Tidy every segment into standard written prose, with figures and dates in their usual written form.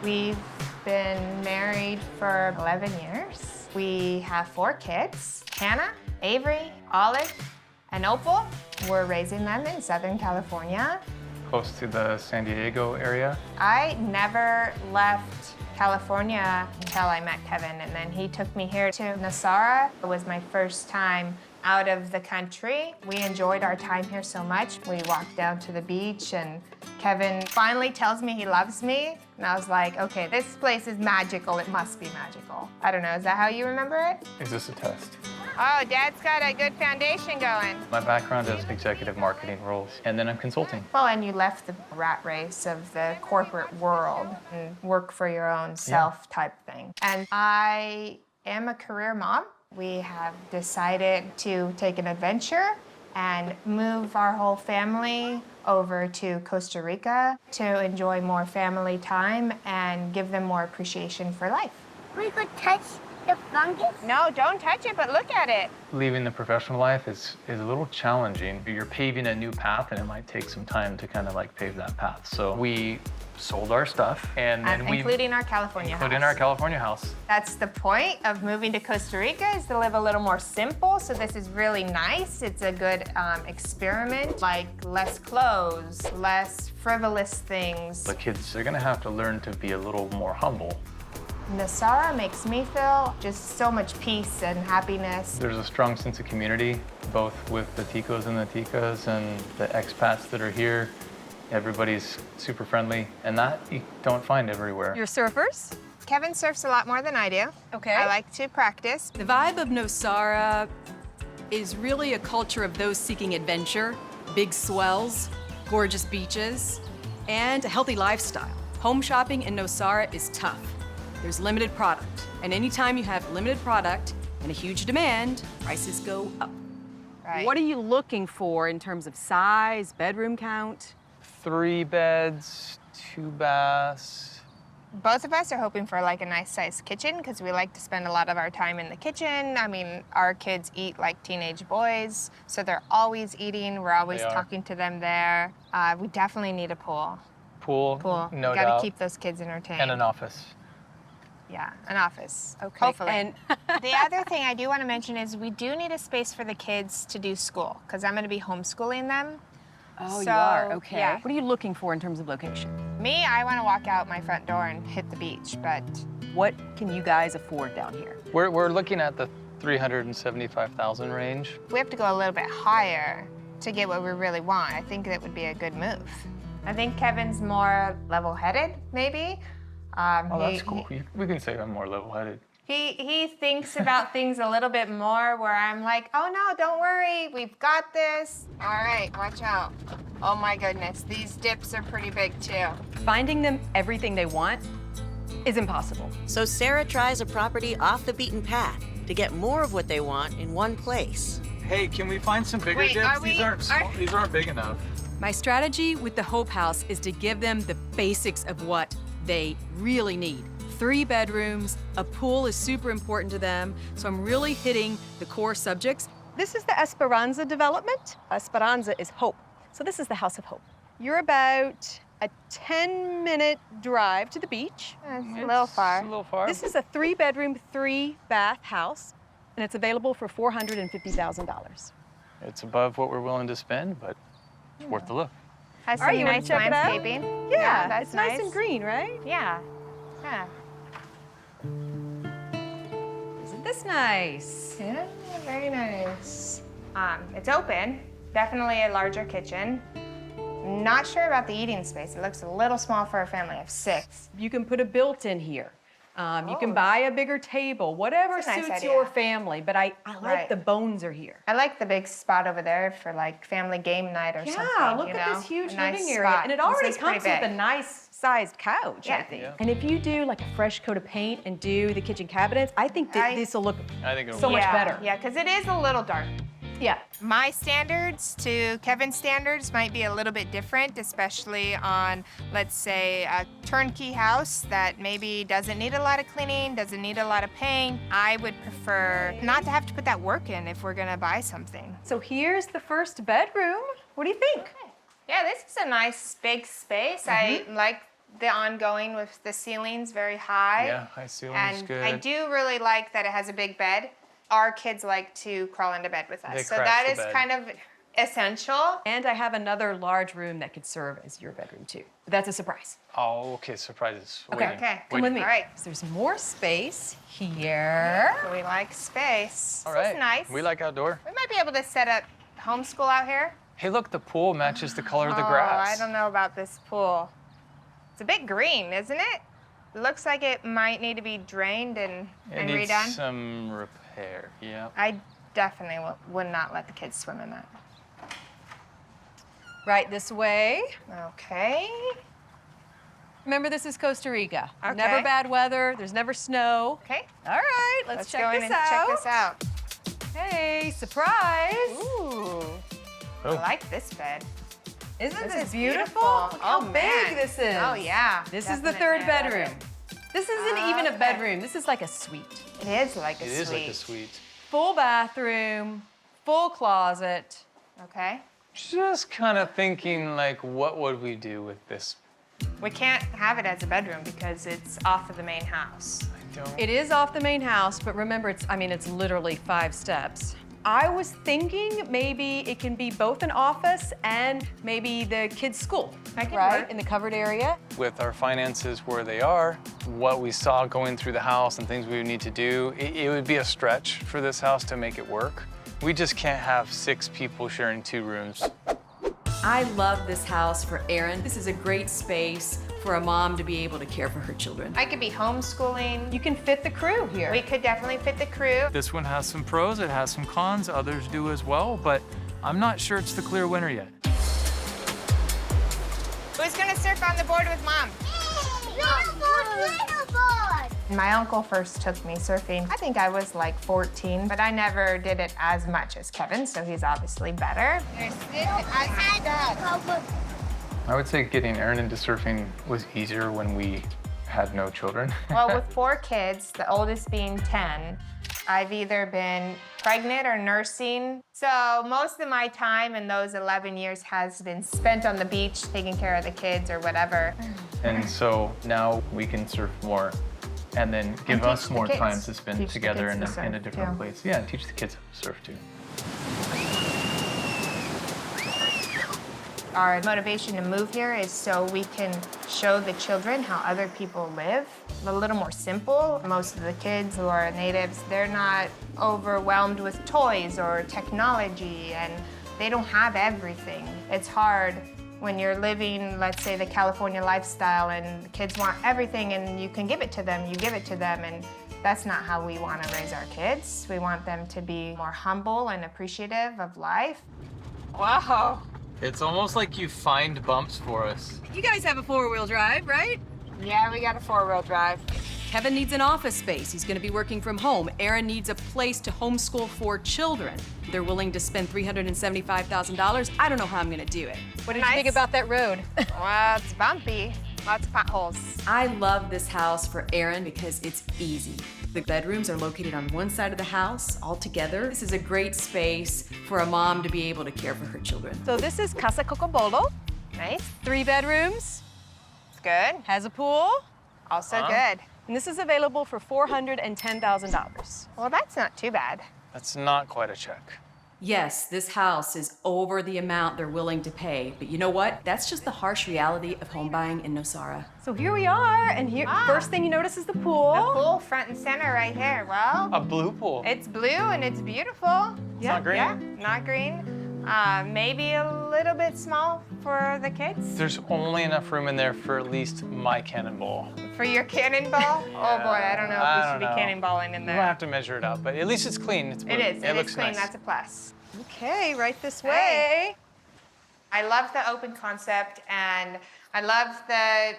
We've been married for 11 years. We have 4 kids, Hannah, Avery, Olive, and Opal. We're raising them in Southern California. Close to the San Diego area. I never left California until I met Kevin, and then he took me here to Nosara. It was my first time out of the country. We enjoyed our time here so much. We walked down to the beach, and Kevin finally tells me he loves me. And I was like, okay, this place is magical. It must be magical. I don't know, is that how you remember it? Is this a test? Oh, Dad's got a good foundation going. My background is executive marketing roles, and then I'm consulting. Well, and you left the rat race of the corporate world and work for your own self type thing. And I am a career mom. We have decided to take an adventure and move our whole family over to Costa Rica to enjoy more family time and give them more appreciation for life. We could touch the fungus? No, don't touch it, but look at it. Leaving the professional life is a little challenging. You're paving a new path, and it might take some time to kind of like pave that path. So we sold our stuff, and then including our California house. Including our California house. That's the point of moving to Costa Rica, is to live a little more simple. So this is really nice. It's a good experiment, like less clothes, less frivolous things. The kids, they're gonna have to learn to be a little more humble. Nosara makes me feel just so much peace and happiness. There's a strong sense of community, both with the Ticos and the Ticas and the expats that are here. Everybody's super friendly, and that you don't find everywhere. You're surfers? Kevin surfs a lot more than I do. Okay. I like to practice. The vibe of Nosara is really a culture of those seeking adventure, big swells, gorgeous beaches, and a healthy lifestyle. Home shopping in Nosara is tough. There's limited product, and anytime you have limited product and a huge demand, prices go up. Right. What are you looking for in terms of size, bedroom count? 3 beds, 2 baths. Both of us are hoping for like a nice sized kitchen because we like to spend a lot of our time in the kitchen. I mean, our kids eat like teenage boys, so they're always eating. We're always talking to them there. We definitely need a pool. Pool, no We doubt. gotta keep those kids entertained. And an office. Yeah, an office. Okay. Hopefully. And the other thing I do want to mention is we do need a space for the kids to do school because I'm going to be homeschooling them. Oh, So, you are, okay. yeah. What are you looking for in terms of location? Me, I want to walk out my front door and hit the beach, but What can you guys afford down here? We're looking at the 375,000 range. we have to go a little bit higher to get what we really want. I think that would be a good move. I think Kevin's more level-headed, maybe. Oh, that's cool. We can say I'm more level-headed. He thinks about things a little bit more where I'm like, oh no, don't worry, we've got this. All right, watch out. Oh my goodness, these dips are pretty big too. Finding them everything they want is impossible. So Sarah tries a property off the beaten path to get more of what they want in one place. Hey, can we find some bigger Wait, dips? are we- These aren't big enough. My strategy with the Hope House is to give them the basics of what they really need. 3 bedrooms, a pool is super important to them, so I'm really hitting the core subjects. This is the Esperanza development. Esperanza is hope. So this is the House of Hope. You're about a 10-minute drive to the beach. It's a little far. It's a little far. This is a 3-bedroom, 3-bath house, and it's available for $450,000. It's above what we're willing to spend, but it's worth the look. Has All right, some you wanna nice check it out? landscaping. Yeah, that's it's nice and green, right? Yeah, yeah. Isn't this nice? Yeah, very nice. It's open, definitely a larger kitchen. Not sure about the eating space. It looks a little small for a family of 6. You can put a built-in here. You can buy a bigger table, whatever That's a nice suits idea. your family, but I like Right. the bones are here. I like the big spot over there for like family game night or something. Yeah, look you at know? this huge A nice living area. spot. And it This already is pretty comes with a big. nice sized couch, I Yeah. think. Yeah. And if you do like a fresh coat of paint and do the kitchen cabinets, I think that this will look I think it'll so look much Yeah, better. Yeah, because it is a little dark. Yeah. My standards to Kevin's standards might be a little bit different, especially on, let's say, a turnkey house that maybe doesn't need a lot of cleaning, doesn't need a lot of paint. I would prefer not to have to put that work in if we're gonna buy something. So here's the first bedroom. What do you think? Yeah, this is a nice big space. I like the ongoing with the ceilings very high. Yeah, high ceiling's And good. I do really like that it has a big bed. Our kids like to crawl into bed with us. They So crash that the is bed. kind of essential. And I have another large room that could serve as your bedroom too. That's a surprise. Oh, okay, surprises. Okay, Waiting. Okay, come with me. All right. So there's more space here. We like space. All This right. is nice. We like outdoor. We might be able to set up homeschool out here. Hey, look, the pool matches the color of the Oh, grass. I don't know about this pool. It's a bit green, isn't it? It looks like it might need to be drained and It needs redone. some repair, yeah. I definitely would not let the kids swim in that. Right this way. Okay. Remember, this is Costa Rica. Okay. Never bad weather. There's never snow. Okay. All right, let's check go in this and out. check this out. Hey, surprise! Ooh. I Oh. like this bed. Isn't this, is beautiful? beautiful. Look how Oh, big man. this is. Oh, yeah. This is the Definitely. third I love bedroom. This isn't even a Okay. bedroom. This is like a suite. It is like a It suite. is like a suite. Full bathroom, full closet. Okay. Just kind of thinking, like, what would we do with this? We can't have it as a bedroom because it's off of the main house. I don't. It is off the main house, but remember, it's literally 5 steps. I was thinking maybe it can be both an office and maybe the kids' school, That could right? work. In the covered area. With our finances where they are, what we saw going through the house and things we would need to do, it would be a stretch for this house to make it work. We just can't have 6 people sharing 2 rooms. I love this house for Erin. This is a great space for a mom to be able to care for her children. I could be homeschooling. You can fit the crew here. We could definitely fit the crew. This one has some pros, it has some cons, others do as well, but I'm not sure it's the clear winner yet. Who's gonna surf on the board with mom? My uncle first took me surfing. I think I was like 14, but I never did it as much as Kevin, so he's obviously better. I would say getting Erin into surfing was easier when we had no children. Well, with 4 kids, the oldest being 10, I've either been pregnant or nursing. So most of my time in those 11 years has been spent on the beach taking care of the kids or whatever. And so now we can surf more and then give And us teach the more kids. time to spend Teach the together kids in to a surf, different too. place. Yeah, teach the kids how to surf too. Our motivation to move here is so we can show the children how other people live. A little more simple. Most of the kids who are natives, they're not overwhelmed with toys or technology, and they don't have everything. It's hard when you're living, let's say, the California lifestyle, and the kids want everything, and you can give it to them, you give it to them, and that's not how we want to raise our kids. We want them to be more humble and appreciative of life. Wow. It's almost like you find bumps for us. You guys have a 4-wheel drive, right? Yeah, we got a 4-wheel drive. Kevin needs an office space. He's going to be working from home. Erin needs a place to homeschool 4 children. They're willing to spend $375,000. I don't know how I'm going to do it. What did you think Nice. about that road? Well, it's bumpy. Lots of potholes. I love this house for Erin because it's easy. The bedrooms are located on one side of the house all together. This is a great space for a mom to be able to care for her children. So this is Casa Cocobolo. Nice. 3 bedrooms, It's good. has a pool, Also good. and this is available for $410,000. Well, that's not too bad. That's not quite a check. Yes, this house is over the amount they're willing to pay, but you know what? That's just the harsh reality of home buying in Nosara. So here we are, and here, first thing you notice is the pool. The pool front and center right here. Well, A blue pool. it's blue and it's beautiful. It's not green. Yeah, not green. Maybe a little bit small for the kids. There's only enough room in there for at least my cannonball. For your cannonball? Oh boy, I don't know if I we should don't be know. cannonballing in We'll there. have to measure it out, but at least it's clean. It's blue. It is. It looks is clean. nice. That's a plus. Okay, right this Hey. way. I love the open concept, and I love the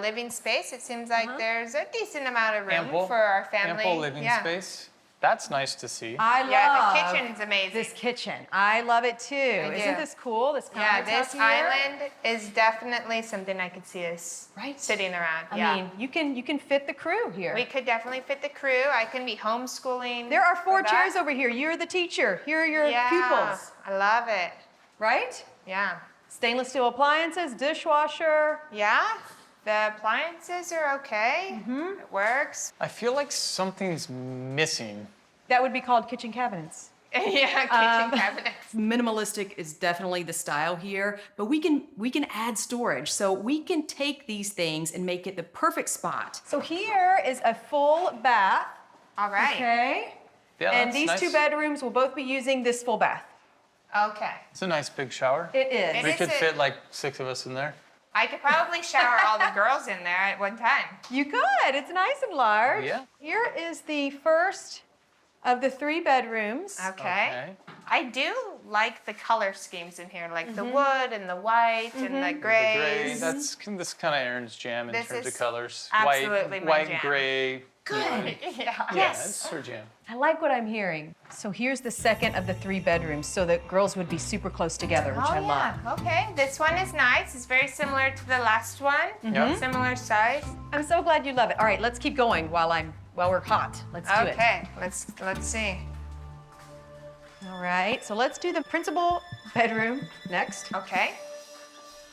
living space. It seems like there's a decent amount of room Ample. for our family. Ample living Yeah. space. That's nice to see. I love Yeah, the kitchen's amazing. this kitchen. I love it too. Isn't do. this cool? This Yeah, countertop this here? island is definitely something I could see us Right. sitting around. I mean, you can fit the crew here. We could definitely fit the crew. I can be homeschooling. There are 4 for that. chairs over here. You're the teacher. Here are your Yeah, pupils, I love it. right? Yeah. Stainless steel appliances, dishwasher. Yeah, the appliances are okay. It works. I feel like something's missing. That would be called kitchen cabinets. Yeah, kitchen cabinets. Minimalistic is definitely the style here, but we can add storage. So we can take these things and make it the perfect spot. So here is a full bath. All right. Okay. Yeah, And that's these nice. 2 bedrooms will both be using this full bath. Okay. It's a nice big shower. It is. It We is could a- fit like 6 of us in there. I could probably shower all the girls in there at one time. You could. It's nice and large. Yeah. Here is the first of the 3 bedrooms. Okay. I do like the color schemes in here, like the wood and the white and the The grays. gray, this kind of Aaron's jam in This terms is of colors. absolutely my white, jam. gray. Good. Yeah. Yeah, it's her jam. I like what I'm hearing. So here's the second of the 3 bedrooms, so that girls would be super close together, which I love. Yeah. Okay. This one is nice. It's very similar to the last one. Yeah. Similar size. I'm so glad you love it. All right, let's keep going while we're hot. Let's do it. Okay. Let's see. All right, so let's do the principal bedroom next. Okay.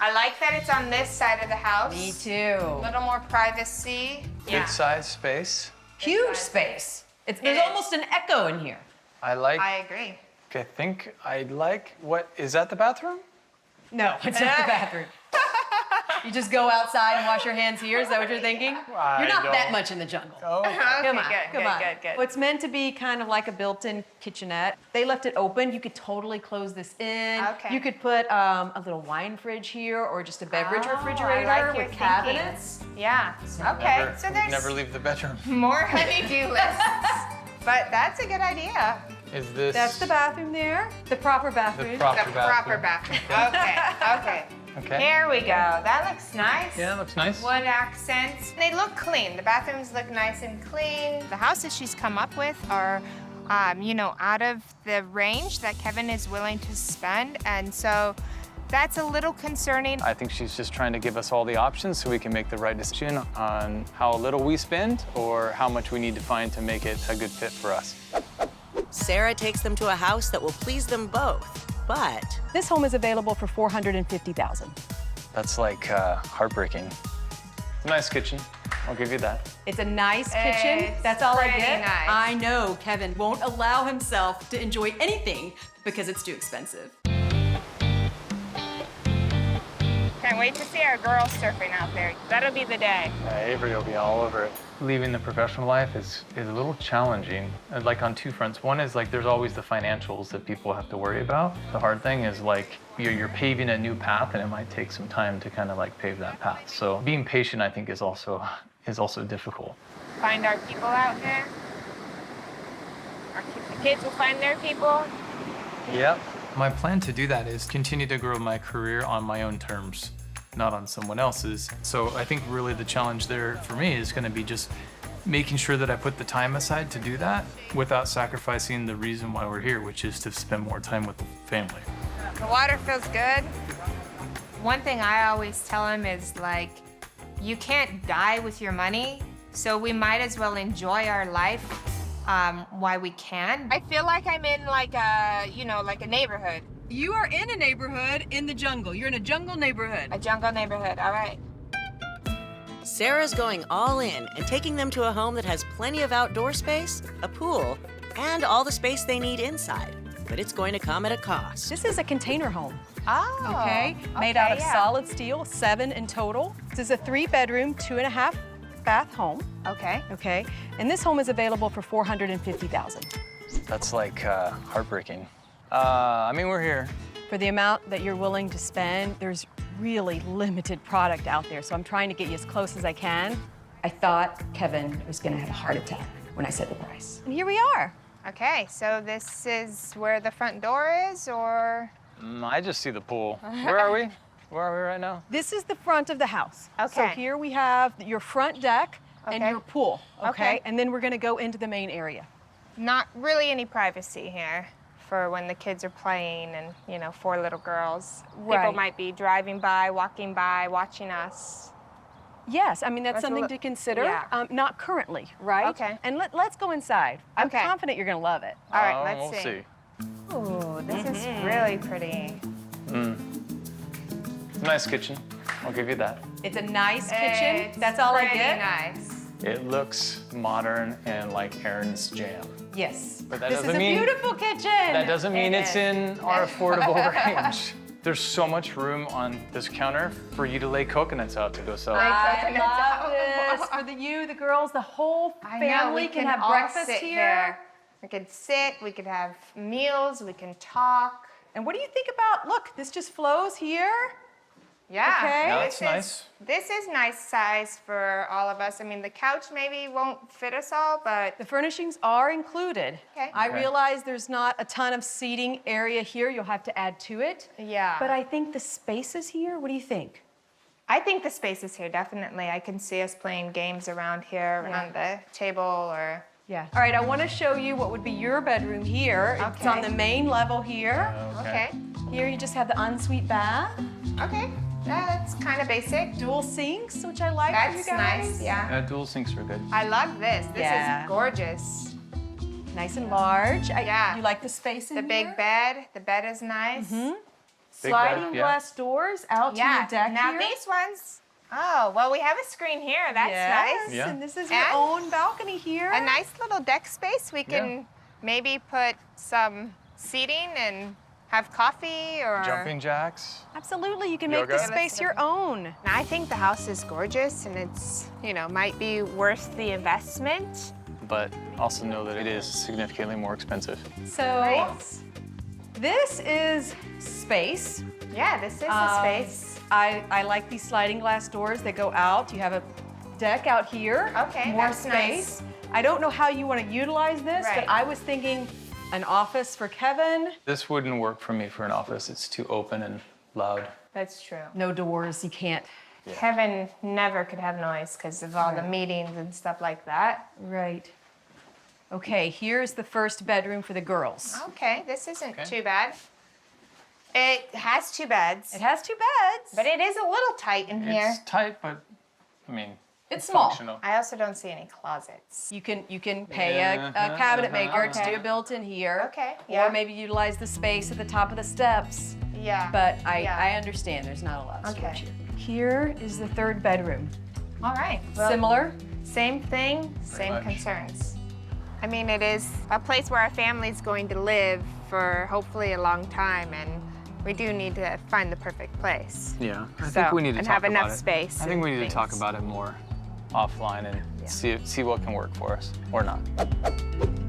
I like that it's on this side of the house. Me too. A little more privacy. Good size space. Huge space. There's is. almost an echo in here. I like. I agree. I think I like. What is that? The bathroom? No, it's not the bathroom. You just go outside and wash your hands here? Is that what you're thinking? I You're not that don't- much in the jungle. Oh. Okay, Come on, good, come good, on. good, good. What's meant to be kind of like a built-in kitchenette. They left it open. You could totally close this in. Okay. You could put a little wine fridge here or just a beverage Oh, refrigerator I like your with thinking. cabinets. Yeah. Okay. So there's Never leave the bedroom. more honey-do lists. But that's a good idea. Is this? That's the bathroom there, the proper bathroom. The proper proper bathroom. bathroom. Okay. Okay. Here we go. That looks nice. Yeah, looks nice. Wood accents. They look clean. The bathrooms look nice and clean. The houses she's come up with are, out of the range that Kevin is willing to spend. And so that's a little concerning. I think she's just trying to give us all the options so we can make the right decision on how little we spend or how much we need to find to make it a good fit for us. Sarah takes them to a house that will please them both, but This home is available for $450,000. That's like heartbreaking. Nice kitchen. I'll give you that. It's a nice kitchen. It's That's all I pretty get. nice. I know Kevin won't allow himself to enjoy anything because it's too expensive. Can't wait to see our girls surfing out there. That'll be the day. Avery will be all over it. Leaving the professional life is a little challenging, like on 2 fronts. One is like there's always the financials that people have to worry about. The hard thing is like you're paving a new path and it might take some time to kind of like pave that path. So being patient, I think, is also difficult. Find our people out there. The kids will find their people. Yep. My plan to do that is continue to grow my career on my own terms, not on someone else's. So I think really the challenge there for me is going to be just making sure that I put the time aside to do that without sacrificing the reason why we're here, which is to spend more time with the family. The water feels good. One thing I always tell them is like, you can't die with your money, so we might as well enjoy our life while we can. I feel like I'm in like a neighborhood. You are in a neighborhood in the jungle. You're in a jungle neighborhood. A jungle neighborhood, all right. Sarah's going all in and taking them to a home that has plenty of outdoor space, a pool, and all the space they need inside. But it's going to come at a cost. This is a container home, Oh. okay? Made out of yeah. solid steel, 7 in total. This is a 3-bedroom, 2.5 bath home, Okay. okay? And this home is available for $450,000. That's like heartbreaking. I mean, we're here. For the amount that you're willing to spend, there's really limited product out there, so I'm trying to get you as close as I can. I thought Kevin was gonna have a heart attack when I said the price. And here we are. Okay, so this is where the front door is, or? I just see the pool. Where are we? Where are we right now? This is the front of the house. So Okay. here we have your front deck and Okay. your pool, okay? Okay. And then we're gonna go into the main area. Not really any privacy here for when the kids are playing and, you know, 4 little girls. People Right. might be driving by, walking by, watching us. Yes, I mean, that's That's a something li- to consider. yeah. Not currently, right? Okay. And let's go inside. I'm Okay. confident you're gonna love it. All right, We'll let's see. Ooh, this is really pretty. Nice kitchen. I'll give you that. It's a nice kitchen. It's That's all I pretty get. nice. It looks modern and like Aaron's jam. Yes. But that this doesn't is mean- a beautiful kitchen. That doesn't mean It it's is. in our affordable range. There's so much room on this counter for you to lay coconuts out to go sell. I love this. For the girls, the whole I family know, we can can have all breakfast sit here. We could sit, we could have meals, we can talk. And what do you think about, look, this just flows here. Yeah. Okay. Yeah, this that's nice. This is nice size for all of us. I mean, the couch maybe won't fit us all, but The furnishings are included. Okay. I Okay. realize there's not a ton of seating area here. You'll have to add to it. yeah. But I think the spaces here, what do you think? I think the space is here, definitely. I can see us playing games around here and on the table or. Yeah. All right, I want to show you what would be your bedroom here. It's on Okay. the main level here. Okay. Here you just have the ensuite bath, Okay. Yeah, that's kind of basic. dual sinks, which I like for you That's guys. nice, yeah. Yeah, dual sinks are good. I love this. This Yeah. is gorgeous. Nice and large. Yeah. You like the space in The here? big bed. The bed is nice. Sliding bed, yeah. glass doors out to Yeah. your deck Now here. these ones. Oh, well, we have a screen here. That's Yes, nice. Yeah. and this is your And own balcony here. A nice little deck space. We can Yeah. maybe put some seating and have coffee or. Jumping jacks. Absolutely, you can make Yoga? the space your own. I think the house is gorgeous and it's, you know, might be worth the investment. But also know that it is significantly more expensive. So Nice. this is space. Yeah, this is a Um, space. I like these sliding glass doors that go out. You have a deck out here. Okay, more that's space. nice. I don't know how you want to utilize this, Right. but I was thinking an office for Kevin. This wouldn't work for me for an office. It's too open and loud. That's true. No doors, you can't. Kevin never could have noise because of all the meetings and stuff like that. Right. Okay, here's the first bedroom for the girls. Okay, this isn't Okay. too bad. It has 2 beds, It has 2 beds. but it is a little tight in here. It's tight, but I mean, It's small. functional. I also don't see any closets. You can pay a cabinet maker to do a built-in here. Okay, yeah. Or maybe utilize the space at the top of the steps. Yeah. But I Yeah. understand there's not a lot of storage Okay. here. Here is the third bedroom. All right. Well, Similar. Same thing, same much. concerns. I mean, it is a place where our family's going to live for hopefully a long time, and we do need to find the perfect place. Yeah, I So, think we need to and talk have enough about it. space I think and we need to talk things. about it more offline and see what can work for us or not.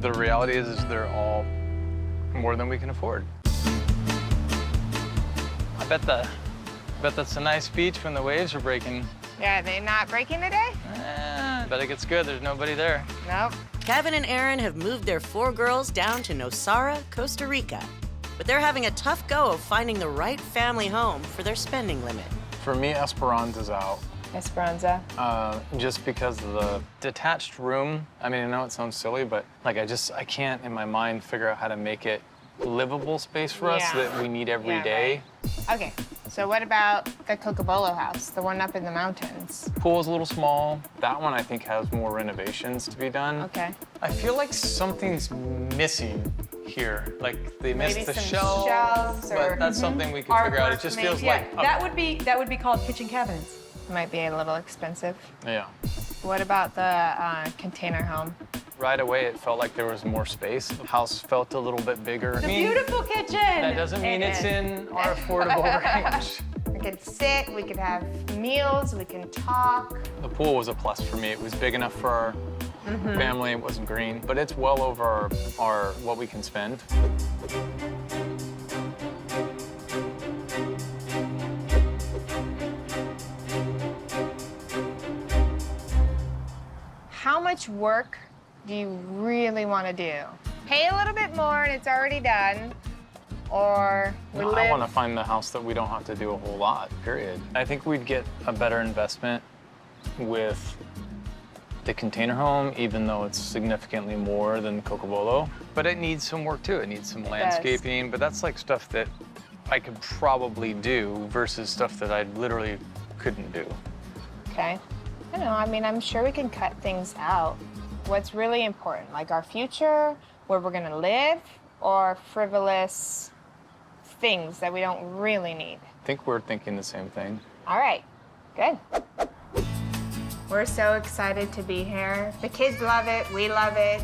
The reality is they're all more than we can afford. I bet that's a nice beach when the waves are breaking. Yeah, they're not breaking today? Bet it gets good. There's nobody there. Nope. Kevin and Aaron have moved their 4 girls down to Nosara, Costa Rica. But they're having a tough go of finding the right family home for their spending limit. For me, Esperanza's out. Esperanza. Just because of the detached room. I mean, I know it sounds silly, but like I can't in my mind figure out how to make it livable space for us Yeah. that we need every Yeah, day. Okay, so what about the Cocobolo house, the one up in the mountains? Pool's a little small. That one I think has more renovations to be done. Okay. I feel like something's missing here. Like they missed Maybe the some shelves, shelves or but that's something we can figure out. It artwork just maybe. feels Yeah, like that would be called kitchen cabinets. Might be a little expensive. yeah. What about the container home? Right away, it felt like there was more space. The house felt a little bit bigger. The beautiful kitchen. That doesn't mean It it's is. in our affordable range. We could sit, we could have meals, we can talk. The pool was a plus for me. It was big enough for our family. It wasn't green, but it's well over our what we can spend. How much work do you really want to do? Pay a little bit more and it's already done, or we live. I want to find the house that we don't have to do a whole lot, period. I think we'd get a better investment with the container home, even though it's significantly more than Cocobolo. But it needs some work too. It needs some landscaping, but that's like stuff that I could probably do versus stuff that I literally couldn't do. Okay. I don't know, I mean, I'm sure we can cut things out. What's really important, like our future, where we're gonna live, or frivolous things that we don't really need? I think we're thinking the same thing. All right, good. We're so excited to be here. The kids love it, we love it.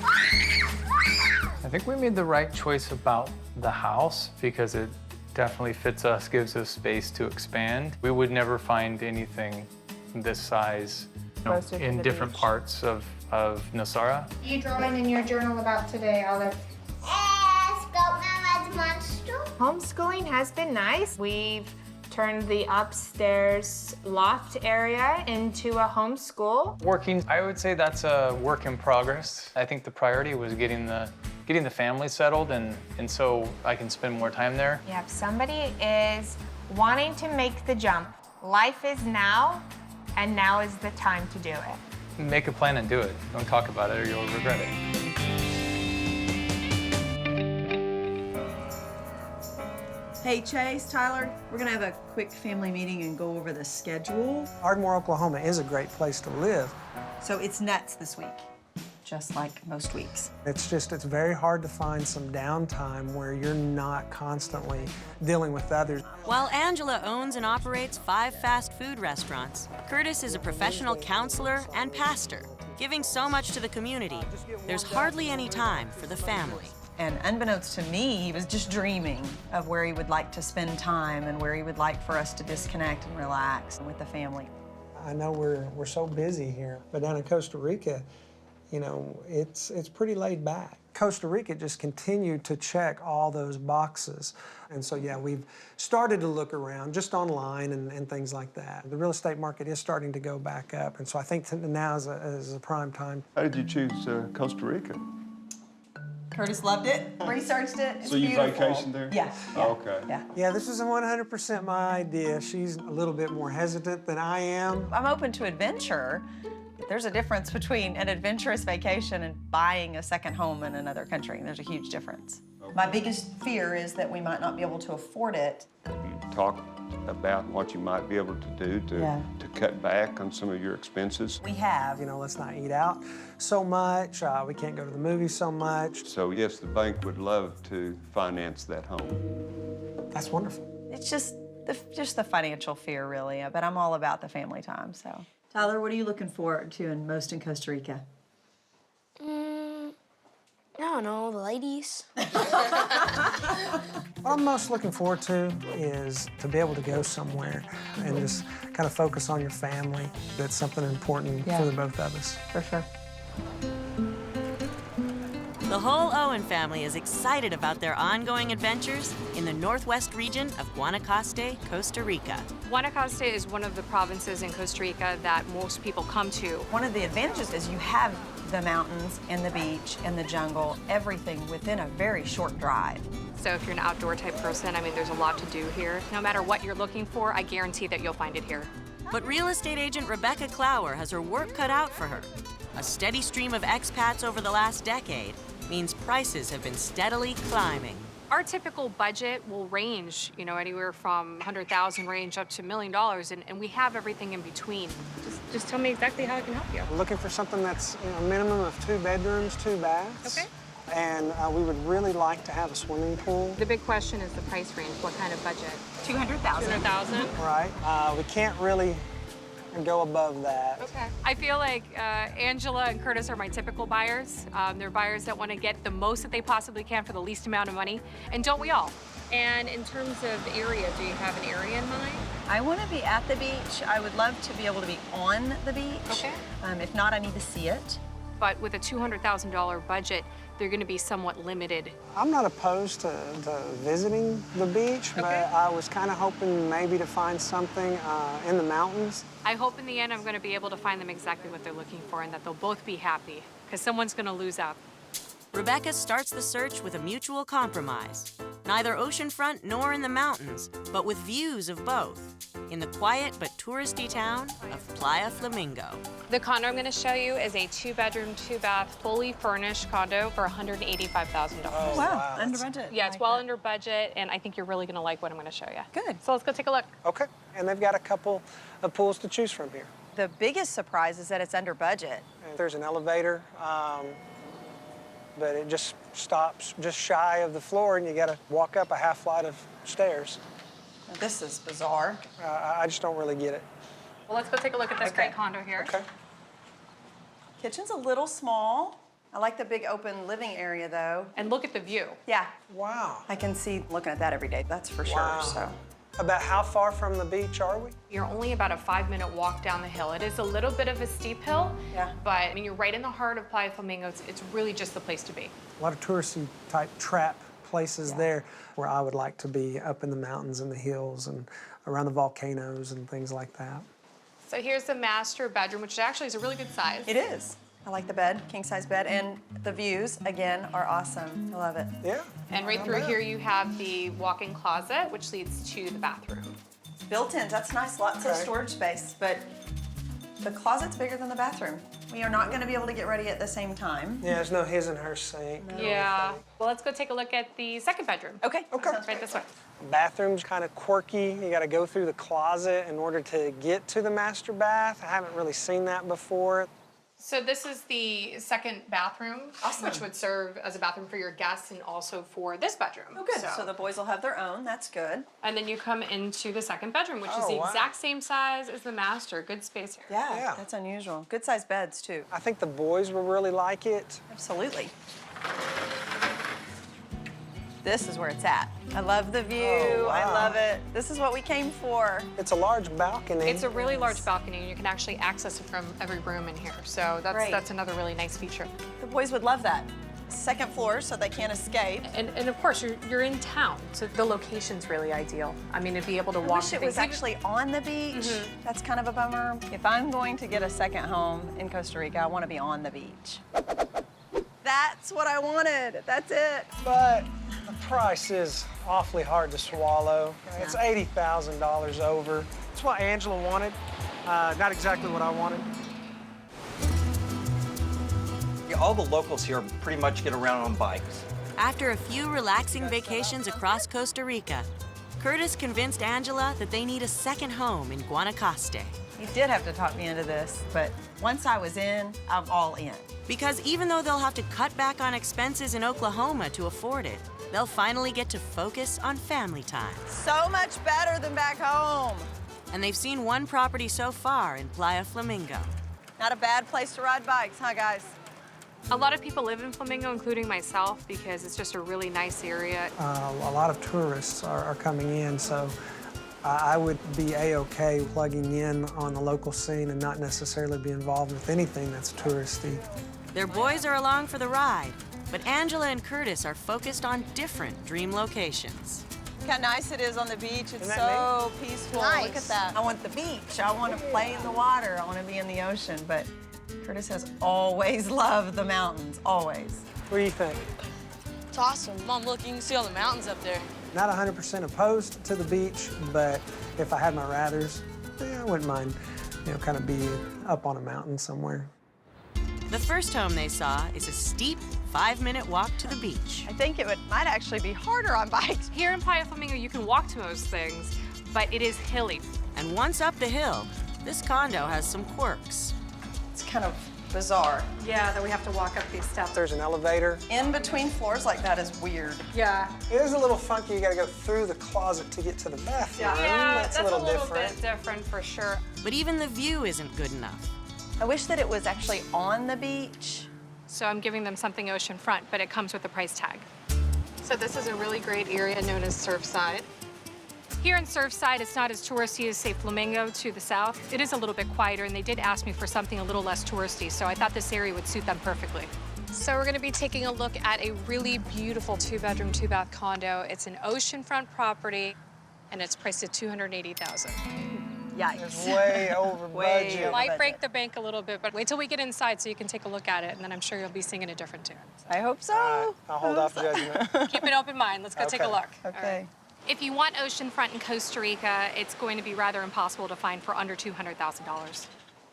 I think we made the right choice about the house because it definitely fits us, gives us space to expand. We would never find anything this size Closer to in the different beach. parts of Nosara. You drawing in your journal about today, Olive? Homeschooling has been nice. We've turned the upstairs loft area into a homeschool. Working, I would say that's a work in progress. I think the priority was getting the family settled and so I can spend more time there. Yeah, if somebody is wanting to make the jump, life is now, and now is the time to do it. Make a plan and do it. Don't talk about it or you'll regret it. Hey, Chase, Tyler, we're gonna have a quick family meeting and go over the schedule. Ardmore, Oklahoma is a great place to live. So it's nuts this week, just like most weeks. It's very hard to find some downtime where you're not constantly dealing with others. While Angela owns and operates 5 fast food restaurants, Curtis is a professional counselor and pastor, giving so much to the community. There's hardly any time for the family. And unbeknownst to me, he was just dreaming of where he would like to spend time and where he would like for us to disconnect and relax with the family. I know we're so busy here, but down in Costa Rica, you know, it's pretty laid back. Costa Rica just continued to check all those boxes. And so, yeah, we've started to look around just online and things like that. The real estate market is starting to go back up. And so I think now is a prime time. How did you choose Costa Rica? Curtis loved it, researched it. It's So you beautiful. vacationed there? Yeah. Oh, okay. Yeah. Yeah, this is 100% my idea. She's a little bit more hesitant than I am. I'm open to adventure. There's a difference between an adventurous vacation and buying a second home in another country. There's a huge difference. My biggest fear is that we might not be able to afford it. You talk about what you might be able to do to cut back on some of your expenses. We have. You know, let's not eat out so much. We can't go to the movies so much. So yes, the bank would love to finance that home. That's wonderful. It's just the financial fear, really. But I'm all about the family time, so. Tyler, what are you looking forward to most in Costa Rica? I don't know, the ladies. What I'm most looking forward to is to be able to go somewhere and just kind of focus on your family. That's something important for the both of us. For sure. The whole Owen family is excited about their ongoing adventures in the northwest region of Guanacaste, Costa Rica. Guanacaste is one of the provinces in Costa Rica that most people come to. One of the advantages is you have the mountains and the beach and the jungle, everything within a very short drive. So if you're an outdoor type person, I mean, there's a lot to do here. No matter what you're looking for, I guarantee that you'll find it here. But real estate agent Rebecca Clower has her work cut out for her. A steady stream of expats over the last decade means prices have been steadily climbing. Our typical budget will range, you know, anywhere from 100,000 range up to $1 million, and we have everything in between. Just tell me exactly how I can help you. We're looking for something that's a minimum of 2 bedrooms, 2 baths. Okay. And we would really like to have a swimming pool. The big question is the price range. What kind of budget? 200,000. 200,000? Right. We can't really go above that. Okay. I feel like Angela and Curtis are my typical buyers. They're buyers that want to get the most that they possibly can for the least amount of money, and don't we all? And in terms of area, do you have an area in mind? I want to be at the beach. I would love to be able to be on the beach. Okay. If not, I need to see it. But with a $200,000 budget, they're going to be somewhat limited. I'm not opposed to visiting the beach, but I was kind of hoping maybe to find something in the mountains. I hope in the end I'm going to be able to find them exactly what they're looking for and that they'll both be happy, because someone's going to lose out. Rebecca starts the search with a mutual compromise. Neither oceanfront nor in the mountains, but with views of both, in the quiet but touristy town of Playa Flamingo. The condo I'm going to show you is a 2-bedroom, 2-bath, fully furnished condo for $185,000. Oh, wow. Under budget. Yeah, it's well under budget, and I think you're really going to like what I'm going to show you. Good. So let's go take a look. Okay, and they've got a couple of pools to choose from here. The biggest surprise is that it's under budget. There's an elevator, but it just stops just shy of the floor, and you got to walk up a half flight of stairs. Now, this is bizarre. I just don't really get it. Well, let's go take a look at this great condo here. Okay. Kitchen's a little small. I like the big open living area, though. And look at the view. Yeah. Wow. I can see looking at that every day, that's for Wow. sure. So. About how far from the beach are we? You're only about a 5-minute walk down the hill. It is a little bit of a steep hill, Yeah. but I mean, you're right in the heart of Playa Flamingo. It's really just the place to be. A lot of touristy type trap places there where I would like to be, up in the mountains and the hills and around the volcanoes and things like that. So here's the master bedroom, which actually is a really good size. It is. I like the bed, king-size bed, and the views, again, are awesome. I love it. Yeah. And right through here, you have the walk-in closet, which leads to the bathroom. Built-in, that's nice, lots of storage space, but the closet's bigger than the bathroom. We are not gonna be able to get ready at the same time. Yeah, there's no his and her sink. Yeah. Well, let's go take a look at the second bedroom. Okay. Right this way. Bathroom's kind of quirky. You got to go through the closet in order to get to the master bath. I haven't really seen that before. So this is the second bathroom, which would serve as a bathroom for your guests and also for this bedroom. Oh, good. So the boys will have their own. That's good. And then you come into the second bedroom, which is the exact same size as the master. Good space here. Yeah, that's unusual. Good sized beds, too. I think the boys will really like it. Absolutely. This is where it's at. I love the view. Oh, wow. I love it. This is what we came for. It's a large balcony. It's a really large balcony, and you can actually access it from every room in here. So that's another really nice feature. The boys would love that. Second floor, so they can't escape. And of course, you're in town, so the location's really ideal. I mean, to be able to I walk wish to it was things. actually on the beach. That's kind of a bummer. If I'm going to get a second home in Costa Rica, I want to be on the beach. That's what I wanted. That's it. But the price is awfully hard to swallow. It's $80,000 over. It's what Angela wanted, not exactly what I wanted. All the locals here pretty much get around on bikes. After a few relaxing vacations across Costa Rica, Curtis convinced Angela that they need a second home in Guanacaste. You did have to talk me into this, but once I was in, I'm all in. Because even though they'll have to cut back on expenses in Oklahoma to afford it, they'll finally get to focus on family time. So much better than back home. And they've seen one property so far in Playa Flamingo. Not a bad place to ride bikes, huh, guys? A lot of people live in Flamingo, including myself, because it's just a really nice area. A lot of tourists are coming in, so I would be A-okay plugging in on the local scene and not necessarily be involved with anything that's touristy. Their boys are along for the ride, but Angela and Curtis are focused on different dream locations. Look how nice it is on the beach. It's Isn't that so peaceful. Nice. Look at that. I want the beach. I want to play in the water. I want to be in the ocean. But Curtis has always loved the mountains, always. What do you think? It's awesome. Mom, look, you can see all the mountains up there. Not 100% opposed to the beach, but if I had my rathers, yeah, I wouldn't mind, kind of be up on a mountain somewhere. The first home they saw is a steep 5-minute walk to the beach. I think might actually be harder on bikes. Here in Playa Flamingo, you can walk to most things, but it is hilly. And once up the hill, this condo has some quirks. It's kind of bizarre. Yeah, that we have to walk up these steps. There's an elevator. In between floors like that is weird. Yeah. It is a little funky. You got to go through the closet to get to the bathroom. Yeah, that's a little bit different for sure. But even the view isn't good enough. I wish that it was actually on the beach. So I'm giving them something oceanfront, but it comes with a price tag. So this is a really great area known as Surfside. Here in Surfside, it's not as touristy as, say, Flamingo to the south. It is a little bit quieter, and they did ask me for something a little less touristy, so I thought this area would suit them perfectly. So we're gonna be taking a look at a really beautiful 2-bedroom, 2-bath condo. It's an oceanfront property, and it's priced at $280,000. Yikes. It's way over Way budget. over Might budget. break the bank a little bit, but wait till we get inside so you can take a look at it, and then I'm sure you'll be singing a different tune. I hope so. All right, I'll hold off judgment. Keep an open mind. Let's go take a Okay. look. All Okay. right. If you want Oceanfront in Costa Rica, it's going to be rather impossible to find for under $200,000.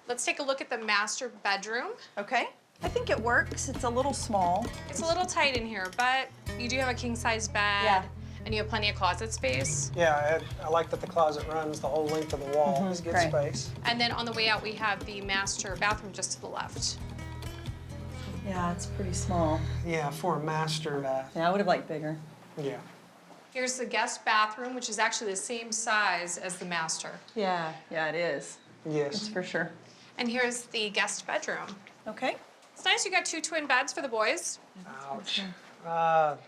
Let's take a look at the master bedroom. Okay. I think it works. It's a little small. It's a little tight in here, but you do have a king-size bed. Yeah. And you have plenty of closet space. Yeah, I like that the closet runs the whole length of the wall. It's good great. space. And then on the way out, we have the master bathroom just to the left. Yeah, it's pretty small. Yeah, for a master bath. Yeah, I would have liked bigger. Yeah. Here's the guest bathroom, which is actually the same size as the master. Yeah, it is. Yes. It's for sure. And here's the guest bedroom. Okay. It's nice you got 2 twin beds for the boys. Ouch.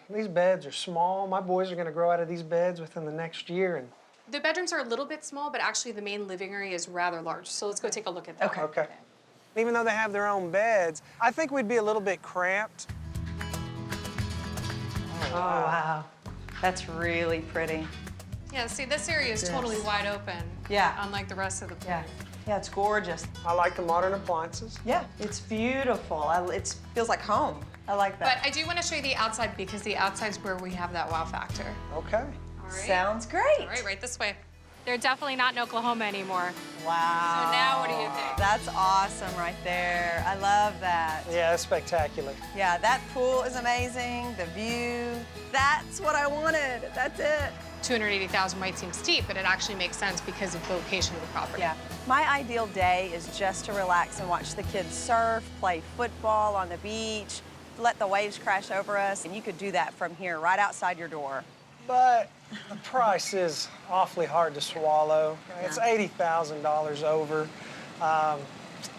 These beds are small. My boys are going to grow out of these beds within the next year. And The bedrooms are a little bit small, but actually the main living area is rather large. So let's go take a look at that. Okay. Even though they have their own beds, I think we'd be a little bit cramped. Oh, wow. That's really pretty. Yeah, see, this area is totally wide open. Yeah. Unlike the rest of the place. Yeah. Yeah, it's gorgeous. I like the modern appliances. Yeah, it's beautiful. It feels like home. I like But that. I do want to show you the outside because the outside's where we have that wow factor. Okay. All right. Sounds great. All right this way. They're definitely not in Oklahoma anymore. Wow. So now what do you think? That's awesome right there. I love that. Yeah, that's spectacular. Yeah, that pool is amazing. The view. That's what I wanted. That's it. $280,000 might seem steep, but it actually makes sense because of the location of the property. Yeah. My ideal day is just to relax and watch the kids surf, play football on the beach, let the waves crash over us, and you could do that from here, right outside your door. But the price is awfully hard to swallow. It's $80,000 over.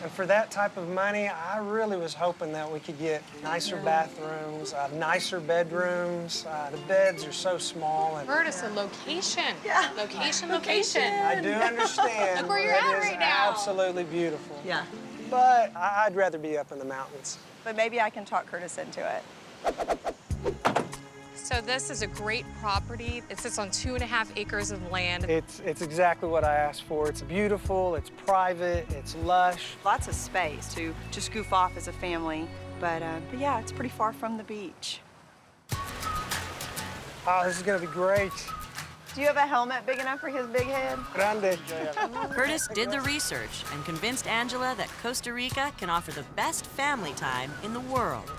And for that type of money, I really was hoping that we could get nicer bathrooms, nicer bedrooms. The beds are so small. And Curtis, a location. Yeah. Location. I do understand. Look where you're it at is right now. Absolutely beautiful. Yeah. But I'd rather be up in the mountains. But maybe I can talk Curtis into it. So this is a great property. It sits on 2.5 acres of land. It's exactly what I asked for. It's beautiful, it's private, it's lush. Lots of space to just goof off as a family. But yeah, it's pretty far from the beach. Oh, this is gonna be great. Do you have a helmet big enough for his big head? Grande. Curtis did the research and convinced Angela that Costa Rica can offer the best family time in the world.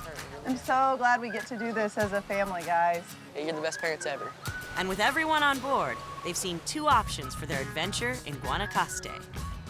I'm so glad we get to do this as a family, guys. You're the best parents ever. And with everyone on board, they've seen 2 options for their adventure in Guanacaste.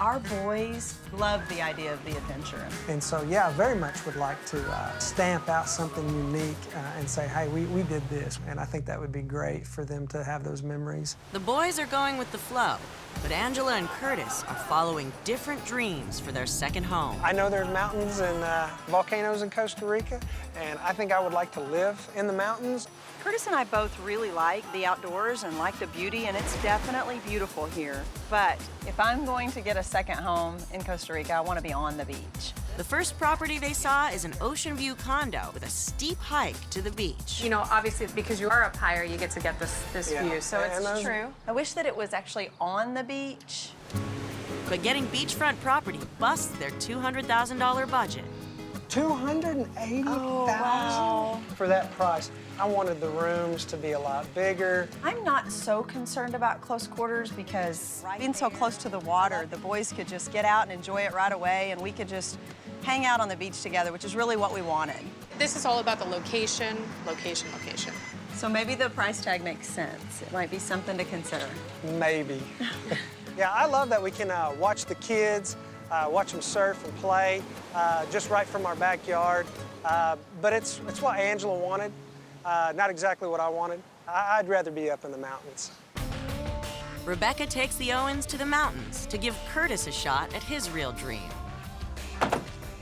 Our boys love the idea of the adventure. And so, yeah, I very much would like to stamp out something unique and say, hey, we did this. And I think that would be great for them to have those memories. The boys are going with the flow, but Angela and Curtis are following different dreams for their second home. I know there's mountains and volcanoes in Costa Rica, and I think I would like to live in the mountains. Curtis and I both really like the outdoors and like the beauty, and it's definitely beautiful here. But if I'm going to get a second home in Costa Rica, I want to be on the beach. The first property they saw is an ocean view condo with a steep hike to the beach. You know, obviously, because you are up higher, you get to get this Yeah. view, so And it's true. I wish that it was actually on the beach. But getting beachfront property busts their $200,000 budget. $280,000 for that price. I wanted the rooms to be a lot bigger. I'm not so concerned about close quarters because being so close to the water, the boys could just get out and enjoy it right away, and we could just hang out on the beach together, which is really what we wanted. This is all about the location, location, location. So maybe the price tag makes sense. It might be something to consider. Maybe. Yeah, I love that we can watch the kids, watch them surf and play just right from our backyard. But it's what Angela wanted, not exactly what I wanted. I'd rather be up in the mountains. Rebecca takes the Owens to the mountains to give Curtis a shot at his real dream.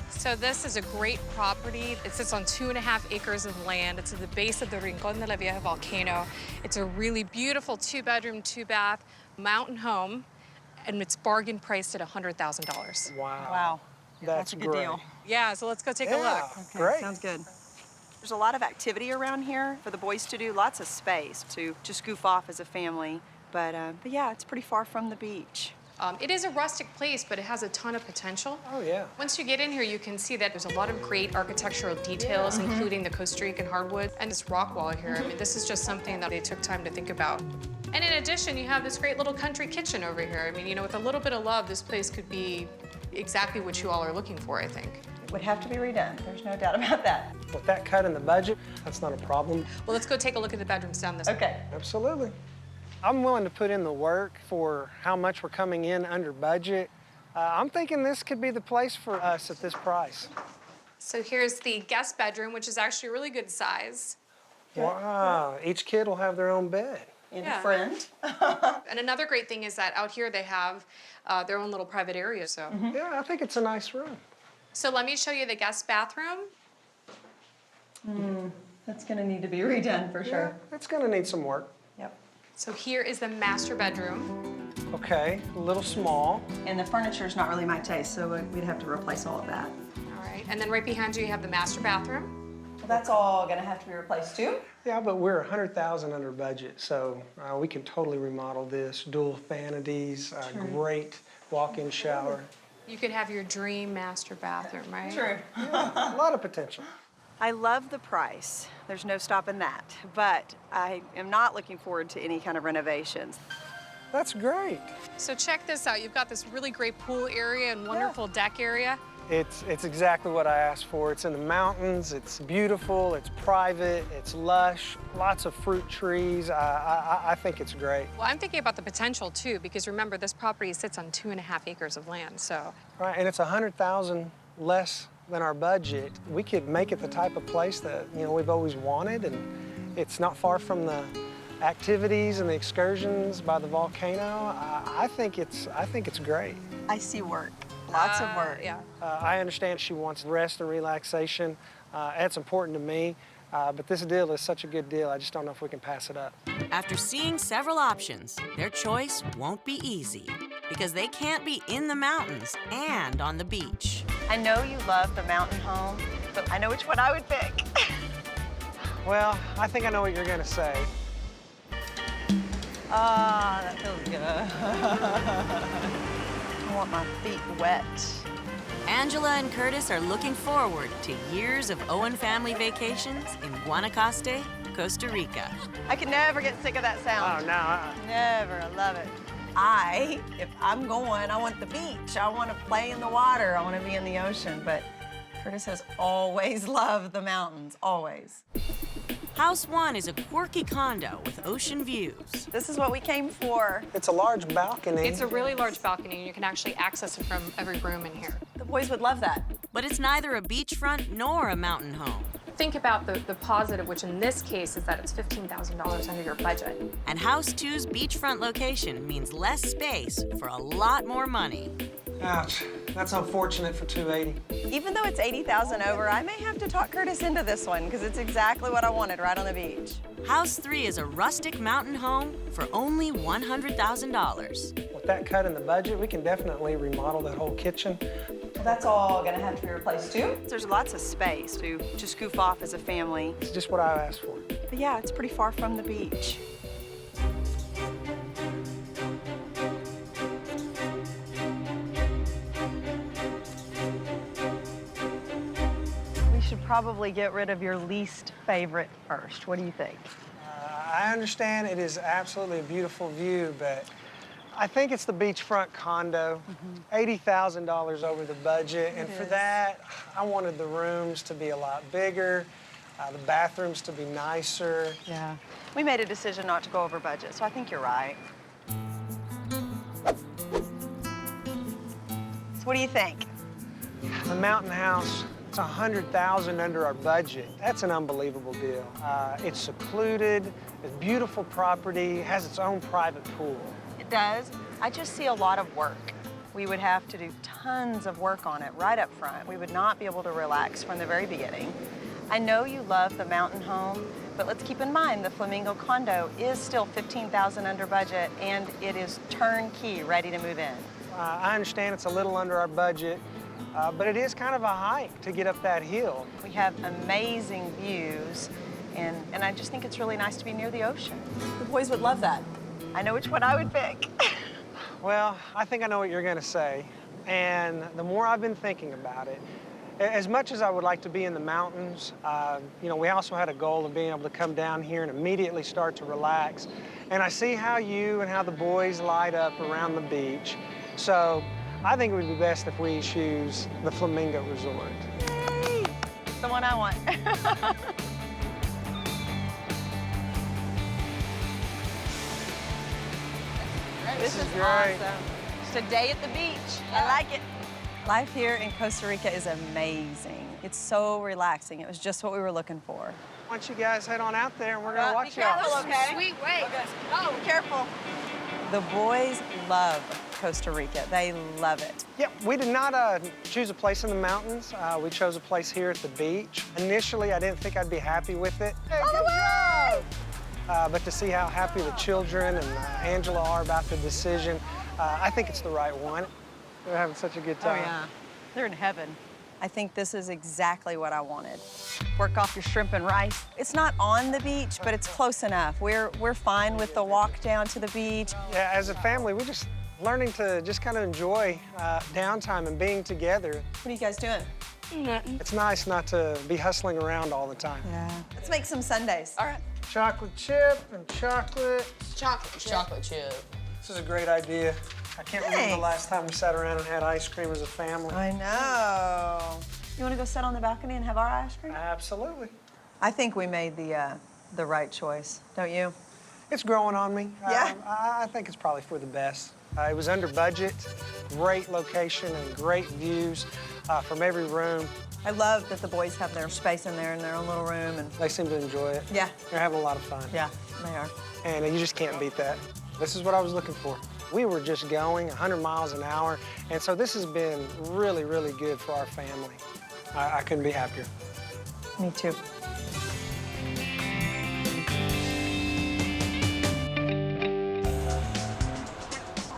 So this is a great property. It sits on 2.5 acres of land. It's at the base of the Rincon de la Vieja volcano. It's a really beautiful 2-bedroom, 2-bath mountain home, and it's bargain priced at $100,000. Wow. Wow. That's a good great. deal. Yeah, so let's go take a look. Okay, Great. sounds good. There's a lot of activity around here for the boys to do, lots of space to just goof off as a family. But yeah, it's pretty far from the beach. It is a rustic place, but it has a ton of potential. Oh, yeah. Once you get in here, you can see that there's a lot of great architectural details, including the Costa Rican hardwood and this rock wall here. I mean, this is just something that they took time to think about. And in addition, you have this great little country kitchen over here. I mean, you know, with a little bit of love, this place could be exactly what you all are looking for, I think. It would have to be redone. There's no doubt about that. With that cut in the budget, that's not a problem. Well, let's go take a look at the bedrooms down this way. Okay. Absolutely. I'm willing to put in the work for how much we're coming in under budget. I'm thinking this could be the place for us at this price. So here's the guest bedroom, which is actually a really good size. Wow, each kid will have their own bed. And a friend. And another great thing is that out here they have their own little private area, so. Yeah, I think it's a nice room. So let me show you the guest bathroom. That's gonna need to be redone for sure. Yeah, it's gonna need some work. Yep. So here is the master bedroom. Okay, a little small. And the furniture's not really my taste, so we'd have to replace all of that. All right, and then right behind you, you have the master bathroom. Well, that's all gonna have to be replaced too? Yeah, but we're 100,000 under budget, so we can totally remodel this. Dual vanities, great walk-in shower. You could have your dream master bathroom, right? True. A lot of potential. I love the price. There's no stopping that. But I am not looking forward to any kind of renovations. That's great. So check this out. You've got this really great pool area and wonderful deck area. It's exactly what I asked for. It's in the mountains, it's beautiful, it's private, it's lush, lots of fruit trees. I think it's great. Well, I'm thinking about the potential too, because remember, this property sits on 2.5 acres of land, so. Right, and it's 100,000 less than our budget. We could make it the type of place that, you know, we've always wanted, and it's not far from the activities and the excursions by the volcano. I think it's great. I see work. Lots of work. Yeah. I understand she wants rest and relaxation. That's important to me, but this deal is such a good deal, I just don't know if we can pass it up. After seeing several options, their choice won't be easy because they can't be in the mountains and on the beach. I know you love the mountain home, but I know which one I would pick. Well, I think I know what you're gonna say. Ah, that feels good. I want my feet wet. Angela and Curtis are looking forward to years of Owen family vacations in Guanacaste, Costa Rica. I can never get sick of that sound. Oh, no. Never. I love it. If I'm going, I want the beach. I want to play in the water. I want to be in the ocean. But Curtis has always loved the mountains, always. House 1 is a quirky condo with ocean views. This is what we came for. It's a large balcony. It's a really large balcony, and you can actually access it from every room in here. The boys would love that. But it's neither a beachfront nor a mountain home. Think about the positive, which in this case is that it's $15,000 under your budget. And House 2's beachfront location means less space for a lot more money. Ouch. That's unfortunate for 280. Even though it's 80,000 over, I may have to talk Curtis into this one because it's exactly what I wanted right on the beach. House 3 is a rustic mountain home for only $100,000. With that cut in the budget, we can definitely remodel that whole kitchen. Well, that's all gonna have to be replaced too. There's lots of space to just goof off as a family. It's just what I asked for. But yeah, it's pretty far from the beach. We should probably get rid of your least favorite first. What do you think? I understand it is absolutely a beautiful view, but I think it's the beachfront condo. $80,000 over the budget, and for that, I wanted the rooms to be a lot bigger, the bathrooms to be nicer. Yeah. We made a decision not to go over budget, so I think you're right. So what do you think? The mountain house, it's $100,000 under our budget. That's an unbelievable deal. It's secluded, it's beautiful property, has its own private pool. It does. I just see a lot of work. We would have to do tons of work on it right up front. We would not be able to relax from the very beginning. I know you love the mountain home, but let's keep in mind the Flamingo condo is still $15,000 under budget, and it is turnkey, ready to move in. I understand it's a little under our budget, but it is kind of a hike to get up that hill. We have amazing views, and I just think it's really nice to be near the ocean. The boys would love that. I know which one I would pick. Well, I think I know what you're going to say. And the more I've been thinking about it, as much as I would like to be in the mountains, you know, we also had a goal of being able to come down here and immediately start to relax. And I see how you and how the boys light up around the beach. So I think it would be best if we choose the Flamingo Resort. Yay! The one I want. This is great. awesome. Just a day at the beach. I like it. Life here in Costa Rica is amazing. It's so relaxing. It was just what we were looking for. Why don't you guys head on out there and we're gonna watch y'all. Okay? Sweet way. Okay. Oh, careful. The boys love Costa Rica. They love it. Yep, we did not choose a place in the mountains. We chose a place here at the beach. Initially, I didn't think I'd be happy with it. Hey, good job! But to see how happy the children and Angela are about the decision, I think it's the right one. They're having such a good time. Oh, yeah. They're in heaven. I think this is exactly what I wanted. Work off your shrimp and rice. It's not on the beach, but it's close enough. We're fine with the walk down to the beach. Yeah, as a family, we're just learning to just kind of enjoy downtime and being together. What are you guys doing? Nothing. It's nice not to be hustling around all the time. Yeah. Let's make some sundaes. All right. Chocolate chip and chocolate. Chocolate chip. This is a great idea. I can't remember the last time we sat around and had ice cream as a family. I know. You want to go sit on the balcony and have our ice cream? Absolutely. I think we made the right choice, don't you? It's growing on me. Yeah? I think it's probably for the best. It was under budget, great location and great views from every room. I love that the boys have their space in there in their own little room. And They seem to enjoy it. yeah, They're having a lot of fun. yeah, they are. And you just can't beat that. This is what I was looking for. We were just going 100 miles an hour, and so this has been really, really good for our family. I couldn't be happier. Me too.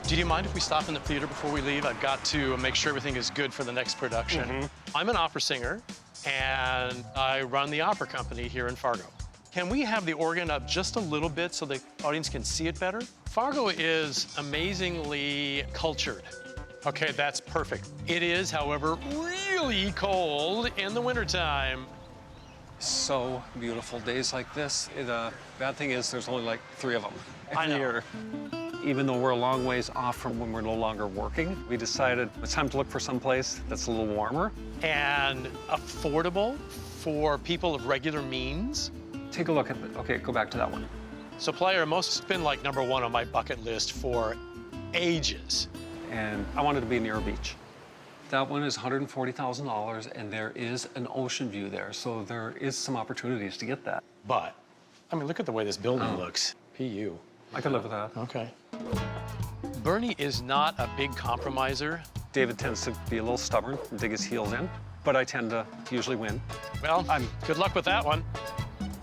Do you mind if we stop in the theater before we leave? I've got to make sure everything is good for the next production. I'm an opera singer, and I run the opera company here in Fargo. Can we have the organ up just a little bit so the audience can see it better? Fargo is amazingly cultured. Okay, that's perfect. It is, however, really cold in the wintertime. So beautiful days like this. The bad thing is there's only like 3 of them I know. year. Even though we're a long ways off from when we're no longer working, we decided it's time to look for some place that's a little warmer. And affordable for people of regular means. Take a look at it. Okay, go back to that one. So Playa must have been like #1 on my bucket list for ages. And I wanted to be near a beach. That one is $140,000, and there is an ocean view there, so there is some opportunities to get that. But, I mean, look at the way this building looks. PU. I could live with that. Okay. Bernie is not a big compromiser. David tends to be a little stubborn and dig his heels in, but I tend to usually win. Well, good luck with that one.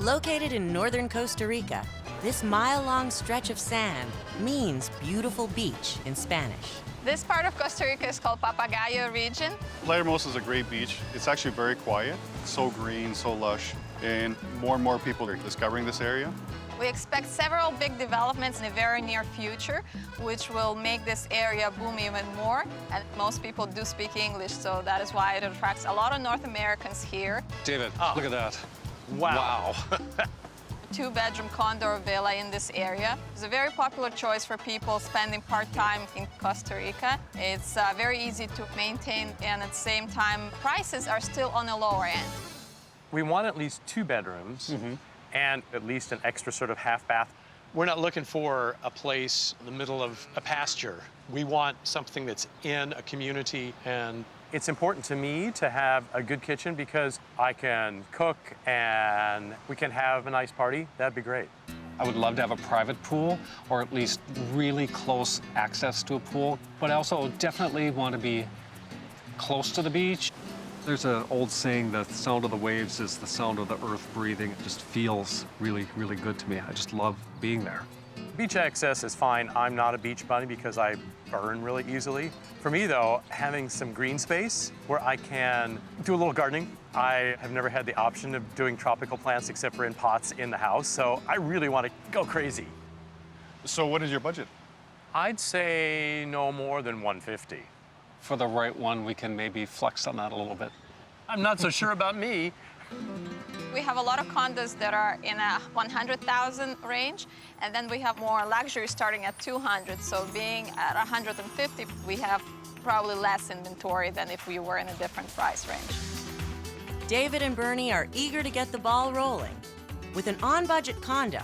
Located in northern Costa Rica, this mile-long stretch of sand means beautiful beach in Spanish. This part of Costa Rica is called Papagayo region. Playa is a great beach. It's actually very quiet, so green, so lush, and more people are discovering this area. We expect several big developments in the very near future, which will make this area boom even more. And most people do speak English, so that is why it attracts a lot of North Americans here. David, look at that. Wow. 2-bedroom condo or villa in this area. It's a very popular choice for people spending part-time in Costa Rica. It's very easy to maintain, and at the same time, prices are still on the lower end. We want at least 2 bedrooms and at least an extra sort of half bath. We're not looking for a place in the middle of a pasture. We want something that's in a community, and it's important to me to have a good kitchen because I can cook and we can have a nice party. That'd be great. I would love to have a private pool or at least really close access to a pool, but I also definitely want to be close to the beach. There's an old saying that the sound of the waves is the sound of the earth breathing. It just feels really, really good to me. I just love being there. Beach access is fine. I'm not a beach bunny because I burn really easily. For me, though, having some green space where I can do a little gardening. I have never had the option of doing tropical plants except for in pots in the house, so I really want to go crazy. So what is your budget? I'd say no more than 150. For the right one, we can maybe flex on that a little bit. I'm not so sure about me. We have a lot of condos that are in a 100,000 range, and then we have more luxury starting at 200. So being at 150, we have probably less inventory than if we were in a different price range. David and Bernie are eager to get the ball rolling with an on-budget condo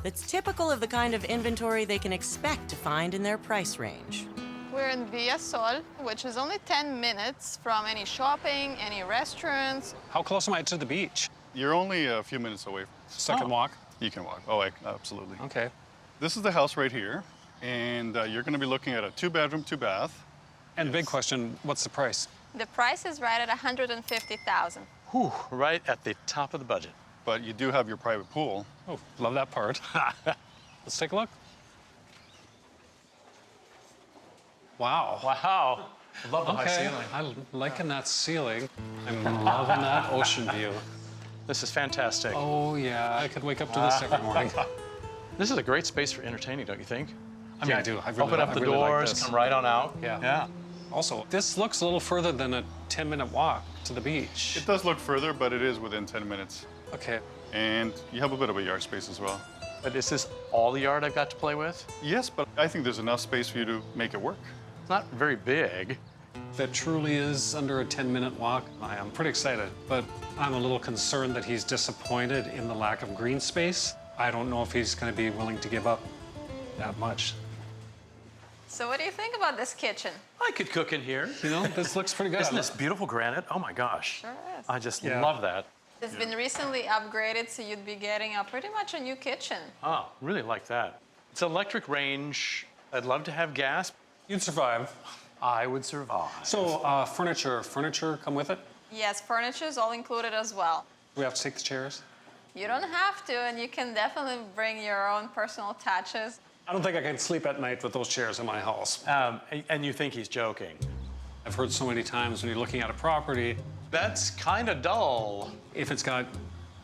that's typical of the kind of inventory they can expect to find in their price range. We're in Villa Sol, which is only 10 minutes from any shopping, any restaurants. How close am I to the beach? You're only a few minutes away. So I can walk? You can walk. Oh, absolutely. Okay. This is the house right here, and you're going to be looking at a 2-bedroom, 2-bath. And big question, what's the price? The price is right at 150,000. Whew, right at the top of the budget. But you do have your private pool. Oh, love that part. Let's take a look. Wow. Wow. I love the high ceiling. I'm liking that ceiling. I'm loving that ocean view. This is fantastic. Oh, yeah. I could wake up to this every morning. This is a great space for entertaining, don't you think? I mean, I do. I really, Open up the really like doors, this. come right on out. Yeah. Yeah. Also, this looks a little further than a 10-minute walk to the beach. It does look further, but it is within 10 minutes. Okay. And you have a bit of a yard space as well. But is this all the yard I've got to play with? Yes, but I think there's enough space for you to make it work. It's not very big. That truly is under a 10-minute walk. I am pretty excited, but I'm a little concerned that he's disappointed in the lack of green space. I don't know if he's going to be willing to give up that much. So what do you think about this kitchen? I could cook in here. You know, this looks pretty good. Isn't this beautiful granite? Oh my gosh. Sure is. I just love that. It's been recently upgraded, so you'd be getting pretty much a new kitchen. Oh, really like that. It's electric range. I'd love to have gas. You'd survive. I would survive. So, furniture come with it? Yes, furniture is all included as well. Do we have to take the chairs? You don't have to, and you can definitely bring your own personal touches. I don't think I can sleep at night with those chairs in my house. And you think he's joking? I've heard so many times when you're looking at a property, that's kind of dull. If it's got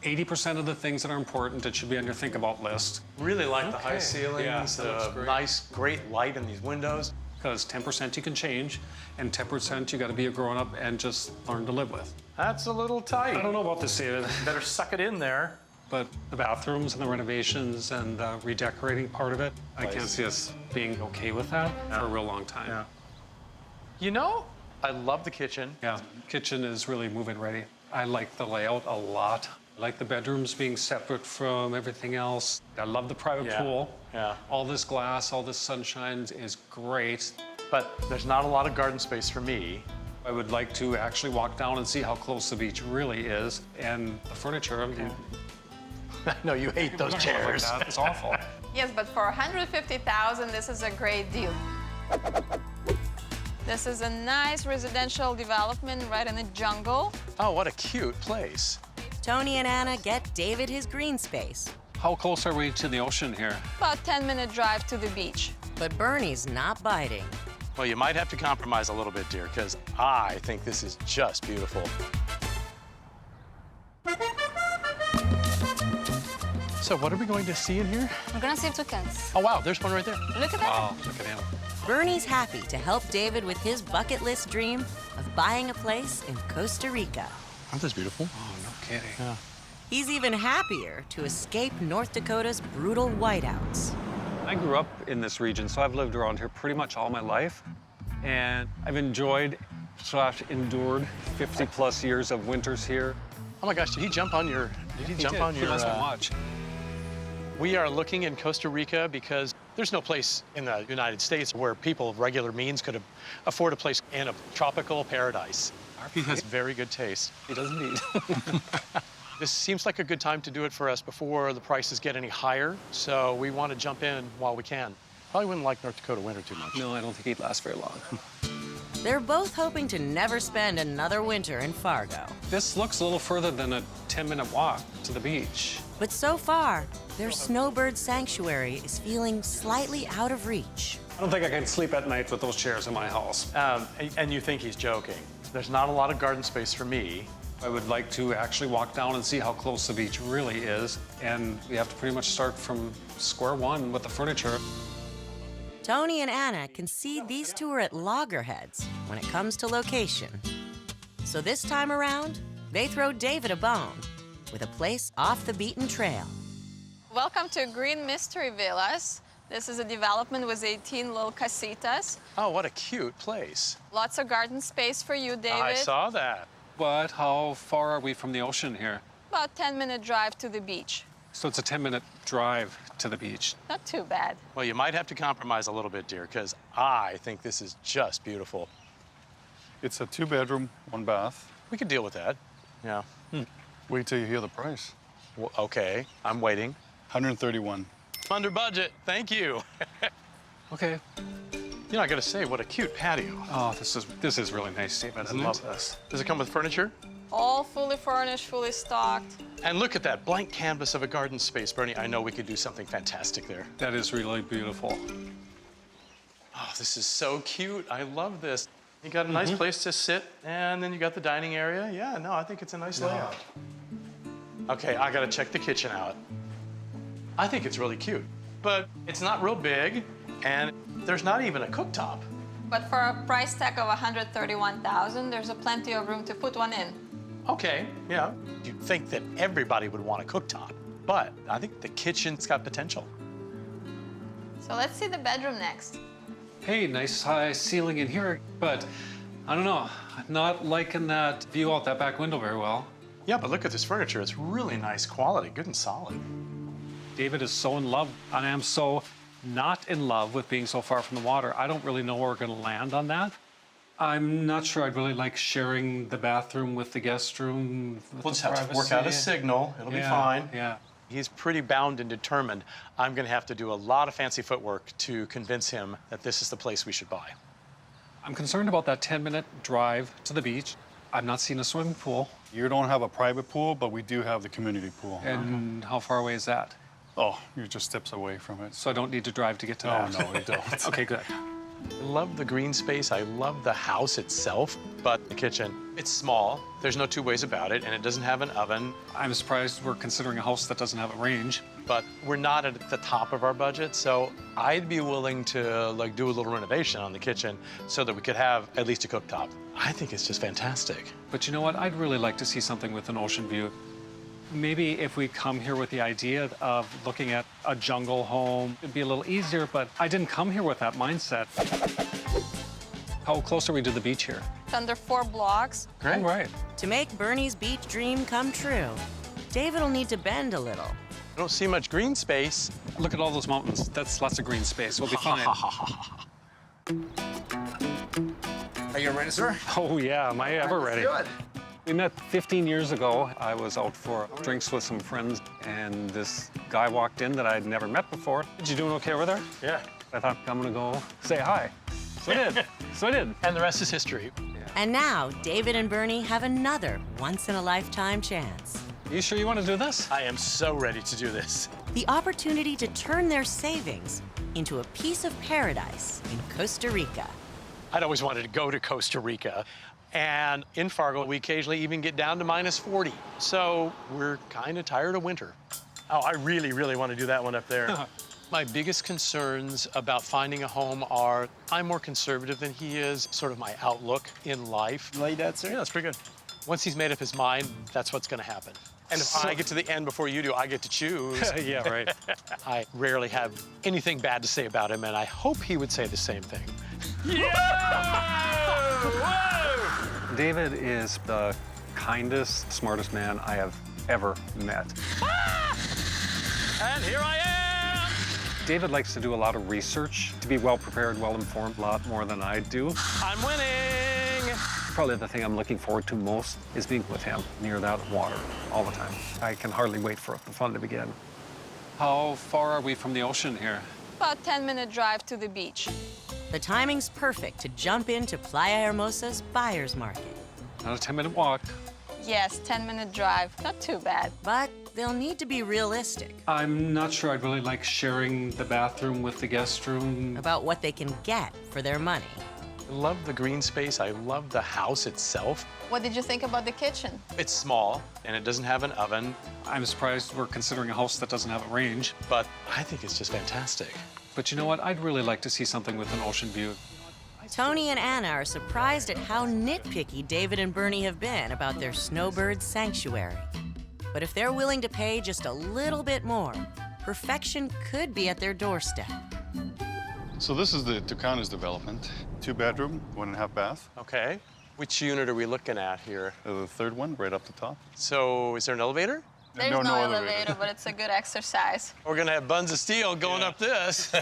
80% of the things that are important, it should be on your think about list. Really like the high ceilings, the nice, great light in these windows. Because 10% you can change, and 10% you got to be a grown-up and just learn to live with. That's a little tight. I don't know about this, David. Better suck it in there. But the bathrooms and the renovations and the redecorating part of it, I can't see us being okay with that for a real long time. Yeah. You know, I love the kitchen. Yeah, kitchen is really move-in ready. I like the layout a lot. I like the bedrooms being separate from everything else. I love the private pool. Yeah. All this glass, all this sunshine is great. But there's not a lot of garden space for me. I would like to actually walk down and see how close the beach really is. And the furniture, I mean, I know you hate those chairs. Like that. It's awful. Yes, but for 150,000, this is a great deal. This is a nice residential development right in the jungle. Oh, what a cute place. Tony and Anna get David his green space. How close are we to the ocean here? About 10-minute drive to the beach. But Bernie's not biting. Well, you might have to compromise a little bit, dear, because I think this is just beautiful. So what are we going to see in here? We're gonna see toucans. Oh, wow, there's one right there. Look at that. Wow, look at him. Bernie's happy to help David with his bucket list dream of buying a place in Costa Rica. Aren't those beautiful? Oh, no kidding. Yeah. He's even happier to escape North Dakota's brutal whiteouts. I grew up in this region, so I've lived around here pretty much all my life. And I've enjoyed / endured 50+ years of winters here. Oh my gosh, did he jump on your, He must have watched. We are looking in Costa Rica because there's no place in the United States where people of regular means could afford a place in a tropical paradise. He has very good taste. He does indeed. This seems like a good time to do it for us before the prices get any higher, so we want to jump in while we can. Probably wouldn't like North Dakota winter too much. No, I don't think he'd last very long. They're both hoping to never spend another winter in Fargo. This looks a little further than a 10-minute walk to the beach. But so far, their Snowbird sanctuary is feeling slightly out of reach. I don't think I can sleep at night with those chairs in my house. And you think he's joking. There's not a lot of garden space for me. I would like to actually walk down and see how close the beach really is. And we have to pretty much start from square one with the furniture. Tony and Anna can see these two are at loggerheads when it comes to location. So this time around, they throw David a bone with a place off the beaten trail. Welcome to Green Mystery Villas. This is a development with 18 little casitas. Oh, what a cute place. Lots of garden space for you, David. I saw that. But how far are we from the ocean here? About 10-minute drive to the beach. So it's a 10-minute drive to the beach. Not too bad. Well, you might have to compromise a little bit, dear, because I think this is just beautiful. It's a 2-bedroom, 1 bath. We could deal with that. Yeah. Wait till you hear the price. Well, okay, I'm waiting. 131. Under budget, thank you. Okay. You know, I gotta say, what a cute patio. Oh, this is really nice, David. I love this. Does it come with furniture? All fully furnished, fully stocked. And look at that blank canvas of a garden space. Bernie, I know we could do something fantastic there. That is really beautiful. Oh, this is so cute. I love this. You got a nice place to sit, and then you got the dining area. Yeah, no, I think it's a nice layout. Okay, I gotta check the kitchen out. I think it's really cute, but it's not real big, and there's not even a cooktop. But for a price tag of $131,000, there's a plenty of room to put one in. Okay, yeah. You'd think that everybody would want a cooktop, but I think the kitchen's got potential. So let's see the bedroom next. Hey, nice high ceiling in here, but I don't know, I'm not liking that view out that back window very well. Yeah, but look at this furniture. It's really nice quality, good and solid. David is so in love, and I'm so not in love with being so far from the water. I don't really know where we're gonna land on that. I'm not sure I'd really like sharing the bathroom with the guest room. We'll just have to work out a signal. It'll be fine. Yeah. He's pretty bound and determined. I'm gonna have to do a lot of fancy footwork to convince him that this is the place we should buy. I'm concerned about that 10-minute drive to the beach. I've not seen a swimming pool. You don't have a private pool, but we do have the community pool. And how far away is that? Oh, you're just steps away from it. So I don't need to drive to get to that? No, you don't. Okay, good. I love the green space. I love the house itself, but the kitchen, it's small. There's no two ways about it, and it doesn't have an oven. I'm surprised we're considering a house that doesn't have a range. But we're not at the top of our budget, so I'd be willing to like do a little renovation on the kitchen so that we could have at least a cooktop. I think it's just fantastic. But you know what? I'd really like to see something with an ocean view. Maybe if we come here with the idea of looking at a jungle home, it'd be a little easier, but I didn't come here with that mindset. How close are we to the beach here? It's under 4 blocks. Great. All right. To make Bernie's beach dream come true, David will need to bend a little. I don't see much green space. Look at all those mountains. That's lots of green space. We'll be fine. Are you ready, sir? Oh, yeah. Am I ever ready? Good. We met 15 years ago. I was out for drinks with some friends, and this guy walked in that I'd never met before. Did you doing okay over there? Yeah. I thought, I'm gonna go say hi. So I did. So I did. And the rest is history. And now, David and Bernie have another once-in-a-lifetime chance. You sure you want to do this? I am so ready to do this. The opportunity to turn their savings into a piece of paradise in Costa Rica. I'd always wanted to go to Costa Rica. And in Fargo, we occasionally even get down to -40. So we're kind of tired of winter. Oh, I really, really want to do that one up there. My biggest concerns about finding a home are I'm more conservative than he is, sort of my outlook in life. You like that, sir? Yeah, that's pretty good. Once he's made up his mind, that's what's going to happen. And if I get to the end before you do, I get to choose. Yeah, right. I rarely have anything bad to say about him, and I hope he would say the same thing. Whoa! David is the kindest, smartest man I have ever met. And here I am! David likes to do a lot of research, to be well-prepared, well-informed, a lot more than I do. I'm winning! Probably the thing I'm looking forward to most is being with him near that water all the time. I can hardly wait for the fun to begin. How far are we from the ocean here? About 10-minute drive to the beach. The timing's perfect to jump into Playa Hermosa's buyer's market. Not a 10-minute walk. Yes, 10-minute drive. Not too bad. But they'll need to be realistic I'm not sure I'd really like sharing the bathroom with the guest room. about what they can get for their money. I love the green space. I love the house itself. What did you think about the kitchen? It's small, and it doesn't have an oven. I'm surprised we're considering a house that doesn't have a range. But I think it's just fantastic. But you know what? I'd really like to see something with an ocean view. Tony and Anna are surprised at how nitpicky David and Bernie have been about their Snowbird sanctuary. But if they're willing to pay just a little bit more, perfection could be at their doorstep. So this is the Tucan's development. 2-bedroom, 1.5 bath. Okay. Which unit are we looking at here? The third one, right up the top. So is there an elevator? There's no elevator, but it's a good exercise. We're gonna have buns of steel going up this.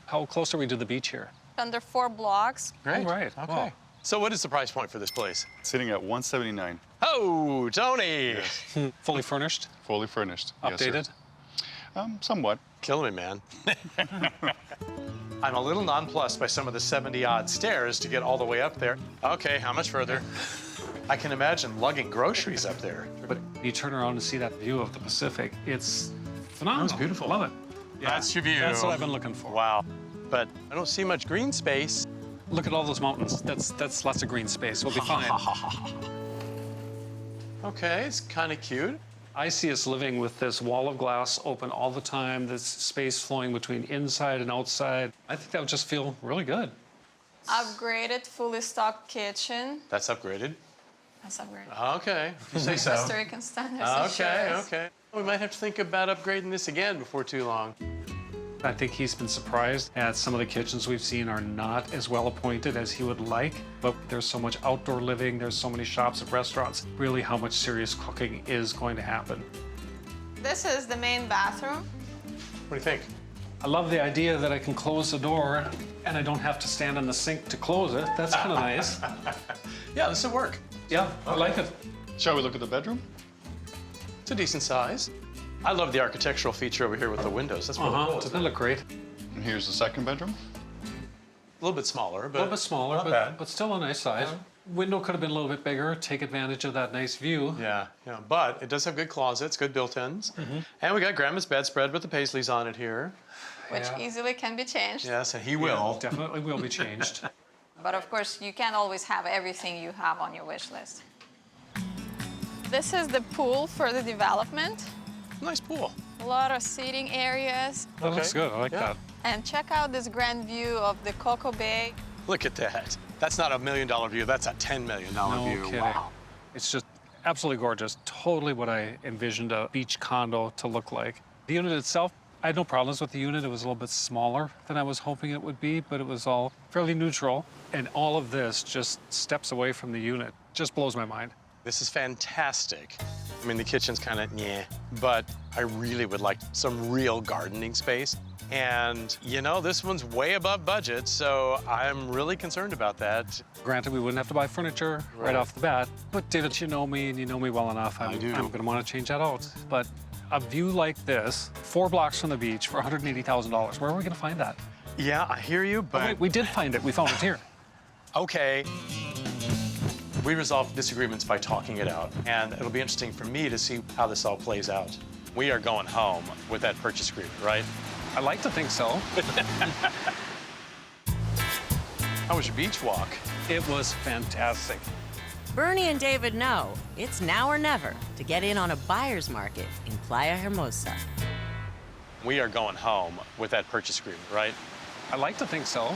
How close are we to the beach here? Under 4 blocks. Great. Oh, right. Okay. Wow. So what is the price point for this place? Sitting at $179. Oh, Tony! Yes. Fully furnished? Fully furnished. Updated? Yes, somewhat. Killing me, man. I'm a little nonplussed by some of the 70-odd stairs to get all the way up there. Okay, how much further? I can imagine lugging groceries up there. But you turn around and see that view of the Pacific, it's phenomenal. It's beautiful. Love it. Yeah, that's your view. That's what I've been looking for. Wow. But I don't see much green space. Look at all those mountains. That's lots of green space. We'll be fine. Okay, it's kind of cute. I see us living with this wall of glass open all the time, this space flowing between inside and outside. I think that would just feel really good. Upgraded, fully stocked kitchen. That's upgraded. That's upgraded. Okay, if you say so. Costa Rican standards. Okay, okay. We might have to think about upgrading this again before too long. I think he's been surprised at some of the kitchens we've seen are not as well appointed as he would like, but there's so much outdoor living, there's so many shops and restaurants, really how much serious cooking is going to happen. This is the main bathroom. What do you think? I love the idea that I can close the door and I don't have to stand in the sink to close it. That's kind of nice. Yeah, this will work. Yeah, I like it. Shall we look at the bedroom? It's a decent size. I love the architectural feature over here with the windows. That's really cool. Doesn't that look great? And here's the second bedroom. A little bit smaller, but a little bit smaller, not bad. but still a nice size. Window could have been a little bit bigger, take advantage of that nice view. Yeah, yeah. But it does have good closets, good built-ins. And we got Grandma's bedspread with the paisleys on it here. Which easily can be changed. Yes, and he will. Yeah, definitely will be changed. But of course, you can't always have everything you have on your wish list. This is the pool for the development. Nice pool. A lot of seating areas. That looks good, I like that. And check out this grand view of the Coco Bay. Look at that. That's not $1 million view, that's a $10 million view. Kidding. Wow. It's just absolutely gorgeous. Totally what I envisioned a beach condo to look like. The unit itself, I had no problems with the unit. It was a little bit smaller than I was hoping it would be, but it was all fairly neutral. And all of this just steps away from the unit. Just blows my mind. This is fantastic. I mean, the kitchen's kind of yeah, but I really would like some real gardening space. And, you know, this one's way above budget, so I'm really concerned about that. Granted, we wouldn't have to buy furniture right off the bat, but David, you know me and you know me well enough. I'm going to want to change that out. But a view like this, 4 blocks from the beach for $180,000, where are we going to find that? Yeah, I hear you, but... Oh, wait, we did find it. We found it here. Okay. We resolve disagreements by talking it out, and it'll be interesting for me to see how this all plays out. We are going home with that purchase agreement, right? I like to think so. How was your beach walk? It was fantastic. Bernie and David know it's now or never to get in on a buyer's market in Playa Hermosa. We are going home with that purchase agreement, right? I like to think so.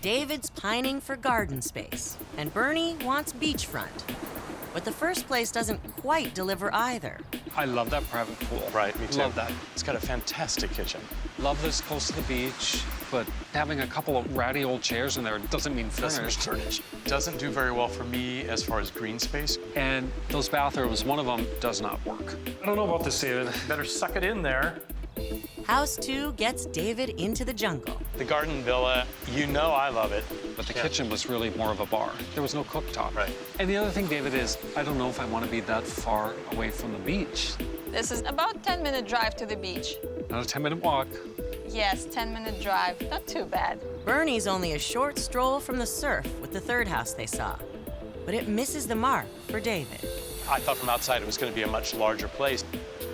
David's pining for garden space, and Bernie wants beachfront. But the first place doesn't quite deliver either. I love that private pool. Right, me too. Love that. It's got a fantastic kitchen. Love this close to the beach, but having a couple of ratty old chairs in there doesn't mean furnished. Doesn't do very well for me as far as green space. And those bathrooms, one of them does not work. I don't know about this, David. Better suck it in there. House 2 gets David into the jungle. The garden villa, you know I love it. But the kitchen was really more of a bar. There was no cooktop. Right. And the other thing, David, is I don't know if I want to be that far away from the beach. This is about 10-minute drive to the beach. Not a 10-minute walk. Yes, 10-minute drive. Not too bad. Bernie's only a short stroll from the surf with the third house they saw. But it misses the mark for David. I thought from outside it was going to be a much larger place.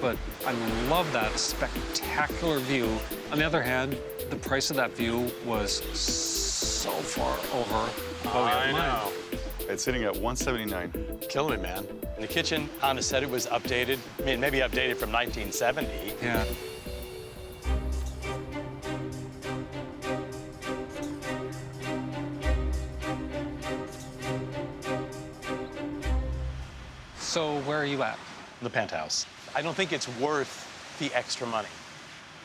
But I love that spectacular view. On the other hand, the price of that view was so far over. I know. It's sitting at 179. Killing me, man. And the kitchen, Anna said it was updated. I mean, maybe updated from 1970. Yeah. So where are you at? The penthouse. I don't think it's worth the extra money.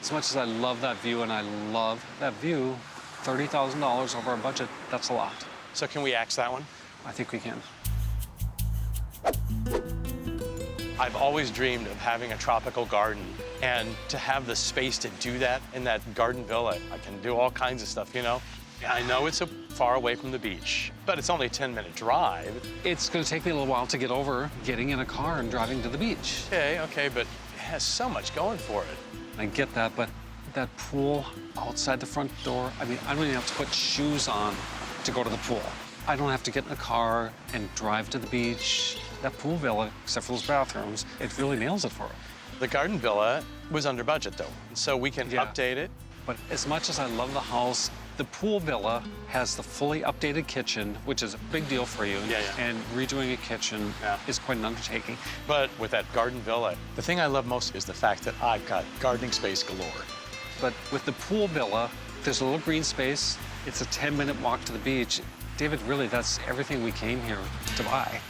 As much as I love that view, and I love that view, $30,000 over our budget, that's a lot. So can we axe that one? I think we can. I've always dreamed of having a tropical garden, and to have the space to do that in that garden villa, I can do all kinds of stuff, you know? I know it's far away from the beach, but it's only a 10-minute drive. It's going to take me a little while to get over getting in a car and driving to the beach. Okay, but it has so much going for it. I get that, but that pool outside the front door, I mean, I don't even have to put shoes on to go to the pool. I don't have to get in a car and drive to the beach. That pool villa, except for those bathrooms, it really nails it for it. The garden villa was under budget, though, so we can update it. But as much as I love the house, the pool villa has the fully updated kitchen, which is a big deal for you. And redoing a kitchen is quite an undertaking. But with that garden villa, the thing I love most is the fact that I've got gardening space galore. But with the pool villa, there's a little green space. It's a 10-minute walk to the beach. David, really, that's everything we came here to buy.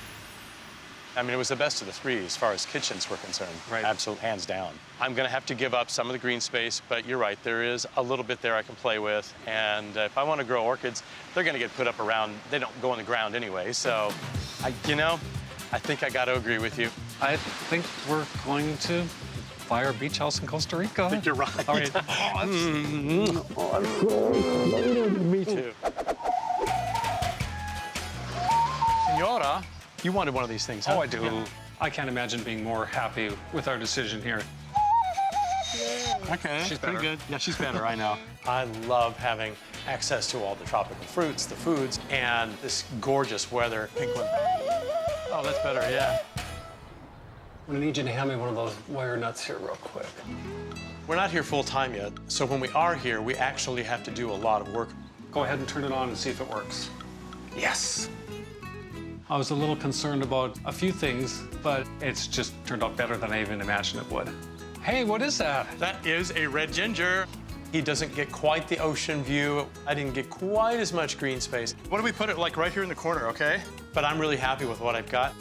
I mean, it was the best of the three as far as kitchens were concerned. Right. Absolute hands down. I'm going to have to give up some of the green space, but you're right. There is a little bit there I can play with. And if I want to grow orchids, they're going to get put up around. They don't go on the ground anyway. So, I think I got to agree with you. I think we're going to buy our beach house in Costa Rica. I think you're right. All right. Me too. Senora, you wanted one of these things, huh? Oh, I do. Yeah. I can't imagine being more happy with our decision here. Okay, she's pretty better. good. Yeah, she's better, I know. I love having access to all the tropical fruits, the foods, and this gorgeous weather. Pink one. Oh, that's better, yeah. I'm gonna need you to hand me one of those wire nuts here real quick. We're not here full time yet, so when we are here, we actually have to do a lot of work. Go ahead and turn it on and see if it works. Yes. I was a little concerned about a few things, but it's just turned out better than I even imagined it would. Hey, what is that? That is a red ginger. He doesn't get quite the ocean view. I didn't get quite as much green space. What do we put it like right here in the corner, okay? But I'm really happy with what I've got.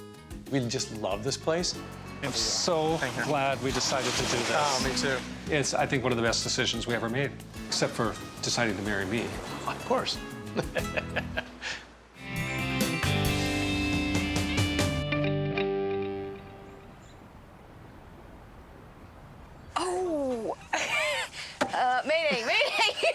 We just love this place. I'm so glad we decided to do this. Oh, me too. It's, I think, one of the best decisions we ever made, except for deciding to marry me. Of course. Oh! Mayday, mayday!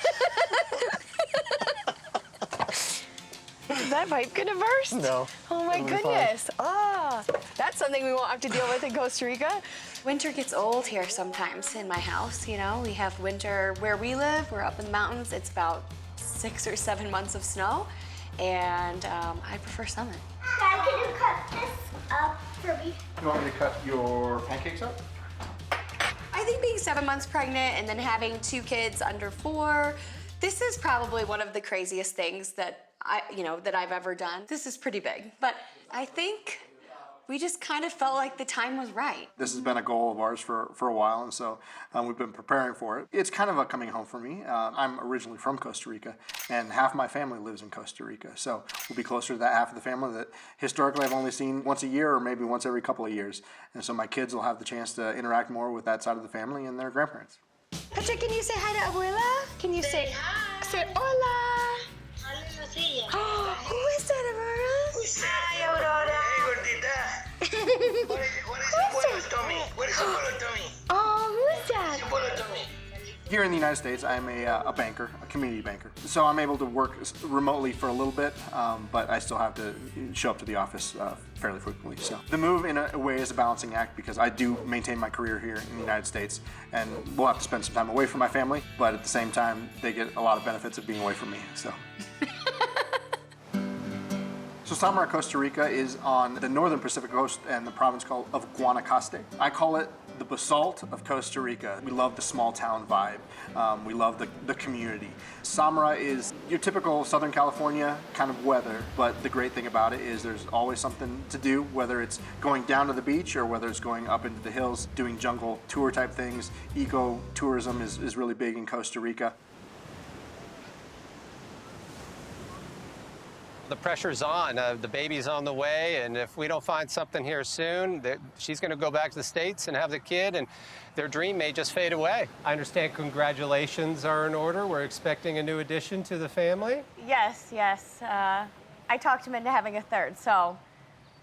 Is that pipe gonna burst? No. Oh my goodness. Ah, that's something we won't have to deal with in Costa Rica. Winter gets old here sometimes in my house, you know. We have winter where we live. We're up in the mountains. It's about 6 or 7 months of snow, and I prefer summer. Dad, can you cut this up for me? You want me to cut your pancakes up? I think being 7 months pregnant and then having 2 kids under 4, this is probably one of the craziest things that that I've ever done. This is pretty big, but I think we just kind of felt like the time was right. This has been a goal of ours for a while, and so we've been preparing for it. It's kind of a coming home for me. I'm originally from Costa Rica, and half my family lives in Costa Rica, so we'll be closer to that half of the family that historically I've only seen once a year or maybe once every couple of years. And so my kids will have the chance to interact more with that side of the family and their grandparents. Petra, can you say hi to Abuela? Can you say hola? Oh, who is that, Aurora? Hi, Aurora. Hey, gordita. What is your tummy? What is your tummy? Oh, who's that? Here in the United States, I'm a banker, a community banker. So I'm able to work remotely for a little bit, but I still have to show up to the office fairly frequently. So the move, in a way, is a balancing act because I do maintain my career here in the United States, and we'll have to spend some time away from my family, but at the same time, they get a lot of benefits of being away from me. So Samara, Costa Rica is on the northern Pacific coast and the province of Guanacaste. I call it the basalt of Costa Rica. We love the small town vibe. We love the community. Samara is your typical Southern California kind of weather, but the great thing about it is there's always something to do, whether it's going down to the beach or whether it's going up into the hills, doing jungle tour type things. Eco tourism is really big in Costa Rica. The pressure's on. The baby's on the way, and if we don't find something here soon, she's going to go back to the States and have the kid, and their dream may just fade away. I understand congratulations are in order. We're expecting a new addition to the family. Yes, yes. I talked him into having a third, so,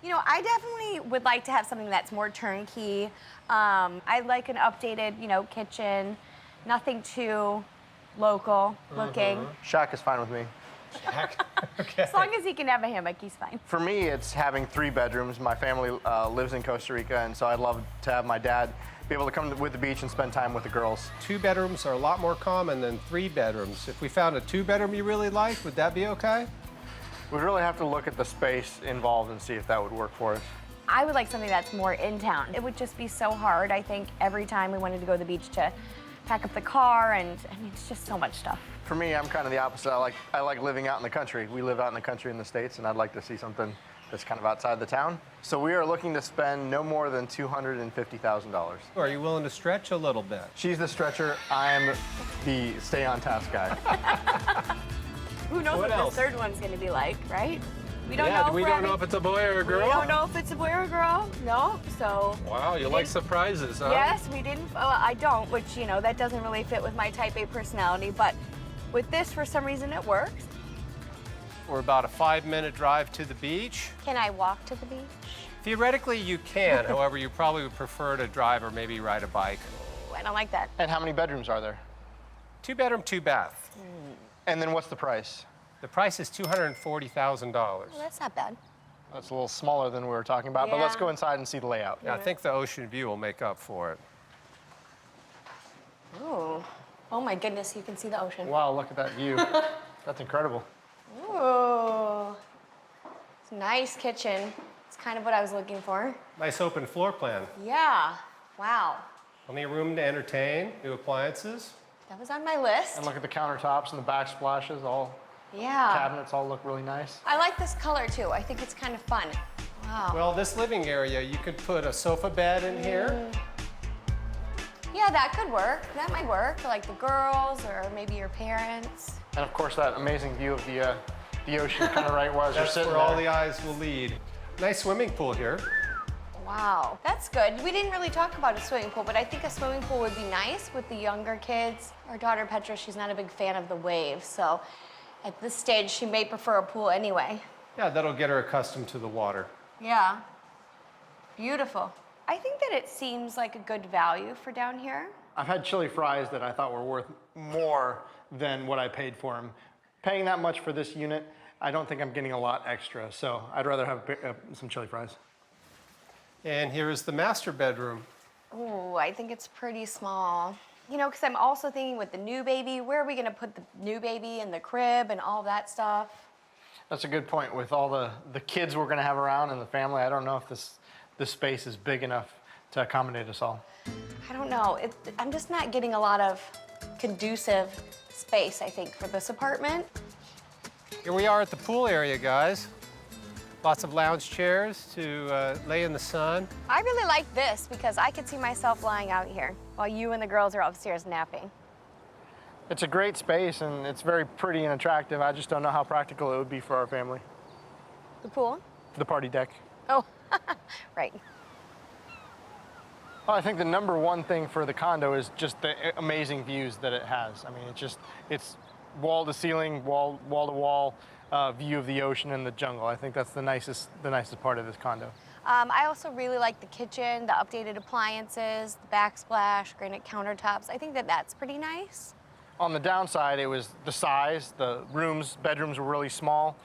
you know, I definitely would like to have something that's more turnkey. I'd like an updated, you know, kitchen, nothing too local looking. Shack is fine with me. Okay. As long as he can have a hammock, he's fine. For me, it's having 3 bedrooms. My family lives in Costa Rica, and so I'd love to have my dad be able to come with the beach and spend time with the girls. 2 bedrooms are a lot more common than 3 bedrooms. If we found a 2-bedroom you really liked, would that be okay? We'd really have to look at the space involved and see if that would work for us. I would like something that's more in town. It would just be so hard, I think, every time we wanted to go to the beach to pack up the car, and I mean, it's just so much stuff. For me, I'm kind of the opposite. I like living out in the country. We live out in the country in the States, and I'd like to see something that's kind of outside the town. So we are looking to spend no more than $250,000. Are you willing to stretch a little bit? She's the stretcher. I'm the stay-on-task guy. Who knows what the third one's going to be like, right? We don't know. We don't know if it's a boy or a girl? We don't know if it's a boy or a girl. No, so. Wow, you like surprises, huh? Yes, we didn't. I don't, which, you know, that doesn't really fit with my type A personality, but with this, for some reason, it works. We're about a 5-minute drive to the beach. Can I walk to the beach? Theoretically, you can. However, you probably would prefer to drive or maybe ride a bike. Ooh, I don't like that. And how many bedrooms are there? 2-bedroom, 2-bath. And then what's the price? The price is $240,000. Well, that's not bad. That's a little smaller than we were talking about, but let's go inside and see the layout. Yeah, I think the ocean view will make up for it. Ooh. Oh my goodness, you can see the ocean. Wow, look at that view. That's incredible. Ooh. It's a nice kitchen. It's kind of what I was looking for. Nice open floor plan. Yeah. Wow. Plenty of room to entertain, new appliances. That was on my list. And look at the countertops and the backsplashes, all cabinets all look really nice. I like this color too. I think it's kind of fun. Wow. Well, this living area, you could put a sofa bed in here. Yeah, that could work. That might work for like the girls or maybe your parents. And of course, that amazing view of the ocean kind of right where you're sitting where all there. the eyes will lead. Nice swimming pool here. Wow, that's good. We didn't really talk about a swimming pool, but I think a swimming pool would be nice with the younger kids. Our daughter Petra, she's not a big fan of the waves, so at this stage, she may prefer a pool anyway. Yeah, that'll get her accustomed to the water. Yeah, beautiful. I think that it seems like a good value for down here. I've had chili fries that I thought were worth more than what I paid for them. Paying that much for this unit, I don't think I'm getting a lot extra, so I'd rather have some chili fries. And here is the master bedroom. Ooh, I think it's pretty small. You know, because I'm also thinking with the new baby, where are we gonna put the new baby in the crib and all that stuff? That's a good point. With all the kids we're gonna have around and the family, I don't know if this space is big enough to accommodate us all. I don't know. I'm just not getting a lot of conducive space, I think, for this apartment. Here we are at the pool area, guys. Lots of lounge chairs to lay in the sun. I really like this because I could see myself lying out here while you and the girls are upstairs napping. It's a great space and it's very pretty and attractive. I just don't know how practical it would be for our family. The pool? The party deck. Oh, right. Well, I think the #1 thing for the condo is just the amazing views that it has. I mean, it's wall to ceiling, wall to wall view of the ocean and the jungle. I think that's the nicest part of this condo. I also really like the kitchen, the updated appliances, the backsplash, granite countertops. I think that that's pretty nice. On the downside, it was the size. The bedrooms were really small.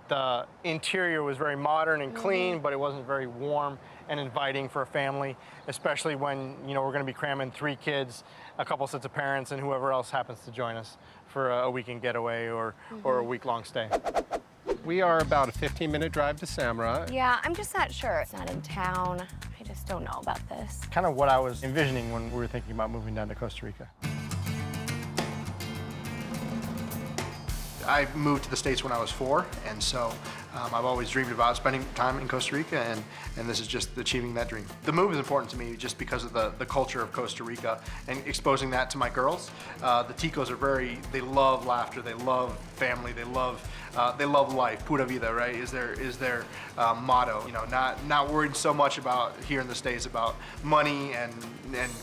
The interior was very modern and clean, but it wasn't very warm and inviting for a family, especially when, you know, we're going to be cramming 3 kids, a couple sets of parents, and whoever else happens to join us for a weekend getaway or a week-long stay. We are about a 15-minute drive to Samara. Yeah, I'm just not sure. It's not in town. just don't know about this. Kind of what I was envisioning when we were thinking about moving down to Costa Rica. I moved to the States when I was 4, and so I've always dreamed about spending time in Costa Rica, and this is just achieving that dream. The move is important to me just because of the culture of Costa Rica and exposing that to my girls. The Ticos are they love laughter, they love family, they love life. Pura vida, right, is their motto. You know, not worried so much about here in the States about money and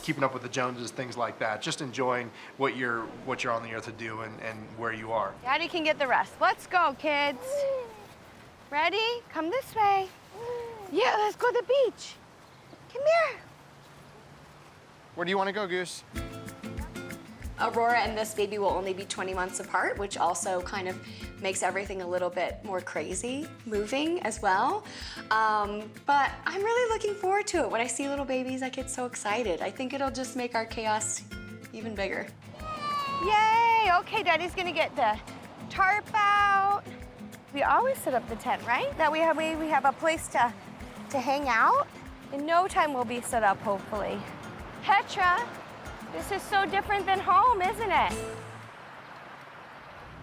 keeping up with the Joneses, things like that. Just enjoying what you're on the earth to do and where you are. Daddy can get the rest. Let's go, kids. Ready? Come this way. Yeah, let's go to the beach. Come here. Where do you want to go, Goose? Aurora and this baby will only be 20 months apart, which also kind of makes everything a little bit more crazy, moving as well. But I'm really looking forward to it. When I see little babies, I get so excited. I think it'll just make our chaos even bigger. Yay! Okay, Daddy's gonna get the tarp out. We always set up the tent, right? That we have a place to hang out. In no time we'll be set up, hopefully. Petra, this is so different than home, isn't it?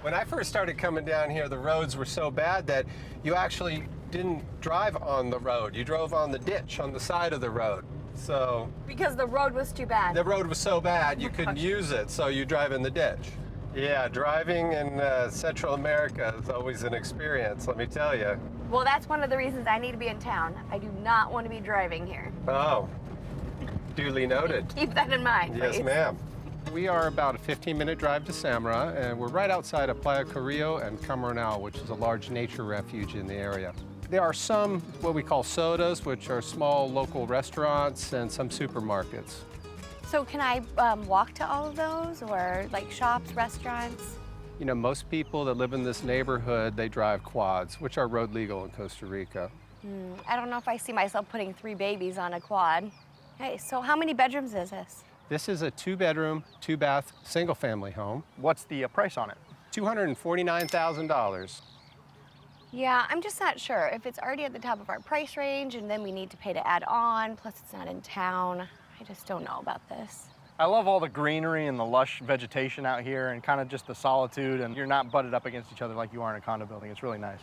When I first started coming down here, the roads were so bad that you actually didn't drive on the road. You drove on the ditch on the side of the road. So Because the road was too bad. the road was so bad you couldn't use it, so you drive in the ditch. Yeah, driving in Central America is always an experience, let me tell you. Well, that's one of the reasons I need to be in town. I do not want to be driving here. Oh, duly noted. Keep that in mind, Yes, please. ma'am. We are about a 15-minute drive to Samara, and we're right outside of Playa and Camaronal, which is a large nature refuge in the area. There are some what we call sodas, which are small local restaurants, and some supermarkets. So can I walk to all of those, or like shops, restaurants? You know, most people that live in this neighborhood, they drive quads, which are road legal in Costa Rica. I don't know if I see myself putting 3 babies on a quad. Hey, so how many bedrooms is this? This is a 2-bedroom, 2-bath, single-family home. What's the price on it? $249,000. Yeah, I'm just not sure if it's already at the top of our price range and then we need to pay to add on, plus it's not in town. I just don't know about this. I love all the greenery and the lush vegetation out here and kind of just the solitude, and you're not butted up against each other like you are in a condo building. It's really nice.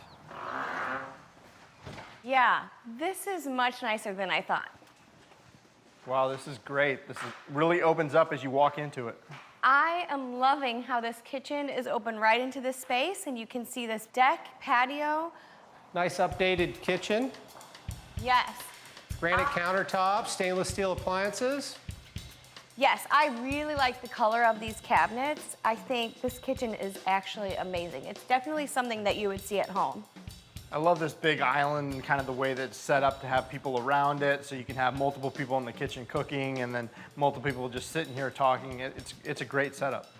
Yeah, this is much nicer than I thought. Wow, this is great. This really opens up as you walk into it. I am loving how this kitchen is open right into this space, and you can see this deck, patio. Nice updated kitchen. Yes. Granite countertops, stainless steel appliances. Yes, I really like the color of these cabinets. I think this kitchen is actually amazing. It's definitely something that you would see at home. I love this big island and kind of the way that it's set up to have people around it, so you can have multiple people in the kitchen cooking and then multiple people just sitting here talking. It's a great setup.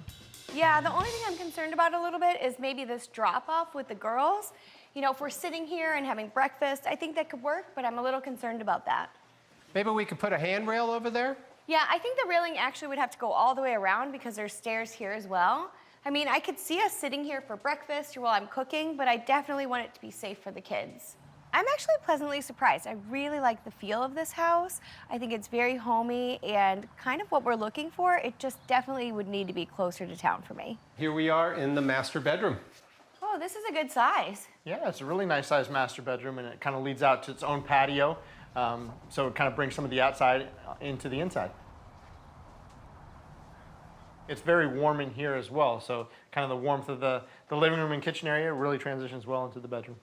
Yeah, the only thing I'm concerned about a little bit is maybe this drop-off with the girls. You know, if we're sitting here and having breakfast, I think that could work, but I'm a little concerned about that. Maybe we could put a handrail over there? Yeah, I think the railing actually would have to go all the way around because there's stairs here as well. I mean, I could see us sitting here for breakfast or while I'm cooking, but I definitely want it to be safe for the kids. I'm actually pleasantly surprised. I really like the feel of this house. I think it's very homey and kind of what we're looking for. It just definitely would need to be closer to town for me. Here we are in the master bedroom. Oh, this is a good size. Yeah, it's a really nice sized master bedroom, and it kind of leads out to its own patio. So it kind of brings some of the outside into the inside. It's very warm in here as well, so kind of the warmth of the living room and kitchen area really transitions well into the bedroom.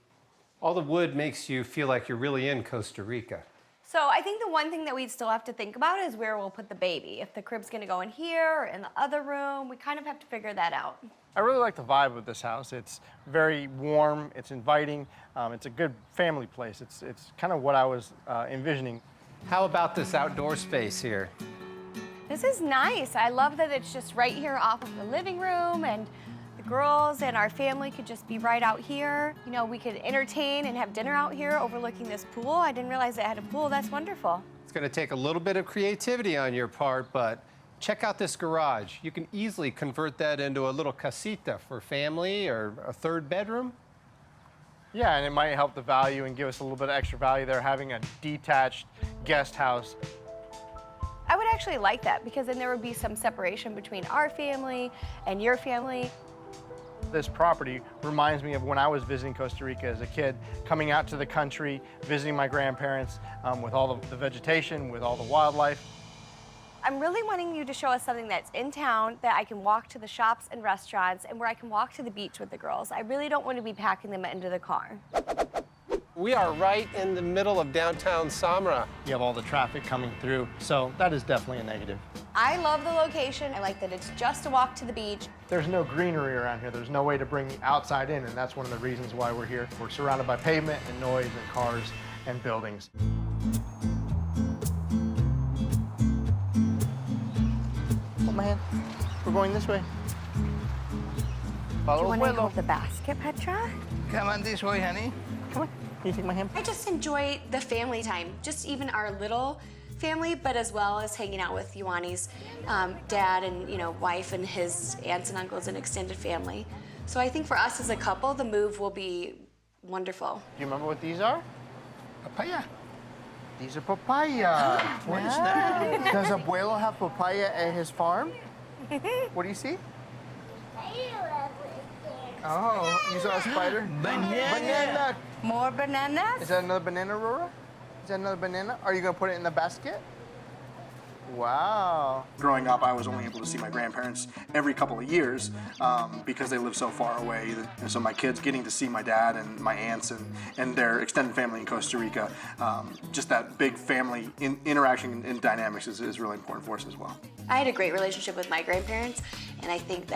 All the wood makes you feel like you're really in Costa Rica. So I think the one thing that we'd still have to think about is where we'll put the baby. If the crib's gonna go in here or in the other room, we kind of have to figure that out. I really like the vibe of this house. It's very warm, it's inviting, it's a good family place. It's kind of what I was envisioning. How about this outdoor space here? This is nice. I love that it's just right here off of the living room, and the girls and our family could just be right out here. You know, we could entertain and have dinner out here overlooking this pool. I didn't realize it had a pool. That's wonderful. It's going to take a little bit of creativity on your part, but check out this garage. You can easily convert that into a little casita for family or a 3rd bedroom. Yeah, and it might help the value and give us a little bit of extra value there, having a detached guest house. I would actually like that because then there would be some separation between our family and your family. This property reminds me of when I was visiting Costa Rica as a kid, coming out to the country, visiting my grandparents with all the vegetation, with all the wildlife. I'm really wanting you to show us something that's in town, that I can walk to the shops and restaurants, and where I can walk to the beach with the girls. I really don't want to be packing them into the car. We are right in the middle of downtown Samara. You have all the traffic coming through, so that is definitely a negative. I love the location. I like that it's just a walk to the beach. There's no greenery around here. There's no way to bring the outside in, and that's one of the reasons why we're here. We're surrounded by pavement and noise and cars and buildings. Hold my hand. We're going this way. Follow Do you want to Abuelo. hold the basket, Petra? Come on this way, honey. Come on. Can you take my hand? I just enjoy the family time, just even our little family, but as well as hanging out with Ioanni's dad and wife and his aunts and uncles and extended family. So I think for us as a couple, the move will be wonderful. Do you remember what these are? Papaya. These are papaya. What is that? Does Abuelo have papaya at his farm? What do you see? Oh, you saw a spider? Banana. More bananas? Is that another banana, Aurora? Is that another banana? Are you gonna put it in the basket? Wow. Growing up, I was only able to see my grandparents every couple of years because they live so far away. And so my kids getting to see my dad and my aunts and their extended family in Costa Rica, just that big family interaction and dynamics is really important for us as well. I had a great relationship with my grandparents, and I think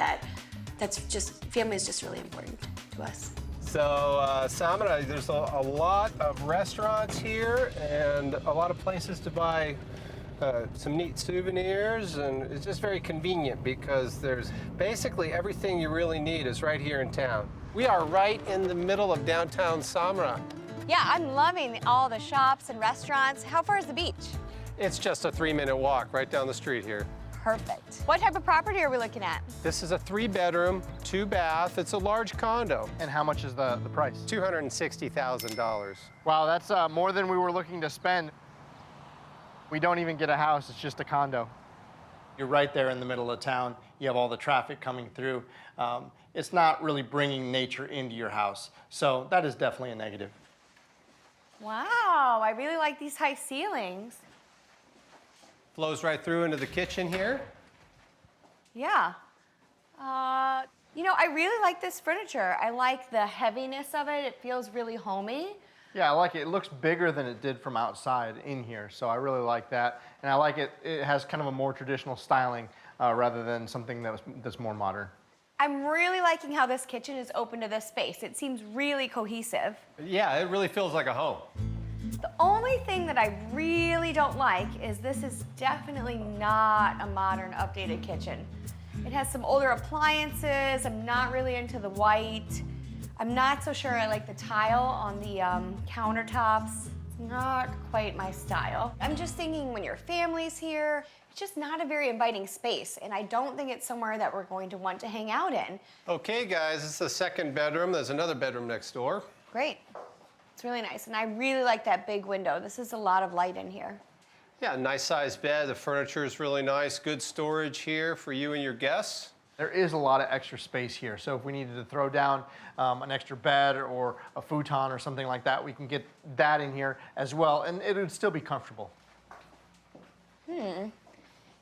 family is just really important to us. So, Samara, there's a lot of restaurants here and a lot of places to buy some neat souvenirs, and it's just very convenient because there's basically everything you really need is right here in town. We are right in the middle of downtown Samara. Yeah, I'm loving all the shops and restaurants. How far is the beach? It's just a 3-minute walk right down the street here. Perfect. What type of property are we looking at? This is a 3-bedroom, 2-bath. It's a large condo. And how much is the price? $260,000. Wow, that's more than we were looking to spend. We don't even get a house, it's just a condo. You're right there in the middle of town. You have all the traffic coming through. It's not really bringing nature into your house. So that is definitely a negative. Wow, I really like these high ceilings. Flows right through into the kitchen here. Yeah. I really like this furniture. I like the heaviness of it. It feels really homey. Yeah, I like it. It looks bigger than it did from outside in here, so I really like that. And I like it. It has kind of a more traditional styling rather than something that's more modern. I'm really liking how this kitchen is open to this space. It seems really cohesive. Yeah, it really feels like a home. The only thing that I really don't like is this is definitely not a modern, updated kitchen. It has some older appliances. I'm not really into the white. I'm not so sure I like the tile on the countertops. It's not quite my style. I'm just thinking when your family's here, it's just not a very inviting space, and I don't think it's somewhere that we're going to want to hang out in. Okay, guys, this is the 2nd bedroom. There's another bedroom next door. Great. It's really nice, and I really like that big window. This is a lot of light in here. Yeah, nice sized bed. The furniture is really nice. Good storage here for you and your guests. There is a lot of extra space here, so if we needed to throw down an extra bed or a futon or something like that, we can get that in here as well, and it would still be comfortable.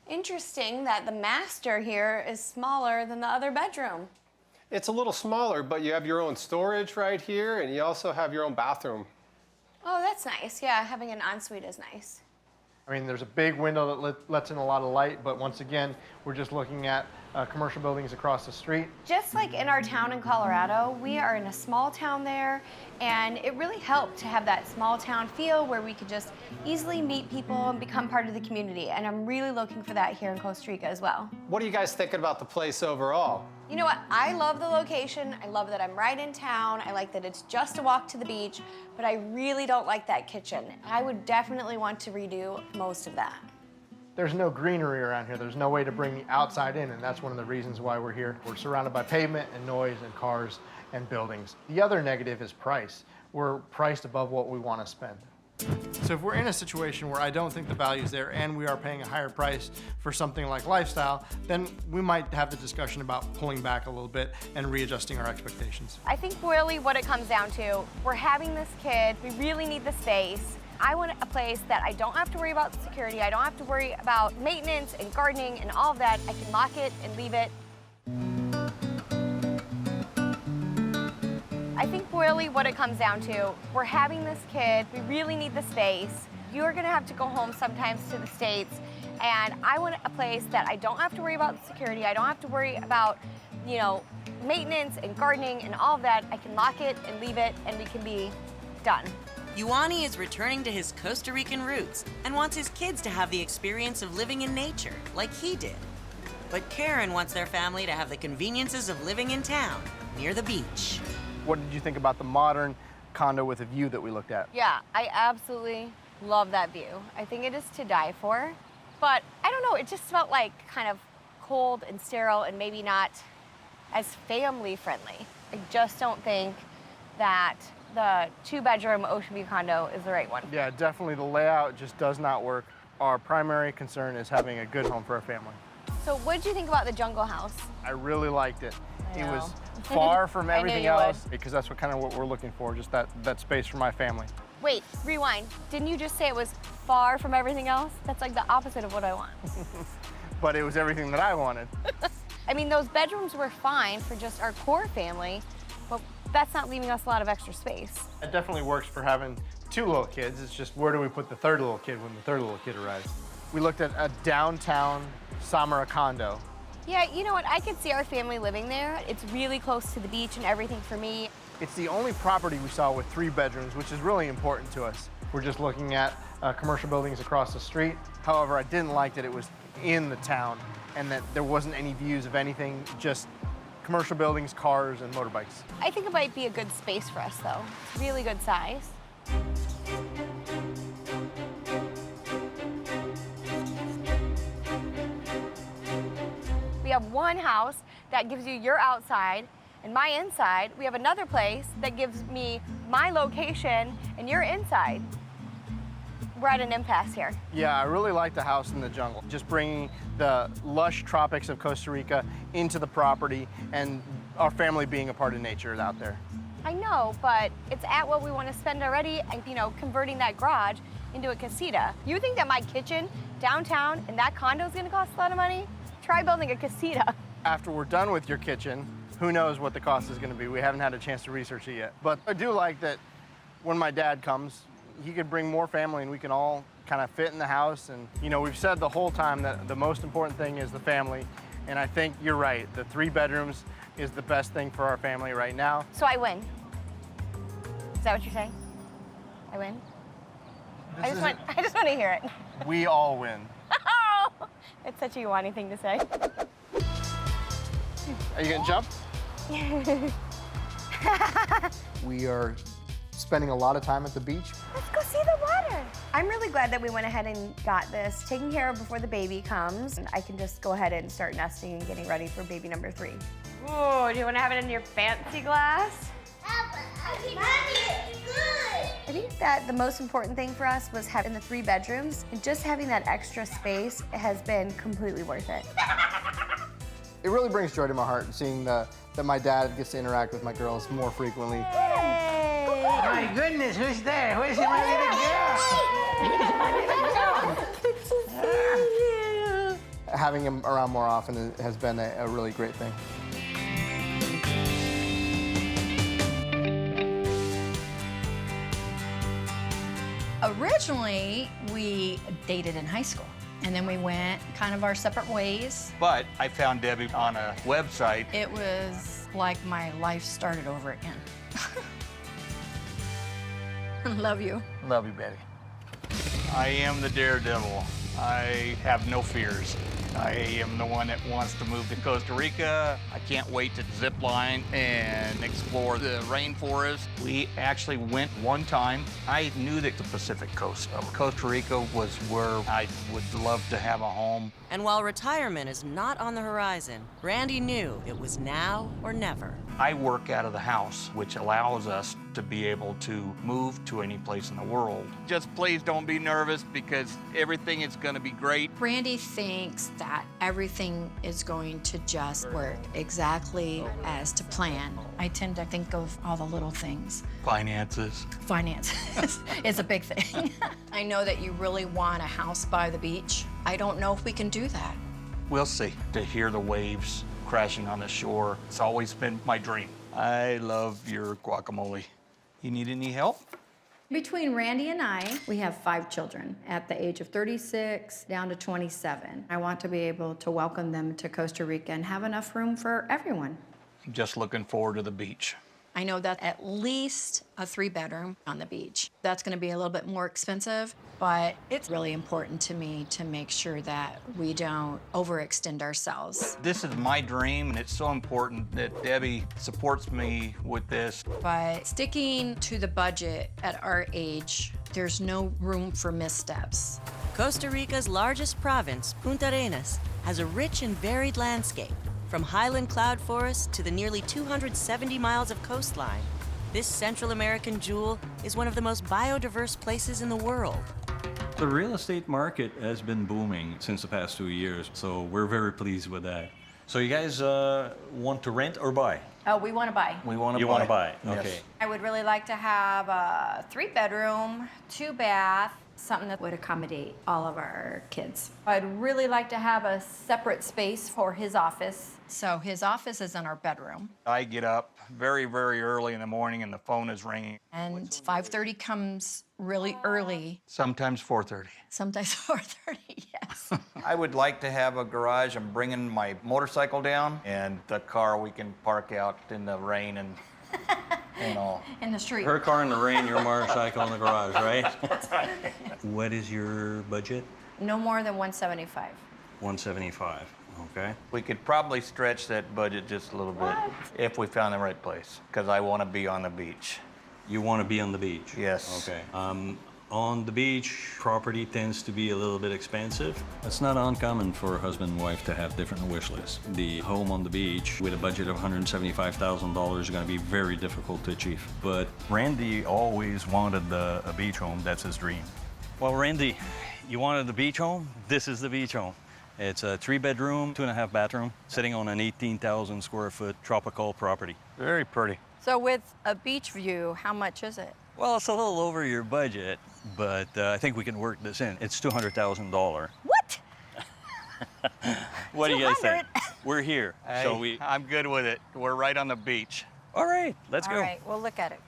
Interesting that the master here is smaller than the other bedroom. It's a little smaller, but you have your own storage right here, and you also have your own bathroom. Oh, that's nice. Yeah, having an ensuite is nice. I mean, there's a big window that lets in a lot of light, but once again, we're just looking at commercial buildings across the street. Just like in our town in Colorado, we are in a small town there, and it really helped to have that small town feel where we could just easily meet people and become part of the community, and I'm really looking for that here in Costa Rica as well. What are you guys thinking about the place overall? You know what? I love the location. I love that I'm right in town. I like that it's just a walk to the beach, but I really don't like that kitchen. I would definitely want to redo most of that. There's no greenery around here. There's no way to bring the outside in, and that's one of the reasons why we're here. We're surrounded by pavement and noise and cars and buildings. The other negative is price. We're priced above what we want to spend. So if we're in a situation where I don't think the value is there and we are paying a higher price for something like lifestyle, then we might have the discussion about pulling back a little bit and readjusting our expectations. I think really what it comes down to, we're having this kid, we really need the space. I want a place that I don't have to worry about security, I don't have to worry about maintenance and gardening and all of that. I can lock it and leave it. I think really what it comes down to, we're having this kid, we really need the space. You're gonna have to go home sometimes to the States, and I want a place that I don't have to worry about security, I don't have to worry about, you know, maintenance and gardening and all of that. I can lock it and leave it, and we can be done. Ioani is returning to his Costa Rican roots and wants his kids to have the experience of living in nature, like he did. But Karen wants their family to have the conveniences of living in town, near the beach. What did you think about the modern condo with a view that we looked at? Yeah, I absolutely love that view. I think it is to die for. But I don't know, it just felt like kind of cold and sterile and maybe not as family friendly. I just don't think that the 2-bedroom ocean view condo is the right one. Yeah, definitely the layout just does not work. Our primary concern is having a good home for our family. So what did you think about the jungle house? I really liked it. I It know. was far from I knew everything you else would. because that's what we're looking for, just that space for my family. Wait, rewind. Didn't you just say it was far from everything else? That's like the opposite of what I want. But it was everything that I wanted. I mean, those bedrooms were fine for just our core family, but that's not leaving us a lot of extra space. It definitely works for having 2 little kids. It's just where do we put the 3rd little kid when the 3rd little kid arrives? We looked at a downtown Samara condo. Yeah, you know what? I could see our family living there. It's really close to the beach and everything for me. It's the only property we saw with 3 bedrooms, which is really important to us. We're just looking at commercial buildings across the street. However, I didn't like that it was in the town and that there wasn't any views of anything, just commercial buildings, cars, and motorbikes. I think it might be a good space for us, though. It's really good size. We have one house that gives you your outside and my inside. We have another place that gives me my location and your inside. We're at an impasse here. Yeah, I really like the house in the jungle. Just bringing the lush tropics of Costa Rica into the property and our family being a part of nature out there. I know, but it's at what we want to spend already and, you know, converting that garage into a casita. You think that my kitchen downtown in that condo is going to cost a lot of money? Try building a casita. After we're done with your kitchen, who knows what the cost is going to be. We haven't had a chance to research it yet. But I do like that when my dad comes, he could bring more family and we can all kind of fit in the house. And, you know, we've said the whole time that the most important thing is the family. And I think you're right. The 3 bedrooms is the best thing for our family right now. So I win. Is that what you're saying? I win? I just want to hear it. We all win. It's such a Ioani thing to say. Are you gonna jump? We are spending a lot of time at the beach. Let's go see the water. I'm really glad that we went ahead and got this taken care of before the baby comes. I can just go ahead and start nesting and getting ready for baby number 3. Ooh, do you want to have it in your fancy glass? I think that the most important thing for us was having the 3 bedrooms, and just having that extra space has been completely worth it. It really brings joy to my heart seeing that my dad gets to interact with my girls more frequently. My goodness, who's there? Where's my little girl? Having him around more often has been a really great thing. Originally, we dated in high school, and then we went kind of our separate ways. But I found Debbie on a website. It was like my life started over again. Love you. Love you, Betty. I am the daredevil. I have no fears. I am the one that wants to move to Costa Rica. I can't wait to zip line and explore the rainforest. We actually went one time. I knew that the Pacific coast of Costa Rica was where I would love to have a home. And while retirement is not on the horizon, Randy knew it was now or never. I work out of the house, which allows us to be able to move to any place in the world. Just please don't be nervous because everything is going to be great. Randy thinks that everything is going to just work exactly as to plan. I tend to think of all the little things. Finances. Finances is a big thing. I know that you really want a house by the beach. I don't know if we can do that. We'll see. To hear the waves crashing on the shore, it's always been my dream. I love your guacamole. You need any help? Between Randy and I, we have 5 children at the age of 36 down to 27. I want to be able to welcome them to Costa Rica and have enough room for everyone. I'm just looking forward to the beach. I know that at least a 3-bedroom on the beach. That's gonna be a little bit more expensive, but it's really important to me to make sure that we don't overextend ourselves. This is my dream, and it's so important that Debbie supports me with this. But sticking to the budget at our age, there's no room for missteps. Costa Rica's largest province, Punta Arenas, has a rich and varied landscape. From highland cloud forests to the nearly 270 miles of coastline, this Central American jewel is one of the most biodiverse places in the world. The real estate market has been booming since the past 2 years, so we're very pleased with that. So you guys want to rent or buy? Oh, we want to buy. You want to buy, okay. Yes. I would really like to have a 3-bedroom, 2-bath, something that would accommodate all of our kids. I'd really like to have a separate space for his office. So his office is in our bedroom. I get up very, very early in the morning and the phone is ringing. And 5:30 comes really early. Sometimes 4:30. Sometimes 4:30, yes. I would like to have a garage. I'm bringing my motorcycle down and the car we can park out in the rain and all. In the street. Her car in the rain, your motorcycle in the garage, right? That's right. What is your budget? No more than 175. 175, okay. We could probably stretch that budget just a little bit if we found the right place, because I want to be on the beach. You want to be on the beach? Yes. Okay. On the beach, property tends to be a little bit expensive. It's not uncommon for a husband and wife to have different wish lists. The home on the beach with a budget of $175,000 is going to be very difficult to achieve. But Randy always wanted a beach home. That's his dream. Well, Randy, you wanted the beach home? This is the beach home. It's a 3-bedroom, 2.5 bathroom, sitting on an 18,000 square foot tropical property. Very pretty. So with a beach view, how much is it? Well, it's a little over your budget, but I think we can work this in. It's $200,000. What? What do you guys think? We're here, so I'm good with it. We're right on the beach. All right, let's go. All right, we'll look at it.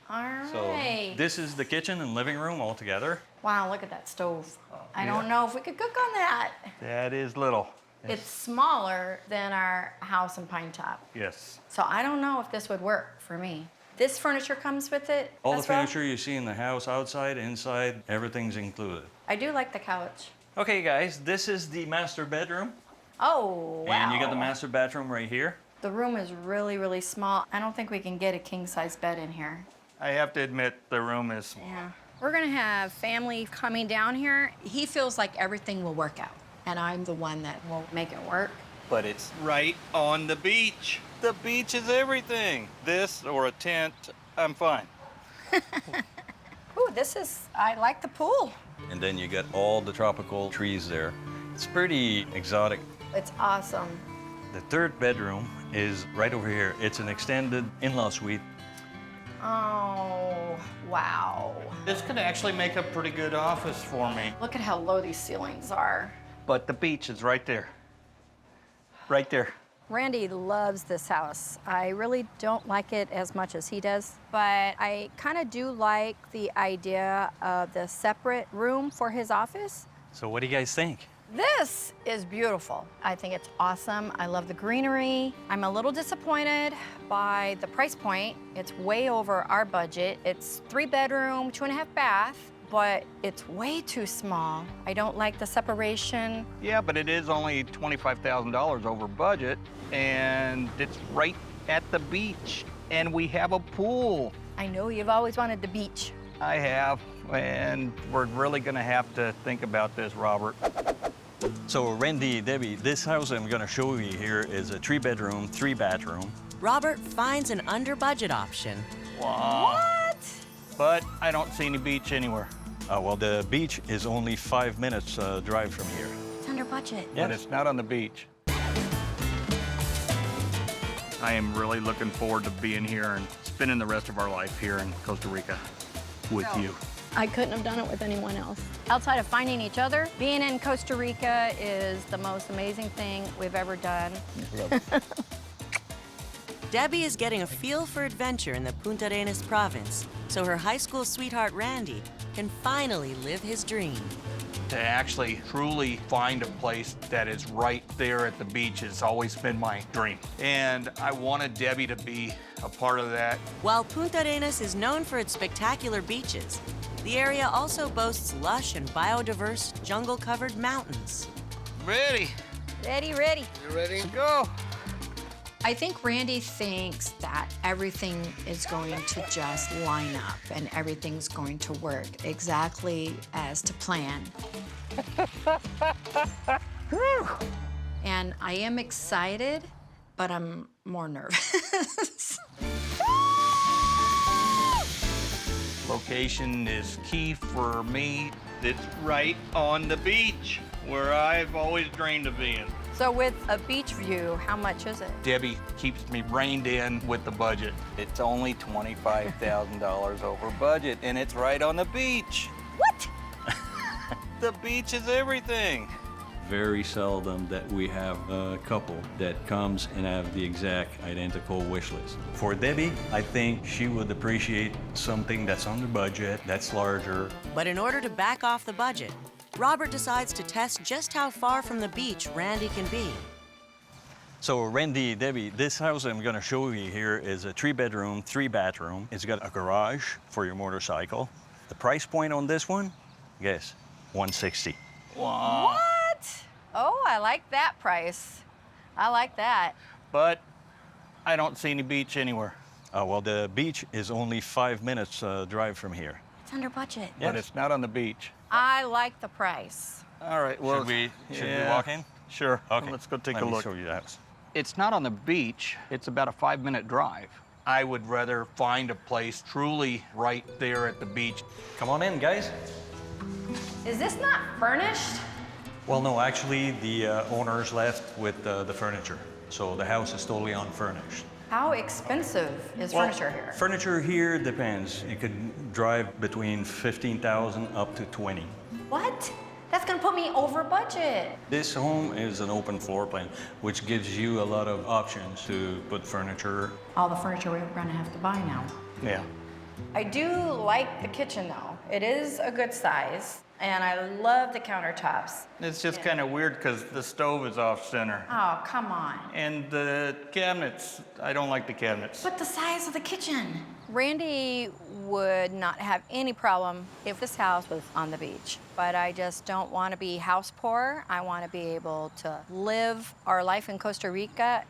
All right. So this is the kitchen and living room all together. Wow, look at that stove. I don't know if we could cook on that. That is little. It's smaller than our house in Pine Top. Yes. So I don't know if this would work for me. This furniture comes with it All the as well? furniture you see in the house, outside, inside, everything's included. I do like the couch. Okay, guys, this is the master bedroom. Oh, wow. And you got the master bathroom right here. The room is really, really small. I don't think we can get a king-size bed in here. I have to admit, the room is small. Yeah. We're gonna have family coming down here. He feels like everything will work out, and I'm the one that will make it work. But it's right on the beach. The beach is everything. This or a tent, I'm fine. Ooh, I like the pool. And then you got all the tropical trees there. It's pretty exotic. It's awesome. The 3rd bedroom is right over here. It's an extended in-law suite. Oh, wow. This could actually make a pretty good office for me. Look at how low these ceilings are. But the beach is right there. Right there. Randy loves this house. I really don't like it as much as he does, but I kind of do like the idea of the separate room for his office. So what do you guys think? This is beautiful. I think it's awesome. I love the greenery. I'm a little disappointed by the price point. It's way over our budget. It's 3-bedroom, 2.5 bath, but it's way too small. I don't like the separation. Yeah, but it is only $25,000 over budget, and it's right at the beach, and we have a pool. I know you've always wanted the beach. I have, and we're really gonna have to think about this, Robert. So Randy, Debbie, this house I'm gonna show you here is a 3-bedroom, 3-bathroom. Robert finds an under-budget option. Wow. What? But I don't see any beach anywhere. Well, the beach is only 5 minutes drive from here. It's under budget. Yes. But it's not on the beach. I am really looking forward to being here and spending the rest of our life here in Costa Rica with you. I couldn't have done it with anyone else. Outside of finding each other, being in Costa Rica is the most amazing thing we've ever done. Debbie is getting a feel for adventure in the Punta Arenas province, so her high school sweetheart Randy can finally live his dream. To actually truly find a place that is right there at the beach has always been my dream. And I wanted Debbie to be a part of that. While Punta Arenas is known for its spectacular beaches, the area also boasts lush and biodiverse jungle-covered mountains. Ready. Ready, ready. You ready to go? I think Randy thinks that everything is going to just line up and everything's going to work exactly as to plan. And I am excited, but I'm more nervous. Location is key for me. It's right on the beach where I've always dreamed of being. So with a beach view, how much is it? Debbie keeps me reined in with the budget. It's only $25,000 over budget, and it's right on the beach. What? The beach is everything. Very seldom that we have a couple that comes and have the exact identical wish list. For Debbie, I think she would appreciate something that's under budget, that's larger. But in order to back off the budget, Robert decides to test just how far from the beach Randy can be. So Randy, Debbie, this house I'm gonna show you here is a 3-bedroom, 3-bathroom. It's got a garage for your motorcycle. The price point on this one, guess, $160,000. Wow. What? Oh, I like that price. I like that. But I don't see any beach anywhere. Well, the beach is only 5 minutes drive from here. It's under budget. But it's not on the beach. I like the price. All right, well, should we walk in? Sure. Okay. Let's go take Let a me look. show you the house. It's not on the beach. It's about a 5-minute drive. I would rather find a place truly right there at the beach. Come on in, guys. Is this not furnished? Well, no, actually, the owners left with the furniture. So the house is totally unfurnished. How expensive is furniture here? Furniture here depends. You could drive between $15,000 up to $20,000. What? That's gonna put me over budget. This home is an open floor plan, which gives you a lot of options to put furniture. All the furniture we're gonna have to buy now. Yeah. I do like the kitchen though. It is a good size, and I love the countertops. It's just kind of weird because the stove is off center. Oh, come on. And the cabinets, I don't like the cabinets. But the size of the kitchen. Randy would not have any problem if this house was on the beach. But I just don't want to be house poor. I want to be able to live our life in Costa Rica.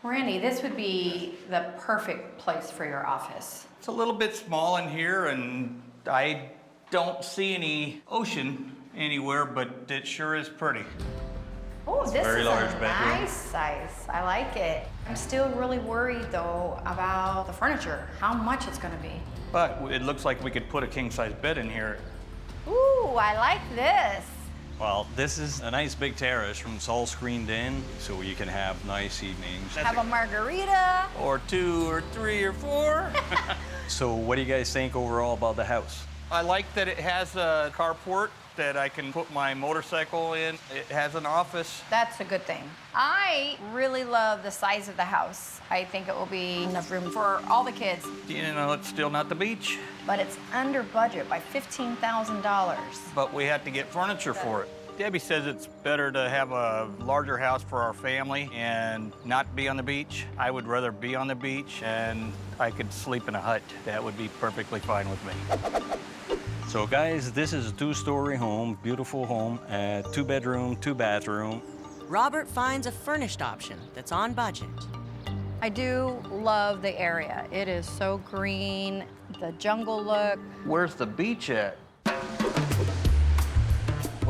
Randy, this would be the perfect place for your office. It's a little bit small in here, and I don't see any ocean anywhere, but it sure is pretty. Oh, this very is large a bedroom. nice size. I like it. I'm still really worried though about the furniture, how much it's gonna be. But it looks like we could put a king-size bed in here. Ooh, I like this. Well, this is a nice big terrace room. It's all screened in, so you can have nice evenings. Have a margarita. Or 2 or 3 or 4. So what do you guys think overall about the house? I like that it has a carport that I can put my motorcycle in. It has an office. That's a good thing. I really love the size of the house. I think it will be enough room for all the kids. You know, it's still not the beach, But it's under budget by $15,000. but we have to get furniture for it. Debbie says it's better to have a larger house for our family and not be on the beach. I would rather be on the beach, and I could sleep in a hut. That would be perfectly fine with me. So guys, this is a 2-story home, beautiful home, 2-bedroom, 2-bathroom. Robert finds a furnished option that's on budget. I do love the area. It is so green, the jungle look. Where's the beach at?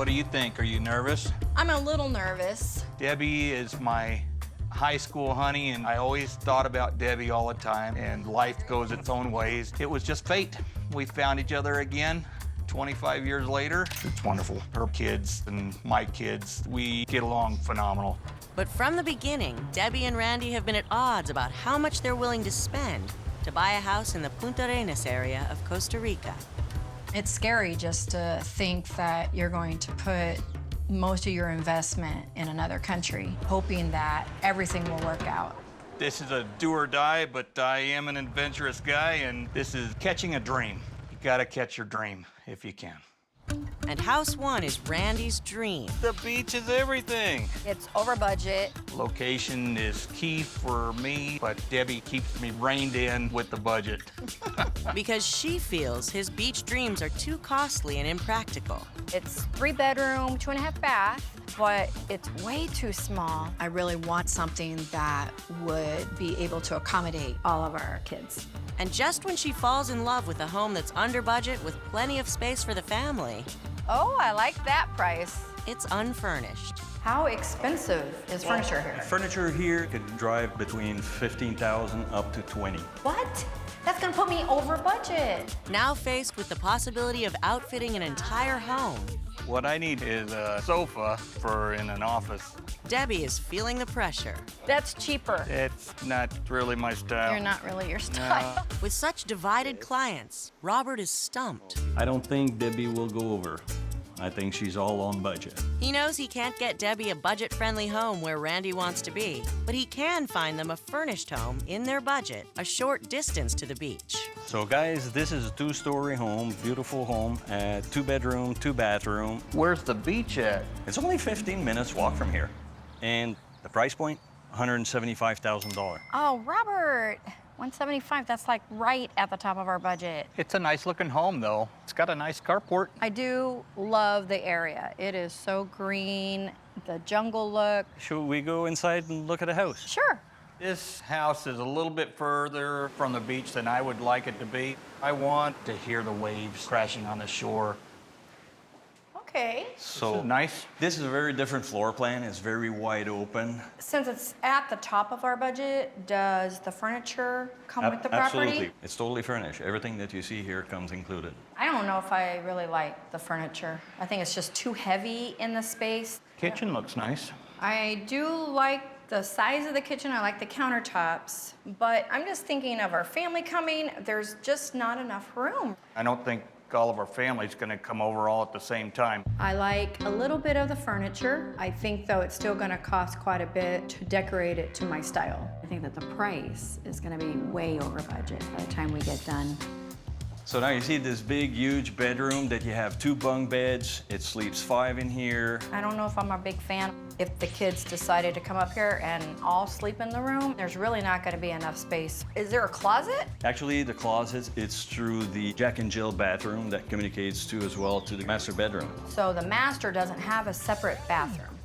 What do you think? Are you nervous? I'm a little nervous. Debbie is my high school honey, and I always thought about Debbie all the time, and life goes its own ways. It was just fate. We found each other again 25 years later. It's wonderful. Her kids and my kids, we get along phenomenal. But from the beginning, Debbie and Randy have been at odds about how much they're willing to spend to buy a house in the Punta Arenas area of Costa Rica. It's scary just to think that you're going to put most of your investment in another country, hoping that everything will work out. This is a do or die, but I am an adventurous guy, and this is catching a dream. You gotta catch your dream if you can. And House 1 is Randy's dream. The beach is everything. It's over budget. Location is key for me, but Debbie keeps me reined in with the budget. Because she feels his beach dreams are too costly and impractical. It's 3-bedroom, 2.5 bath, but it's way too small. I really want something that would be able to accommodate all of our kids. And just when she falls in love with a home that's under budget with plenty of space for the family, oh, I like that price. It's unfurnished. How expensive is furniture here? Furniture here could drive between $15,000 up to $20,000. What? That's gonna put me over budget. Now faced with the possibility of outfitting an entire home, What I need is a sofa for in an office. Debbie is feeling the pressure. That's cheaper. It's not really my style. You're not really your style. With such divided clients, Robert is stumped. I don't think Debbie will go over. I think she's all on budget. He knows he can't get Debbie a budget-friendly home where Randy wants to be, but he can find them a furnished home in their budget, a short distance to the beach. So guys, this is a 2-story home, beautiful home, 2-bedroom, 2-bathroom. Where's the beach at? It's only 15 minutes walk from here. And the price point, $175,000. Oh, Robert, 175, that's like right at the top of our budget. It's a nice looking home though. It's got a nice carport. I do love the area. It is so green, the jungle look. Should we go inside and look at the house? Sure. This house is a little bit further from the beach than I would like it to be. I want to hear the waves crashing on the shore. Okay. So nice. This is a very different floor plan. It's very wide open. Since it's at the top of our budget, does the furniture come with the property? Absolutely. It's totally furnished. Everything that you see here comes included. I don't know if I really like the furniture. I think it's just too heavy in the space. Kitchen looks nice. I do like the size of the kitchen. I like the countertops, but I'm just thinking of our family coming. There's just not enough room. I don't think all of our family's gonna come over all at the same time. I like a little bit of the furniture. I think, though, it's still gonna cost quite a bit to decorate it to my style. I think that the price is gonna be way over budget by the time we get done. So now you see this big, huge bedroom that you have 2 bunk beds. It sleeps 5 in here. I don't know if I'm a big fan. If the kids decided to come up here and all sleep in the room, there's really not gonna be enough space. Is there a closet? Actually, the closet, it's through the Jack and Jill bathroom that communicates to as well to the master bedroom. So the master doesn't have a separate bathroom.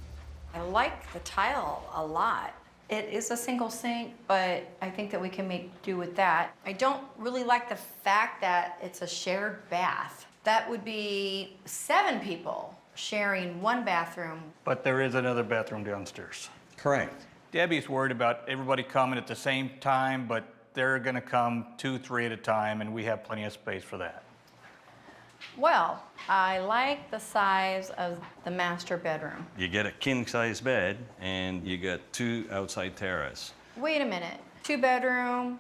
I like the tile a lot. It is a single sink, but I think that we can make do with that. I don't really like the fact that it's a shared bath. That would be 7 people sharing 1 bathroom. But there is another bathroom downstairs. Correct. Debbie's worried about everybody coming at the same time, but they're gonna come 2, 3 at a time, and we have plenty of space for that. Well, I like the size of the master bedroom. You get a king-size bed, and you got 2 outside terrace. Wait a minute, 2-bedroom,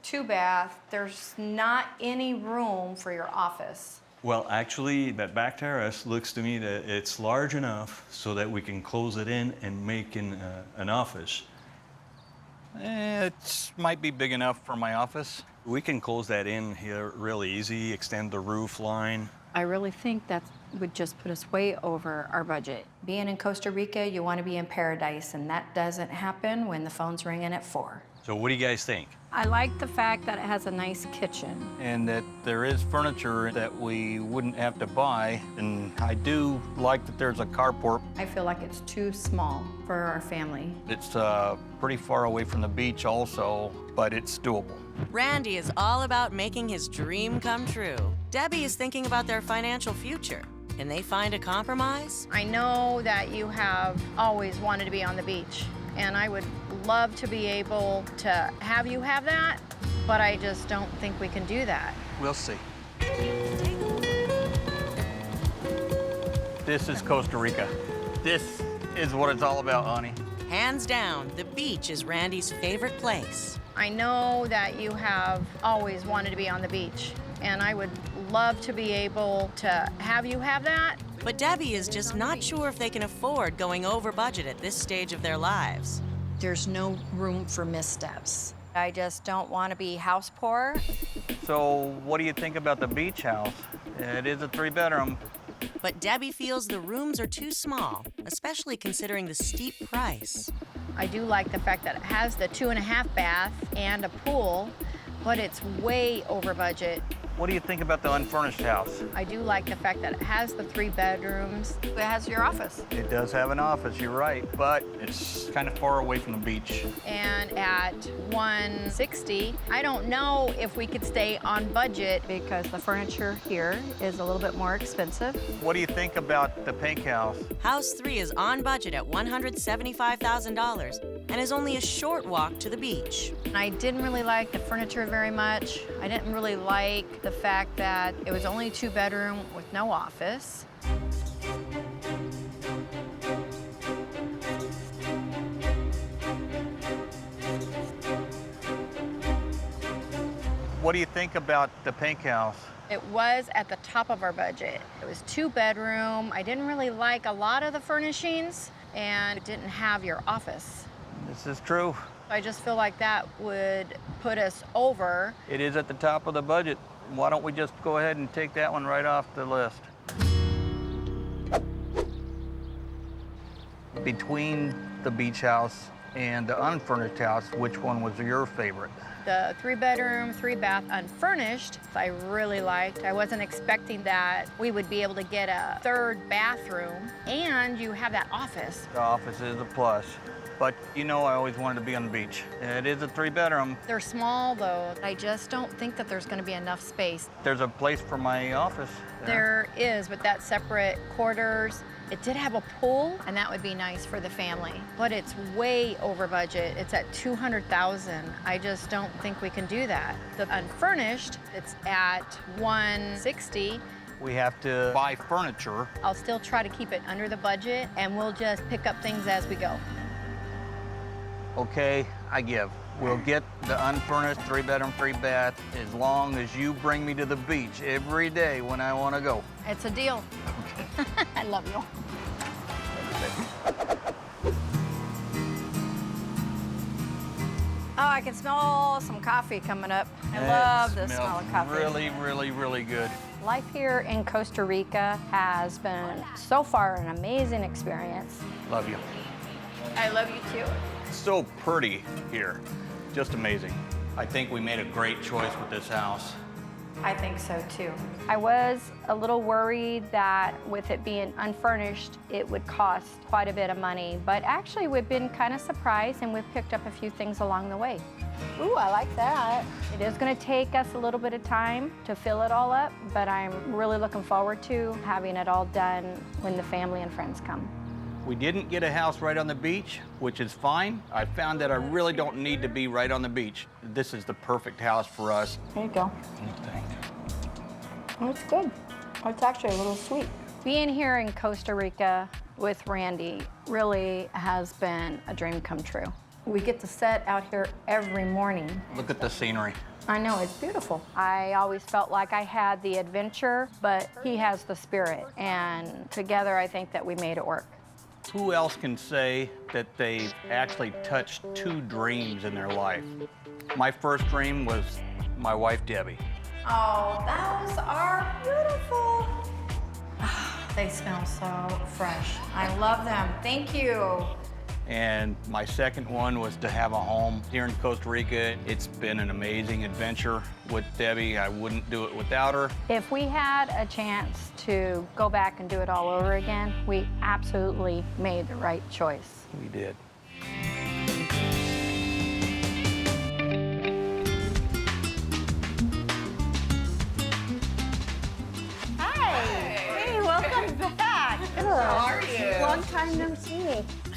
2-bath, there's not any room for your office. Well, actually, that back terrace looks to me that it's large enough so that we can close it in and make an office. It might be big enough for my office. We can close that in here really easy, extend the roof line. I really think that would just put us way over our budget. Being in Costa Rica, you want to be in paradise, and that doesn't happen when the phone's ringing at 4. So what do you guys think? I like the fact that it has a nice kitchen. And that there is furniture that we wouldn't have to buy. And I do like that there's a carport. I feel like it's too small for our family. It's pretty far away from the beach also, but it's doable. Randy is all about making his dream come true. Debbie is thinking about their financial future. Can they find a compromise? I know that you have always wanted to be on the beach, and I would love to be able to have you have that, but I just don't think we can do that. We'll see. This is Costa Rica. This is what it's all about, honey. Hands down, the beach is Randy's favorite place. I know that you have always wanted to be on the beach, and I would love to be able to have you have that. But Debbie is just not sure if they can afford going over budget at this stage of their lives. There's no room for missteps. I just don't want to be house poor. So what do you think about the beach house? It is a 3-bedroom. But Debbie feels the rooms are too small, especially considering the steep price. I do like the fact that it has the 2.5 bath and a pool, but it's way over budget. What do you think about the unfurnished house? I do like the fact that it has the 3 bedrooms. It has your office. It does have an office, you're right, but it's kind of far away from the beach. And at $160, I don't know if we could stay on budget because the furniture here is a little bit more expensive. What do you think about the pink house? House 3 is on budget at $175,000 and is only a short walk to the beach. I didn't really like the furniture very much. I didn't really like the fact that it was only a 2-bedroom with no office. What do you think about the pink house? It was at the top of our budget. It was 2-bedroom. I didn't really like a lot of the furnishings, and it didn't have your office. This is true. I just feel like that would put us over. It is at the top of the budget. Why don't we just go ahead and take that one right off the list? Between the beach house and the unfurnished house, which one was your favorite? The 3-bedroom, 3-bath unfurnished, I really liked. I wasn't expecting that we would be able to get a 3rd bathroom, and you have that office. The office is a plus. But you know, I always wanted to be on the beach. It is a 3-bedroom. They're small, though. I just don't think that there's going to be enough space. There's a place for my office. There is, with that separate quarters. It did have a pool, and that would be nice for the family. But it's way over budget. It's at $200,000. I just don't think we can do that. The unfurnished, it's at $160,000. We have to buy furniture. I'll still try to keep it under the budget, and we'll just pick up things as we go. Okay, I give. We'll get the unfurnished 3-bedroom, 3-bath as long as you bring me to the beach every day when I want to go. It's a deal. Okay. I love you. Oh, I can smell some coffee coming up. I love the smell of coffee. Really, really, really good. Life here in Costa Rica has been, so far, an amazing experience. Love you. I love you too. So pretty here. Just amazing. I think we made a great choice with this house. I think so too. I was a little worried that with it being unfurnished, it would cost quite a bit of money, but actually we've been kind of surprised and we've picked up a few things along the way. Ooh, I like that. It is going to take us a little bit of time to fill it all up, but I'm really looking forward to having it all done when the family and friends come. We didn't get a house right on the beach, which is fine. I found that I really don't need to be right on the beach. This is the perfect house for us. There you go. Oh, it's good. Oh, it's actually a little sweet. Being here in Costa Rica with Randy really has been a dream come true. We get to set out here every morning. Look at the scenery. I know, it's beautiful. I always felt like I had the adventure, but he has the spirit. And together, I think that we made it work. Who else can say that they've actually touched 2 dreams in their life? My first dream was my wife, Debbie. Oh, those are beautiful. They smell so fresh. I love them. Thank you. And my second one was to have a home here in Costa Rica. It's been an amazing adventure with Debbie. I wouldn't do it without her. If we had a chance to go back and do it all over again, we absolutely made the right choice. We did. Hi. Hey, welcome How are you? Long time no see.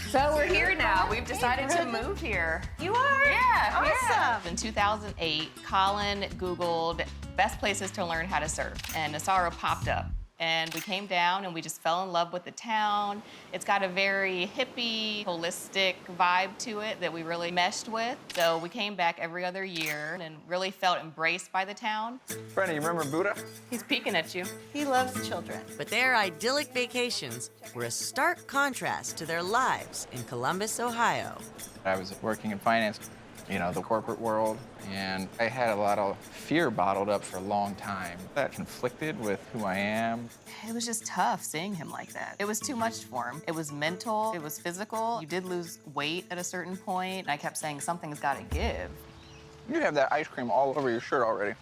So we're here now. We've decided to move here. You are? Yeah, Awesome. In 2008, Colin Googled best places to learn how to surf, and Nosara popped up. And we came down and we just fell in love with the town. It's got a very hippie, holistic vibe to it that we really meshed with. So we came back every other year and really felt embraced by the town. Brennan, you remember Buddha? He's peeking at you. He loves children. But their idyllic vacations were a stark contrast to their lives in Columbus, Ohio. I was working in finance, you know, the corporate world, and I had a lot of fear bottled up for a long time. That conflicted with who I am. It was just tough seeing him like that. It was too much for him. It was mental, it was physical. You did lose weight at a certain point. I kept saying, something's gotta give. You have that ice cream all over your shirt already.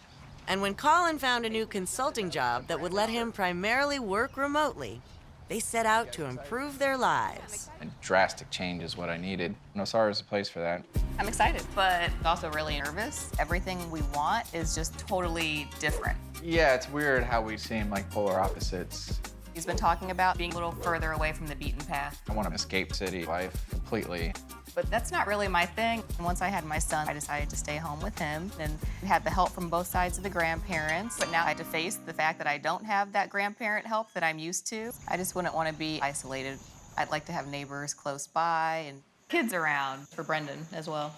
And when Colin found a new consulting job that would let him primarily work remotely, they set out to improve their lives. A drastic change is what I needed. Nosara is a place for that. I'm excited, but also really nervous. Everything we want is just totally different. Yeah, it's weird how we seem like polar opposites. He's been talking about being a little further away from the beaten path. I want to escape city life completely. But that's not really my thing. Once I had my son, I decided to stay home with him. And we had the help from both sides of the grandparents. But now I had to face the fact that I don't have that grandparent help that I'm used to. I just wouldn't want to be isolated. I'd like to have neighbors close by and kids around for Brendan as well.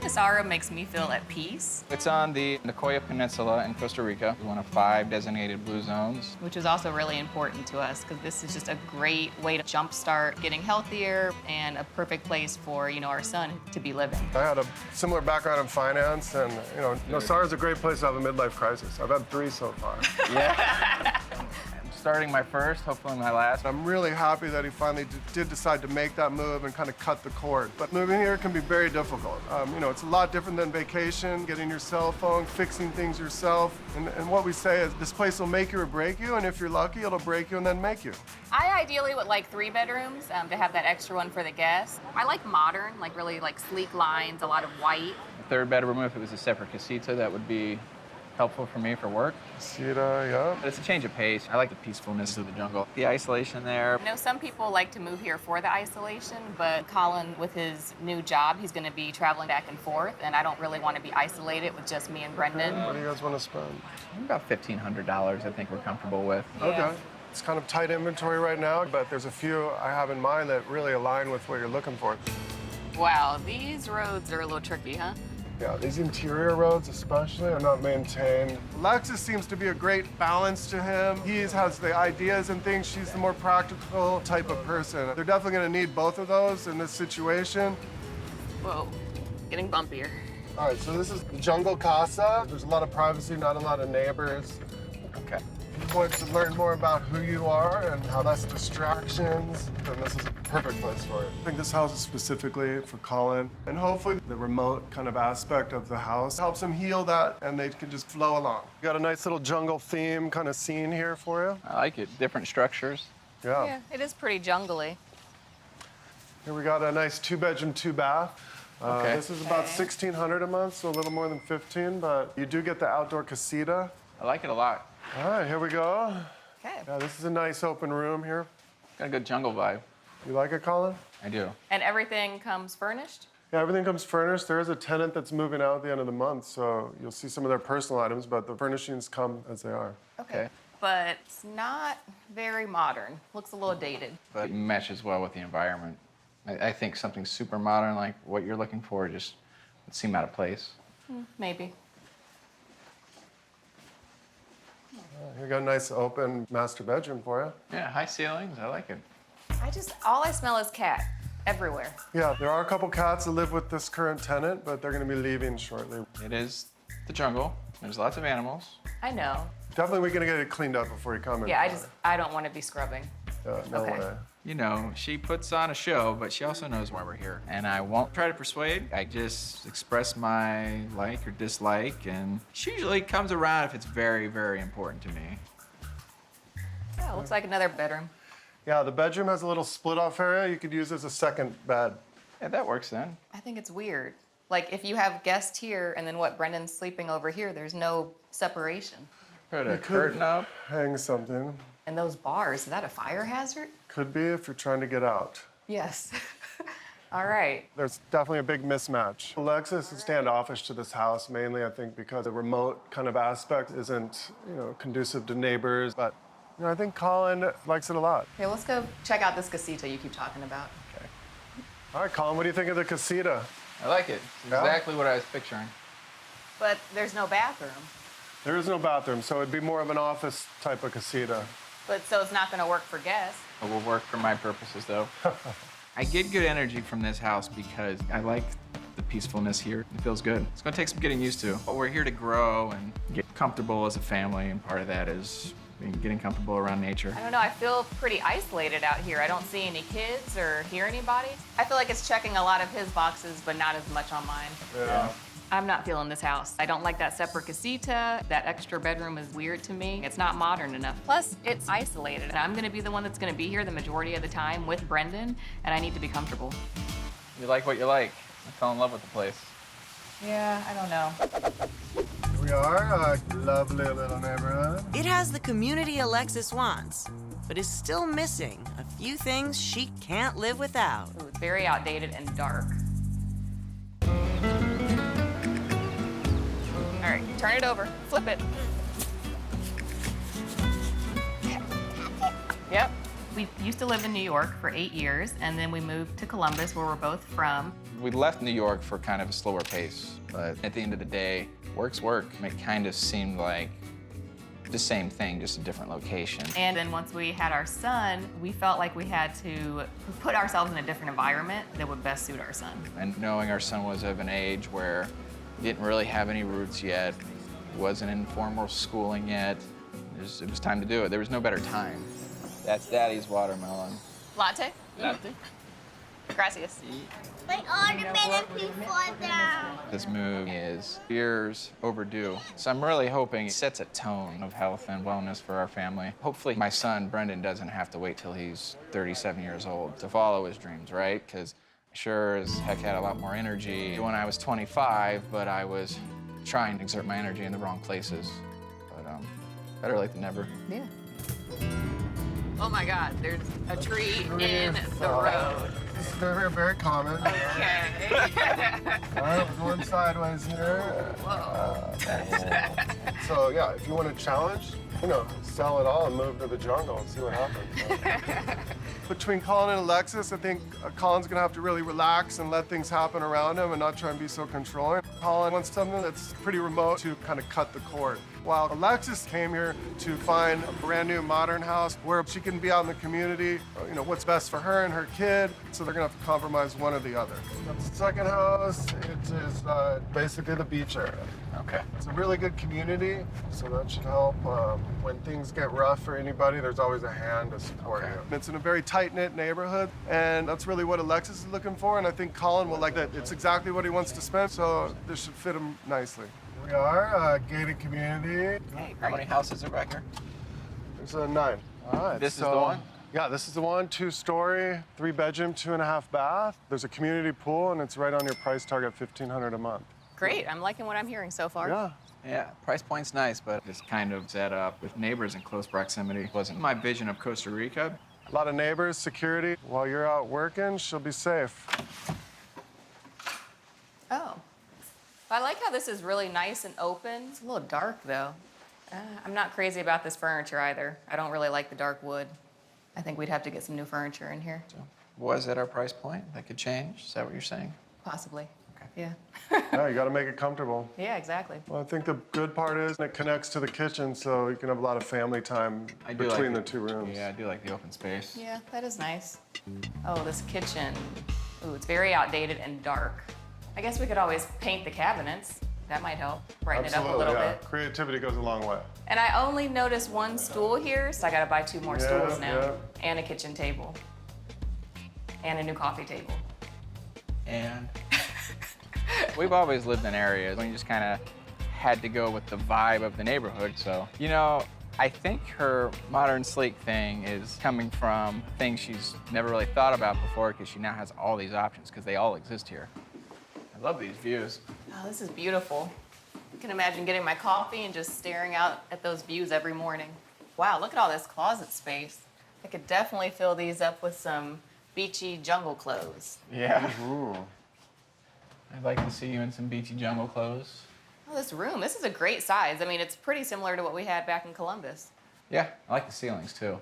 Nosara makes me feel at peace. It's on the Nicoya Peninsula in Costa Rica, one of 5 designated blue zones. Which is also really important to us because this is just a great way to jumpstart getting healthier and a perfect place for, you know, our son to be living. I had a similar background in finance, and, you know, Nosara is a great place to have a midlife crisis. I've had 3 so far. Yeah. Starting my first, hopefully my last. I'm really happy that he finally did decide to make that move and kind of cut the cord. But moving here can be very difficult. You know, it's a lot different than vacation, getting your cell phone, fixing things yourself. And what we say is this place will make you or break you, and if you're lucky, it'll break you and then make you. I ideally would like 3 bedrooms to have that extra one for the guests. I like modern, like really like sleek lines, a lot of white. The 3rd bedroom, if it was a separate casita, that would be helpful for me for work. Casita, yeah. But it's a change of pace. I like the peacefulness of the jungle. The isolation there. I know some people like to move here for the isolation, but Colin, with his new job, he's going to be traveling back and forth, and I don't really want to be isolated with just me and Brendan. What do you guys want to spend? About $1,500, I think we're comfortable with. Yeah. Okay. It's kind of tight inventory right now, but there's a few I have in mind that really align with what you're looking for. Wow, these roads are a little tricky, huh? Yeah, these interior roads especially are not maintained. Lexus seems to be a great balance to him. He has the ideas and things. She's the more practical type of person. They're definitely going to need both of those in this situation. Whoa, getting bumpier. All right, so this is Jungle Casa. There's a lot of privacy, not a lot of neighbors. Okay. If you want to learn more about who you are and how that's distractions, then this is a perfect place for it. I think this house is specifically for Colin, and hopefully the remote kind of aspect of the house helps him heal that, and they can just flow along. We got a nice little jungle theme kind of scene here for you. I like it. Different structures. Yeah, it is pretty jungly. Here we got a nice 2-bedroom, 2-bath. Okay. This is about $1,600 a month, so a little more than 15, but you do get the outdoor casita. I like it a lot. All right, here we go. Okay. Yeah, this is a nice open room here. Got a good jungle vibe. You like it, Colin? I do. And everything comes furnished? Yeah, everything comes furnished. There is a tenant that's moving out at the end of the month, so you'll see some of their personal items, but the furnishings come as they are. Okay. But it's not very modern. Looks a little dated. But it meshes well with the environment. I think something super modern like what you're looking for just would seem out of place. Maybe. Here we got a nice open master bedroom for you. Yeah, high ceilings. I like it. All I smell is cat everywhere. Yeah, there are a couple cats that live with this current tenant, but they're going to be leaving shortly. It is the jungle. There's lots of animals. I know. Definitely we're going to get it cleaned up before you come in. Yeah, I don't want to be scrubbing. No Okay. way. You know, she puts on a show, but she also knows why we're here. And I won't try to persuade. I just express my like or dislike, and she usually comes around if it's very, very important to me. Yeah, looks like another bedroom. Yeah, the bedroom has a little split-off area you could use as a second bed. Yeah, that works then. I think it's weird. Like, if you have guests here and then Brendan's sleeping over here, there's no separation. Put a curtain up. Hang something. And those bars, is that a fire hazard? Could be if you're trying to get out. Yes. All right. There's definitely a big mismatch. Alexis is standoffish to this house, mainly, I think, because the remote kind of aspect isn't, conducive to neighbors. But, I think Colin likes it a lot. Okay, let's go check out this casita you keep talking about. Okay. All right, Colin, what do you think of the casita? I like it. It's exactly what I was picturing. But there's no bathroom. There is no bathroom, so it'd be more of an office type of casita. But so it's not going to work for guests. It will work for my purposes, though. I get good energy from this house because I like the peacefulness here. It feels good. It's going to take some getting used to. But we're here to grow and get comfortable as a family, and part of that is getting comfortable around nature. I don't know, I feel pretty isolated out here. I don't see any kids or hear anybody. I feel like it's checking a lot of his boxes, but not as much on mine. Yeah. I'm not feeling this house. I don't like that separate casita. That extra bedroom is weird to me. It's not modern enough. Plus, it's isolated. And I'm gonna be the one that's gonna be here the majority of the time with Brendan, and I need to be comfortable. You like what you like. I fell in love with the place. Yeah, I don't know. Here we are, a lovely little neighborhood. It has the community Alexis wants, but is still missing a few things she can't live without. Ooh, it's very outdated and dark. All right, turn it over, flip it. Yep. We used to live in New York for 8 years, and then we moved to Columbus, where we're both from. We left New York for kind of a slower pace, but at the end of the day, work's work. It kind of seemed like the same thing, just a different location. And then once we had our son, we felt like we had to put ourselves in a different environment that would best suit our son. And knowing our son was of an age where he didn't really have any roots yet, wasn't in formal schooling yet, it was time to do it. There was no better time. That's Daddy's watermelon. Latte? Latte. Gracias. This move is years overdue. So I'm really hoping it sets a tone of health and wellness for our family. Hopefully my son, Brendan, doesn't have to wait till he's 37 years old to follow his dreams, right? Because sure as heck had a lot more energy when I was 25, but I was trying to exert my energy in the wrong places. But better late than never. Yeah. Oh my God, there's a tree in the road. This is very, very common. Okay. All right, we're going sideways here. Whoa. So yeah, if you want to challenge, sell it all and move to the jungle and see what happens. Between Colin and Alexis, I think Colin's gonna have to really relax and let things happen around him and not try and be so controlling. Colin wants something that's pretty remote to kind of cut the cord. While Alexis came here to find a brand new modern house where she can be out in the community, what's best for her and her kid, so they're gonna have to compromise one or the other. The second house, it is basically the beach area. Okay. It's a really good community, so that should help. When things get rough for anybody, there's always a hand to support you. It's in a very tight-knit neighborhood, and that's really what Alexis is looking for, and I think Colin will like that. It's exactly what he wants to spend, so this should fit him nicely. Here we are, gated community. Hey, how many houses are back here? There's 9. All right. This is the one? Yeah, this is the one, 2-story, 3-bedroom, 2.5 bath. There's a community pool, and it's right on your price target, $1,500 a month. Great, I'm liking what I'm hearing so far. Yeah. Yeah, price point's nice, but it's kind of set up with neighbors in close proximity. Wasn't my vision of Costa Rica. A lot of neighbors, security. While you're out working, she'll be safe. Oh. I like how this is really nice and open. It's a little dark, though. I'm not crazy about this furniture either. I don't really like the dark wood. I think we'd have to get some new furniture in here. So, was that our price point? That could change? Is that what you're saying? Possibly. Okay. Yeah. Yeah, you got to make it comfortable. Yeah, exactly. Well, I think the good part is it connects to the kitchen, so you can have a lot of family time between the 2 rooms. Yeah, I do like the open space. Yeah, that is nice. Oh, this kitchen. Ooh, it's very outdated and dark. I guess we could always paint the cabinets. That might help brighten it up a little bit. Creativity goes a long way. And I only noticed 1 stool here, so I gotta buy 2 more stools now. Yeah. And a kitchen table. And a new coffee table. And we've always lived in areas when you just kind of had to go with the vibe of the neighborhood. So, I think her modern sleek thing is coming from things she's never really thought about before because she now has all these options because they all exist here. I love these views. Oh, this is beautiful. I can imagine getting my coffee and just staring out at those views every morning. Wow, look at all this closet space. I could definitely fill these up with some beachy jungle clothes. Yeah. I'd like to see you in some beachy jungle clothes. Oh, this room, this is a great size. I mean, it's pretty similar to what we had back in Columbus. Yeah, I like the ceilings too.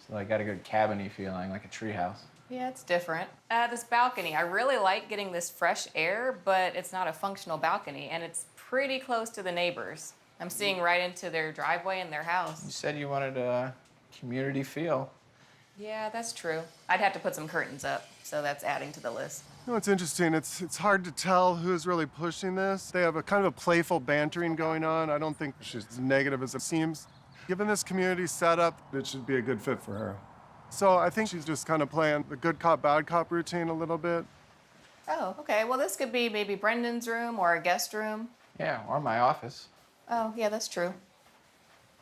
So I got a good cabiny feeling, like a treehouse. Yeah, it's different. This balcony, I really like getting this fresh air, but it's not a functional balcony, and it's pretty close to the neighbors. I'm seeing right into their driveway and their house. You said you wanted a community feel. Yeah, that's true. I'd have to put some curtains up, so that's adding to the list. You know, it's interesting. It's hard to tell who's really pushing this. They have a kind of a playful bantering going on. I don't think she's as negative as it seems. Given this community setup, it should be a good fit for her. So I think she's just kind of playing the good cop, bad cop routine a little bit. Oh, okay. Well, this could be maybe Brendan's room or a guest room. Yeah, or my office. Oh, yeah, that's true.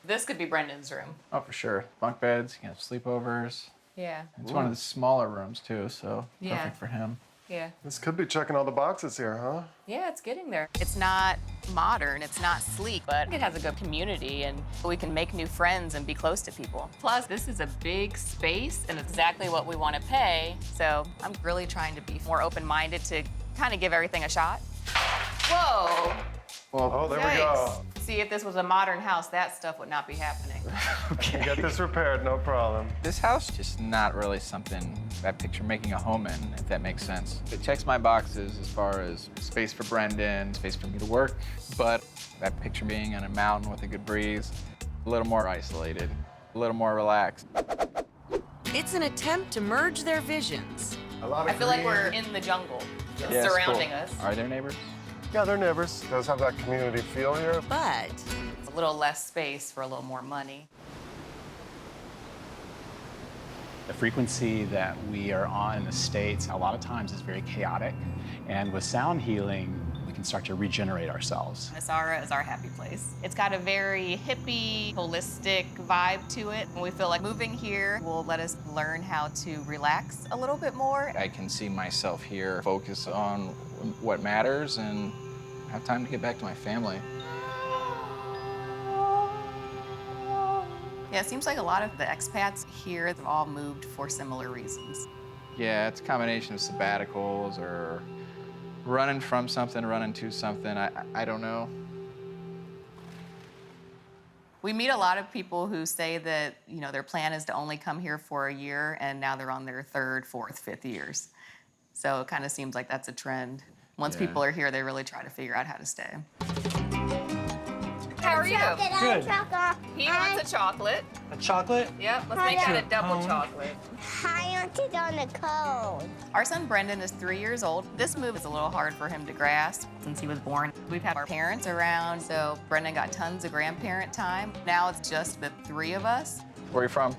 This could be Brendan's room. Oh, for sure. Bunk beds, you can have sleepovers. Yeah. It's one of the smaller rooms too, so Yeah. perfect for him. Yeah. This could be checking all the boxes here, huh? Yeah, it's getting there. It's not modern, it's not sleek, but it has a good community and we can make new friends and be close to people. Plus, this is a big space and it's exactly what we want to pay. So I'm really trying to be more open-minded to kind of give everything a shot. Whoa! Well, oh, there we go. See, if this was a modern house, that stuff would not be happening. Okay. Get this repaired, no problem. This house just not really something I picture making a home in, if that makes sense. It checks my boxes as far as space for Brendan, space for me to work, but I picture being on a mountain with a good breeze, a little more isolated, a little more relaxed. It's an attempt to merge their visions. I feel like we're in the jungle, just surrounding us. Are there neighbors? Yeah, they're neighbors. It does have that community feel here. But it's a little less space for a little more money. The frequency that we are on in the States a lot of times is very chaotic. And with sound healing, we can start to regenerate ourselves. Nosara is our happy place. It's got a very hippie, holistic vibe to it. And we feel like moving here will let us learn how to relax a little bit more. I can see myself here, focus on what matters and have time to get back to my family. Yeah, it seems like a lot of the expats here have all moved for similar reasons. Yeah, it's a combination of sabbaticals or running from something, running to something. I don't know. We meet a lot of people who say that, you know, their plan is to only come here for a year and now they're on their third, fourth, fifth years. So it kind of seems like that's a trend. Once people are here, they really try to figure out how to stay. How are you? Good. He wants a chocolate. A chocolate? Yep, let's make that a double chocolate. I want it on the cone. Our son Brendan is 3 years old. This move is a little hard for him to grasp since he was born. We've had our parents around, so Brendan got tons of grandparent time. Now it's just the three of us. Where are you from?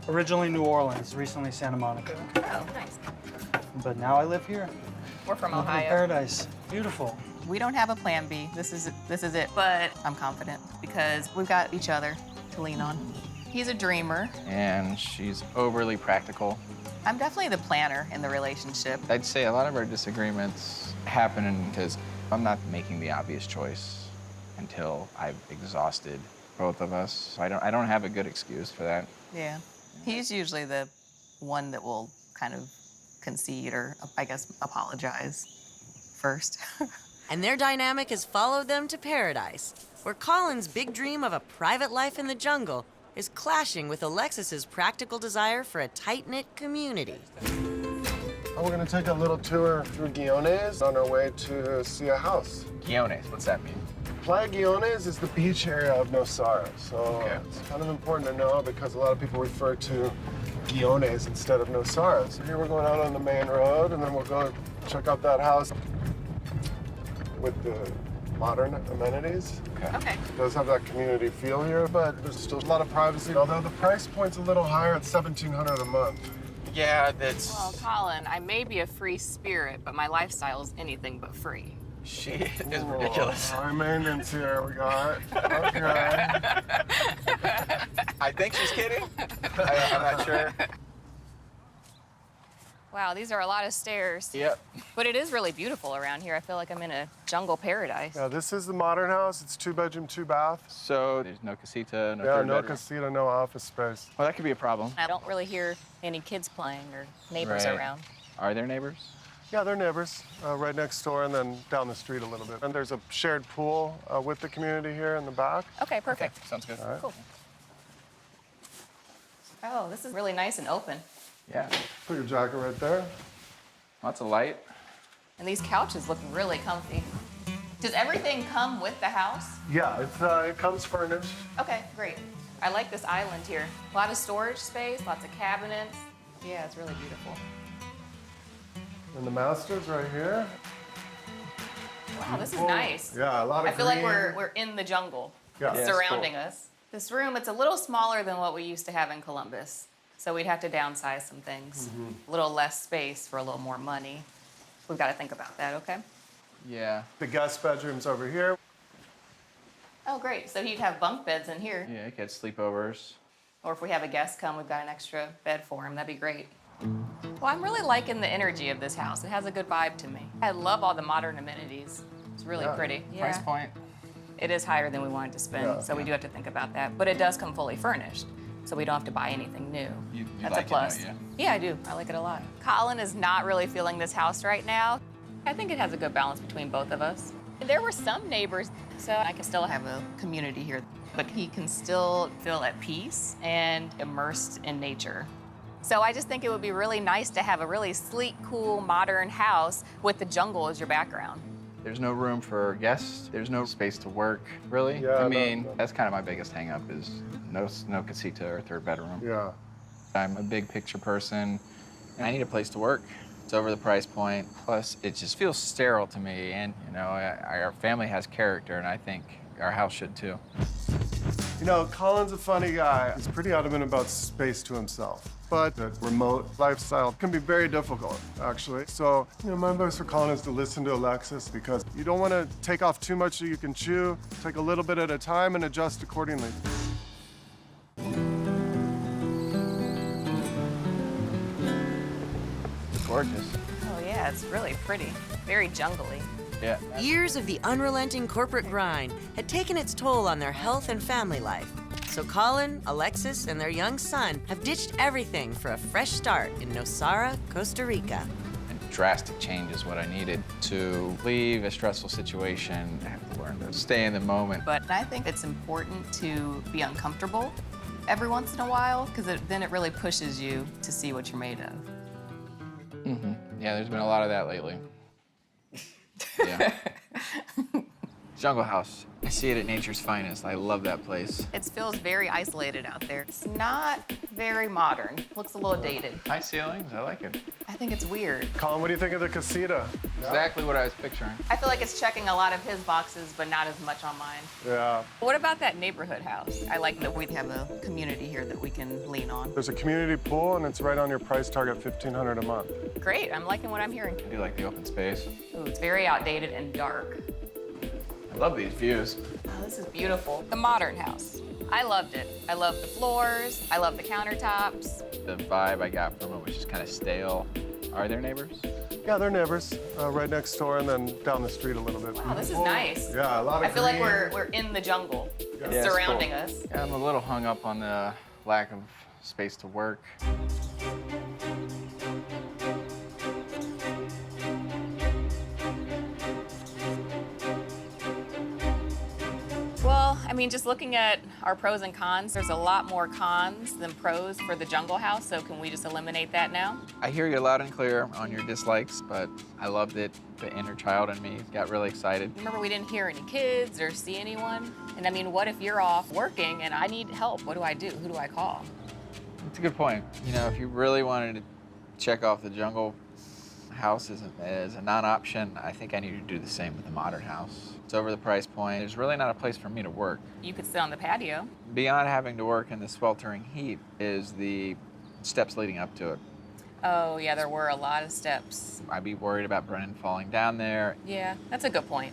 Originally New Orleans, recently Santa Monica. Oh, nice. But now I live here. We're from Live in Ohio. Paradise. Beautiful. We don't have a plan B. This is it. But I'm confident because we've got each other to lean on. He's a dreamer. And she's overly practical. I'm definitely the planner in the relationship. I'd say a lot of our disagreements happen because I'm not making the obvious choice until I've exhausted both of us. I don't have a good excuse for that. Yeah. He's usually the one that will kind of concede or, I guess, apologize first. And their dynamic has followed them to paradise, where Colin's big dream of a private life in the jungle is clashing with Alexis's practical desire for a tight-knit community. Oh, we're gonna take a little tour through Guiones on our way to see a house. Guiones, what's that mean? Playa Guiones is the beach area of Nosara, so it's kind of important to know because a lot of people refer to Guiones instead of Nosara. So here we're going out on the main road, and then we'll go check out that house with the modern amenities. Okay. It does have that community feel here, but there's still a lot of privacy, although the price point's a little higher at $1,700 a month. Yeah, that's... Well, Colin, I may be a free spirit, but my lifestyle is anything but free. She is ridiculous. High maintenance here, we got. Okay. I think she's kidding. I'm not sure. Wow, these are a lot of stairs. Yep. But it is really beautiful around here. I feel like I'm in a jungle paradise. Yeah, this is the modern house. It's 2-bedroom, 2-bath. So there's no casita, no Yeah, third no bedroom. casita, no office space. Well, that could be a problem. I don't really hear any kids playing or neighbors Right. around. Are there neighbors? Yeah, they're neighbors, right next door and then down the street a little bit. And there's a shared pool with the community here in the back. Okay, perfect. Sounds good. All right. Cool. Oh, this is really nice and open. Yeah. Put your jacket right there. Lots of light. And these couches look really comfy. Does everything come with the house? Yeah, it comes furnished. Okay, great. I like this island here. A lot of storage space, lots of cabinets. Yeah, it's really beautiful. And the master's right here. Wow, this is Beautiful. nice. Yeah, a lot of I feel like green. we're in the jungle Yeah. Yeah, it's surrounding cool. us. This room, it's a little smaller than what we used to have in Columbus. So we'd have to downsize some things. A little less space for a little more money. We've got to think about that, okay? Yeah. The guest bedroom's over here. Oh, great. So you'd have bunk beds in here. Yeah, you could have sleepovers. Or if we have a guest come, we've got an extra bed for him. That'd be great. Well, I'm really liking the energy of this house. It has a good vibe to me. I love all the modern amenities. It's really pretty. Price point. It is higher than we wanted to spend, Yeah. so we do have to think about that. But it does come fully furnished, so we don't have to buy anything new. You That's like a plus. it, don't you? Yeah, I do. I like it a lot. Colin is not really feeling this house right now. I think it has a good balance between both of us. There were some neighbors, so I can still have a community here, but he can still feel at peace and immersed in nature. So I just think it would be really nice to have a really sleek, cool, modern house with the jungle as your background. There's no room for guests. There's no space to work, really. Yeah, I mean, no. that's kind of my biggest hang up is no casita or third bedroom. Yeah. I'm a big picture person, and I need a place to work. It's over the price point. Plus, it just feels sterile to me, and our family has character, and I think our house should too. You know, Colin's a funny guy. He's pretty adamant about space to himself. But the remote lifestyle can be very difficult, actually. So, my advice for Colin is to listen to Alexis because you don't want to take off too much so you can chew. Take a little bit at a time and adjust accordingly. Gorgeous. Oh yeah, it's really pretty. Very jungly. Yeah. Years of the unrelenting corporate grind had taken its toll on their health and family life. So Colin, Alexis, and their young son have ditched everything for a fresh start in Nosara, Costa Rica. A drastic change is what I needed to leave a stressful situation. I have to learn to stay in the moment. But I think it's important to be uncomfortable every once in a while because then it really pushes you to see what you're made of. Mm-hmm. Yeah, there's been a lot of that lately. Yeah. Jungle House. I see it at nature's finest. I love that place. It feels very isolated out there. It's not very modern. Looks a little dated. High ceilings, I like it. I think it's weird. Colin, what do you think of the casita? Exactly what I was picturing. I feel like it's checking a lot of his boxes, but not as much on mine. Yeah. What about that neighborhood house? I like that we have a community here that we can lean on. There's a community pool, and it's right on your price target, $1,500 a month. Great, I'm liking what I'm hearing. I do like the open space. Ooh, it's very outdated and dark. I love these views. Oh, this is beautiful. The modern house. I loved it. I love the floors. I love the countertops. The vibe I got from it was just kind of stale. Are there neighbors? Yeah, they're neighbors, right next door and then down the street a little bit. Wow, this is nice. Yeah, a lot of I feel like green. we're in the jungle. It's Yeah, it's surrounding cool. us. Yeah, I'm a little hung up on the lack of space to work. Well, I mean, just looking at our pros and cons, there's a lot more cons than pros for the jungle house, so can we just eliminate that now? I hear you loud and clear on your dislikes, but I loved it. The inner child in me got really excited. Remember, we didn't hear any kids or see anyone? And I mean, what if you're off working and I need help? What do I do? Who do I call? It's a good point. If you really wanted to check off the jungle house as a non-option, I think I need to do the same with the modern house. It's over the price point. There's really not a place for me to work. You could sit on the patio. Beyond having to work in the sweltering heat is the steps leading up to it. Oh, yeah, there were a lot of steps. I'd be worried about Brennan falling down there. Yeah, that's a good point.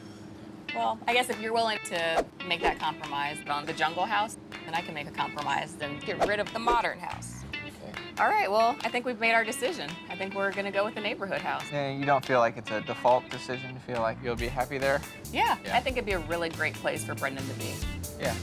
Well, I guess if you're willing to make that compromise on the jungle house, then I can make a compromise and get rid of the modern house. Okay. All right, well, I think we've made our decision. I think we're gonna go with the neighborhood house. And you don't feel like it's a default decision? You feel like you'll be happy there? Yeah, I think it'd be a really great place for Brendan to be. Yeah.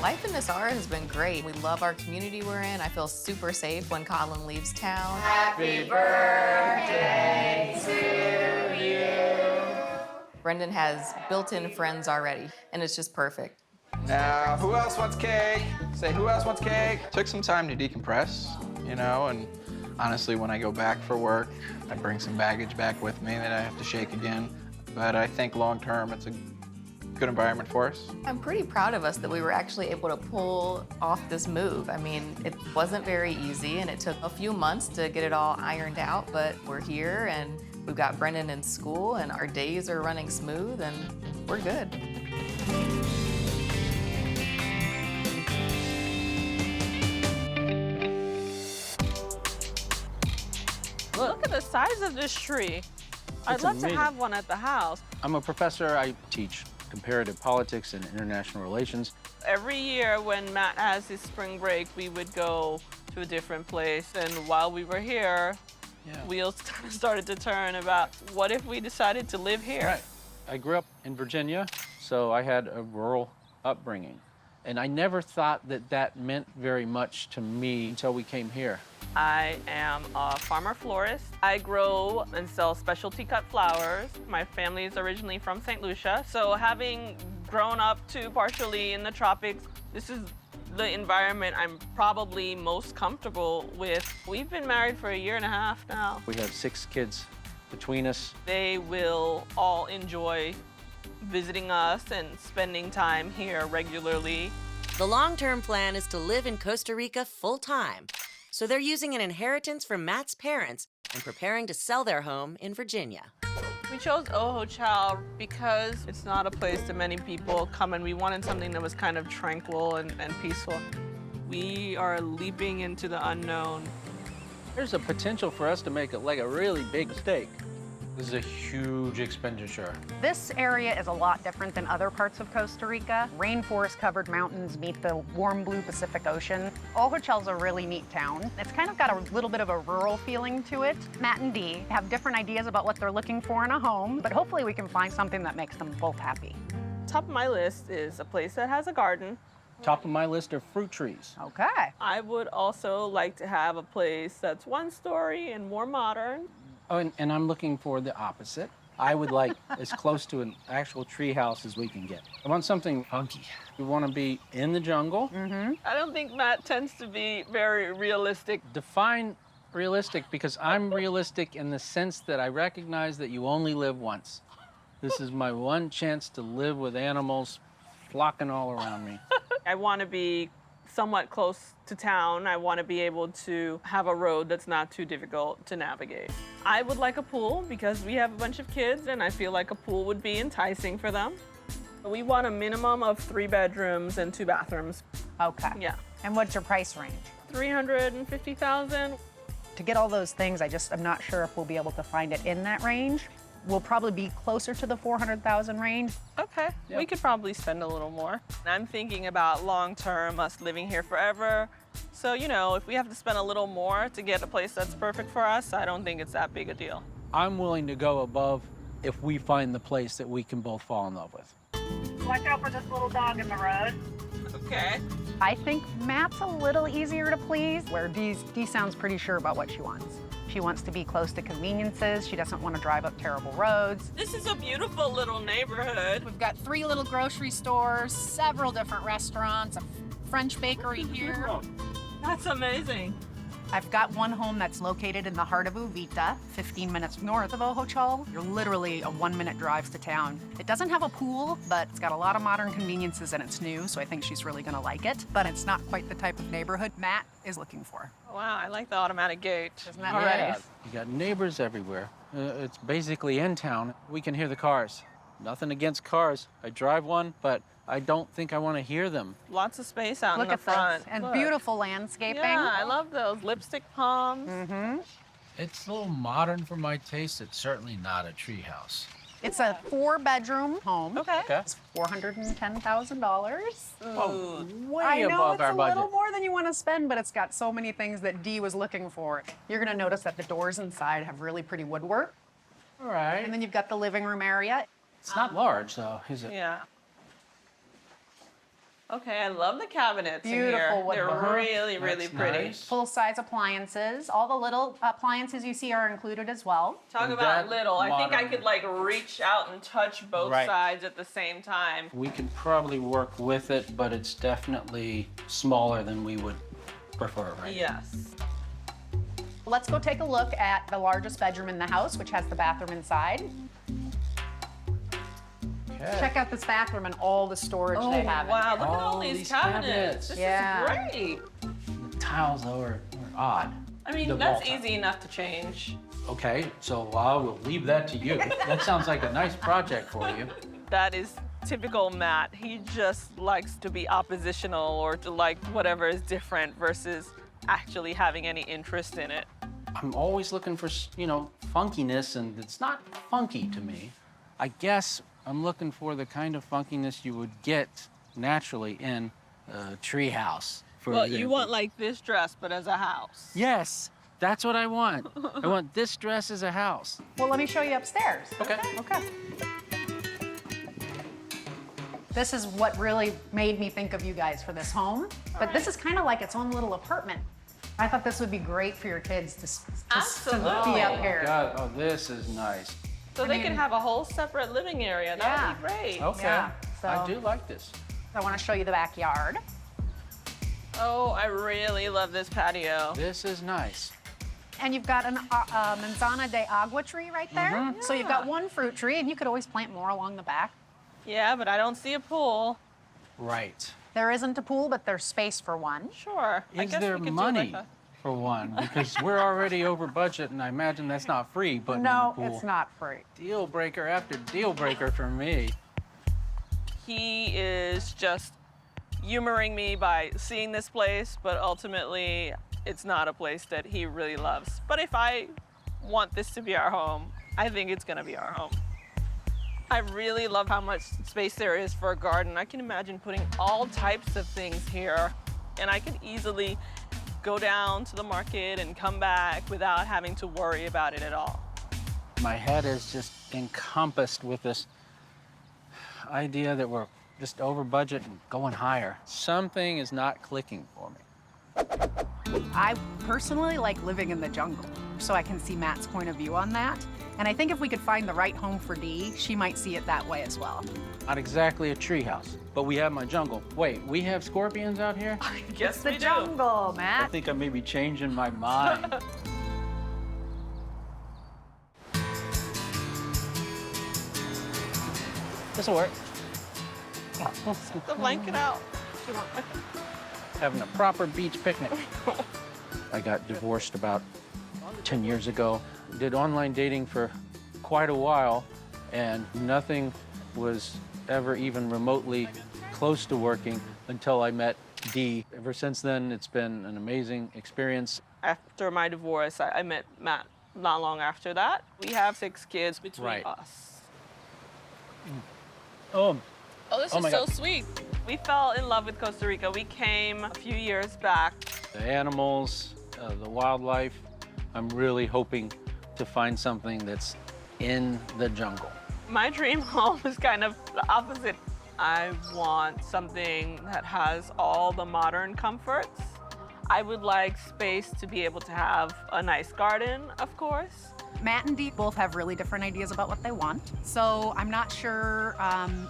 Life in Nosara has been great. We love our community we're in. I feel super safe when Colin leaves town. Happy birthday to you. Brendan has built-in friends already, and it's just perfect. Now, who else wants cake? Say, who else wants cake? Took some time to decompress, you know, and honestly, when I go back for work, I bring some baggage back with me that I have to shake again. But I think long-term, it's a good environment for us. I'm pretty proud of us that we were actually able to pull off this move. I mean, it wasn't very easy, and it took a few months to get it all ironed out, but we're here, and we've got Brendan in school, and our days are running smooth, and we're good. Look at the size of this tree. I'd love to have one at the house. I'm a professor. I teach comparative politics and international relations. Every year when Matt has his spring break, we would go to a different place. And while we were here, wheels started to turn about what if we decided to live here? Right. I grew up in Virginia, so I had a rural upbringing. And I never thought that that meant very much to me until we came here. I am a farmer florist. I grow and sell specialty cut flowers. My family is originally from St. Lucia, so having grown up too partially in the tropics, this is the environment I'm probably most comfortable with. We've been married for 1.5 years now. We have 6 kids between us. They will all enjoy visiting us and spending time here regularly. The long-term plan is to live in Costa Rica full-time. So they're using an inheritance from Matt's parents and preparing to sell their home in Virginia. We chose Ojochal because it's not a place that many people come, and we wanted something that was kind of tranquil and peaceful. We are leaping into the unknown. There's a potential for us to make it like a really big mistake. This is a huge expenditure. This area is a lot different than other parts of Costa Rica. Rainforest-covered mountains meet the warm blue Pacific Ocean. Ojochal's a really neat town. It's kind of got a little bit of a rural feeling to it. Matt and Dee have different ideas about what they're looking for in a home, but hopefully we can find something that makes them both happy. Top of my list is a place that has a garden. Top of my list are fruit trees. Okay. I would also like to have a place that's 1 story and more modern. Oh, and I'm looking for the opposite. I would like as close to an actual tree house as we can get. I want something funky. We want to be in the jungle. I don't think Matt tends to be very realistic. Define realistic, because I'm realistic in the sense that I recognize that you only live once. This is my one chance to live with animals flocking all around me. I want to be somewhat close to town. I want to be able to have a road that's not too difficult to navigate. I would like a pool because we have a bunch of kids and I feel like a pool would be enticing for them. We want a minimum of 3 bedrooms and 2 bathrooms. Okay. Yeah. And what's your price range? $350,000. To get all those things, I'm not sure if we'll be able to find it in that range. We'll probably be closer to the 400,000 range. Okay, we could probably spend a little more. I'm thinking about long-term, us living here forever. So, you know, if we have to spend a little more to get a place that's perfect for us, I don't think it's that big a deal. I'm willing to go above if we find the place that we can both fall in love with. Watch out for this little dog in the road. Okay. I think Matt's a little easier to please, where Dee sounds pretty sure about what she wants. She wants to be close to conveniences. She doesn't want to drive up terrible roads. This is a beautiful little neighborhood. We've got 3 little grocery stores, several different restaurants, a French bakery here. That's amazing. I've got one home that's located in the heart of Uvita, 15 minutes north of Ojochal. You're literally a 1-minute drive to town. It doesn't have a pool, but it's got a lot of modern conveniences and it's new, so I think she's really gonna like it. But it's not quite the type of neighborhood Matt is looking for. Wow, I like the automatic gate. Isn't that right? You got neighbors everywhere. It's basically in town. We can hear the cars. Nothing against cars. I drive one, but I don't think I want to hear them. Lots of space out Look in the at front. this. And Look. beautiful landscaping. Yeah, I love those lipstick palms. It's a little modern for my taste. It's certainly not a treehouse. It's a 4-bedroom home. Okay. It's $410,000. Oh, way I know above it's our a budget. little more than you want to spend, but it's got so many things that Dee was looking for. You're going to notice that the doors inside have really pretty woodwork. All right. And then you've got the living room area. It's not large, though, is it? Yeah. Okay, I love the cabinets in Beautiful here. woodwork. They're really, really pretty. Full-size appliances. All the little appliances you see are included as well. Talk And about that little. I think I modern- could like reach out and touch both Right. sides at the same time. We could probably work with it, but it's definitely smaller than we would prefer, right? Yes. Let's go take a look at the largest bedroom in the house, which has the bathroom inside. Okay. Check out this bathroom and all the storage Oh, they have. wow, look at all Oh, these these cabinets. cabinets. This Yeah. is great. The tiles, though, are odd. I mean, The that's wall tile. easy enough to change. Okay, so I will leave that to you. That sounds like a nice project for you. That is typical Matt. He just likes to be oppositional or to like whatever is different versus actually having any interest in it. I'm always looking for, funkiness, and it's not funky to me. I guess I'm looking for the kind of funkiness you would get naturally in a treehouse. Well, you want like this dress, but as a house. Yes, that's what I want. I want this dress as a house. Well, let me show you upstairs. Okay. Okay. This is what really made me think of you guys for this home. But this is kind of like its own little apartment. I thought this would be great for your kids to Absolutely. be up here. God, oh, this is nice. So they can have a whole separate living area. That would be great. Okay. Yeah, so- I do like this. I want to show you the backyard. Oh, I really love this patio. This is nice. And you've got an manzana de agua tree right there. Mm-hmm. So you've got one fruit tree, and you could always plant more along the back. Yeah, but I don't see a pool. Right. There isn't a pool, but there's space for one. Sure. I Is guess there we could money do like for one? Because we're already over budget, and I imagine that's not free, but No, in the pool. it's not free. Deal breaker after deal breaker for me. He is just humoring me by seeing this place, but ultimately it's not a place that he really loves. But if I want this to be our home, I think it's gonna be our home. I really love how much space there is for a garden. I can imagine putting all types of things here, and I can easily go down to the market and come back without having to worry about it at all. My head is just encompassed with this idea that we're just over budget and going higher. Something is not clicking for me. I personally like living in the jungle, so I can see Matt's point of view on that. And I think if we could find the right home for Dee, she might see it that way as well. Not exactly a treehouse, but we have my jungle. Wait, we have scorpions out here? Yes, It's the we do. jungle, I Matt. think I may be changing my mind. This'll work. Get the blanket out. Having a proper beach picnic. I got divorced about 10 years ago. Did online dating for quite a while, and nothing was ever even remotely close to working until I met Dee. Ever since then, it's been an amazing experience. After my divorce, I met Matt not long after that. We have 6 kids between Right. us. Oh, Oh, this Oh is my so God. sweet. We fell in love with Costa Rica. We came a few years back. the animals, the wildlife. I'm really hoping to find something that's in the jungle. My dream home is kind of the opposite. I want something that has all the modern comforts. I would like space to be able to have a nice garden, of course. Matt and Dee both have really different ideas about what they want. So I'm not sure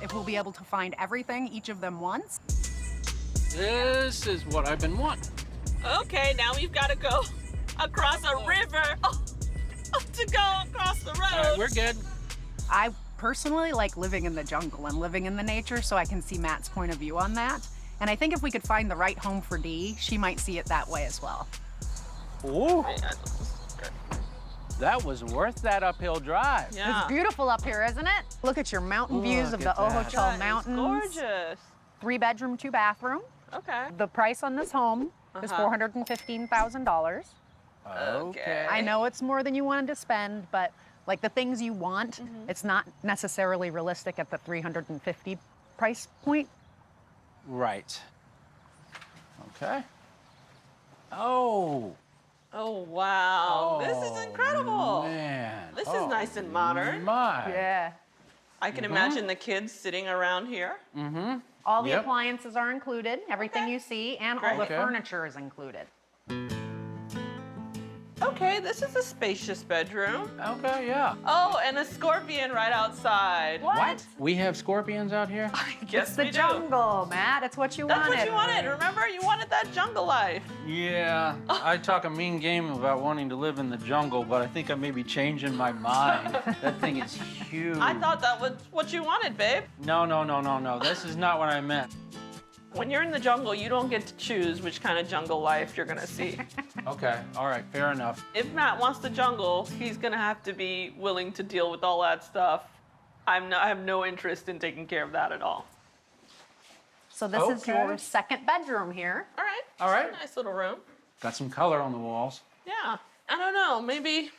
if we'll be able to find everything each of them wants. This is what I've been wanting. Okay, now we've got to go across a river to go across the road. All right, we're good. I personally like living in the jungle and living in the nature, so I can see Matt's point of view on that. And I think if we could find the right home for Dee, she might see it that way as well. Ooh. That was worth that uphill drive. It's beautiful up here, isn't it? Look at your mountain views of Look the at that. Ojochal Mountains. Gorgeous. 3-bedroom, 2-bathroom. Okay. The price on this home is $415,000. Okay. I know it's more than you wanted to spend, but Like the things you want, it's not necessarily realistic at the $350 price point. Right. Okay. Oh. Oh, wow. This is incredible. Man. This is nice and modern. My. Yeah. I can imagine the kids sitting around here. Mm-hmm. All the appliances are included, everything you see, and all the furniture is included. Okay, this is a spacious bedroom. Okay, yeah. Oh, and a scorpion right outside. What? We have scorpions out here? I guess It's the we do. jungle, Matt. It's what you That's wanted. what you wanted. Remember, you wanted that jungle life. Yeah, I talk a mean game about wanting to live in the jungle, but I think I may be changing my mind. That thing is huge. I thought that was what you wanted, babe. No. This is not what I meant. When you're in the jungle, you don't get to choose which kind of jungle life you're gonna see. Okay, all right, fair enough. If Matt wants the jungle, he's gonna have to be willing to deal with all that stuff. I have no interest in taking care of that at all. So this is your second bedroom here. All right. All right. Nice little room. Got some color on the walls. Yeah. I don't know. Maybe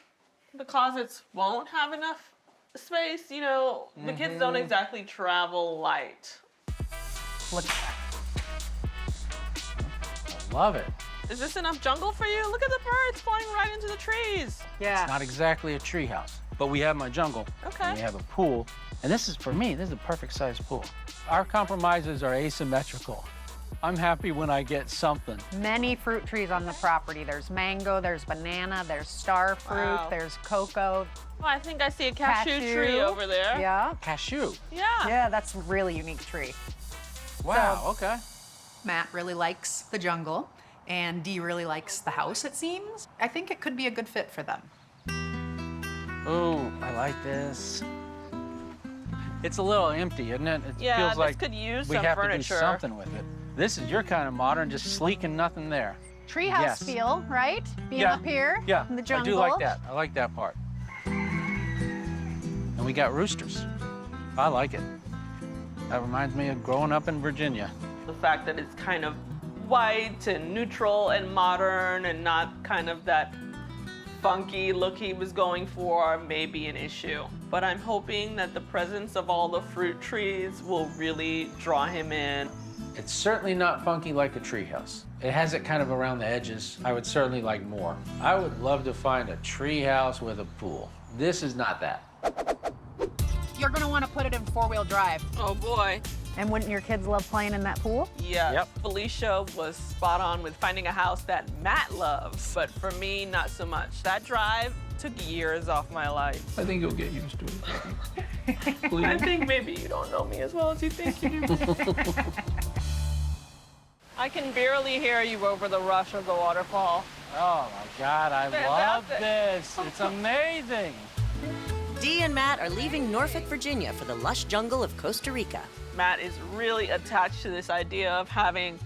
the closets won't have enough space. You know, the kids don't exactly travel light. Look at that. Love it. Is this enough jungle for you? Look at the birds flying right into the trees. Yeah. It's not exactly a treehouse, but we have my jungle. Okay. And we have a pool. And this is, for me, this is a perfect sized pool. Our compromises are asymmetrical. I'm happy when I get something. Many fruit trees on the property. There's mango, there's banana, there's star fruit, there's cocoa. Well, I think I see a cashew tree over there. Yeah. Cashew. Yeah. Yeah, that's a really unique tree. Wow, okay. Matt really likes the jungle, and Dee really likes the house, it seems. I think it could be a good fit for them. Oh, I like this. It's a little empty, isn't it? It Yeah, feels this like could use we some have furniture. to do something with it. This is your kind of modern, just sleek and nothing there. Treehouse Yes. feel, right? Being Yeah. up here Yeah, in the I jungle. do like that. I like that part. And we got roosters. I like it. That reminds me of growing up in Virginia. The fact that it's kind of white and neutral and modern and not kind of that funky look he was going for may be an issue. But I'm hoping that the presence of all the fruit trees will really draw him in. It's certainly not funky like a treehouse. It has it kind of around the edges. I would certainly like more. I would love to find a treehouse with a pool. This is not that. You're gonna wanna put it in four-wheel drive. Oh boy. And wouldn't your kids love playing in that pool? Yeah, Yep. Felicia was spot on with finding a house that Matt loves, but for me, not so much. That drive took years off my life. I think you'll get used to it. I think maybe you don't know me as well as you think you do. I can barely hear you over the rush of the waterfall. Oh my God, I love this. It's amazing. Dee and Matt are leaving Norfolk, Virginia for the lush jungle of Costa Rica. Matt is really attached to this idea of having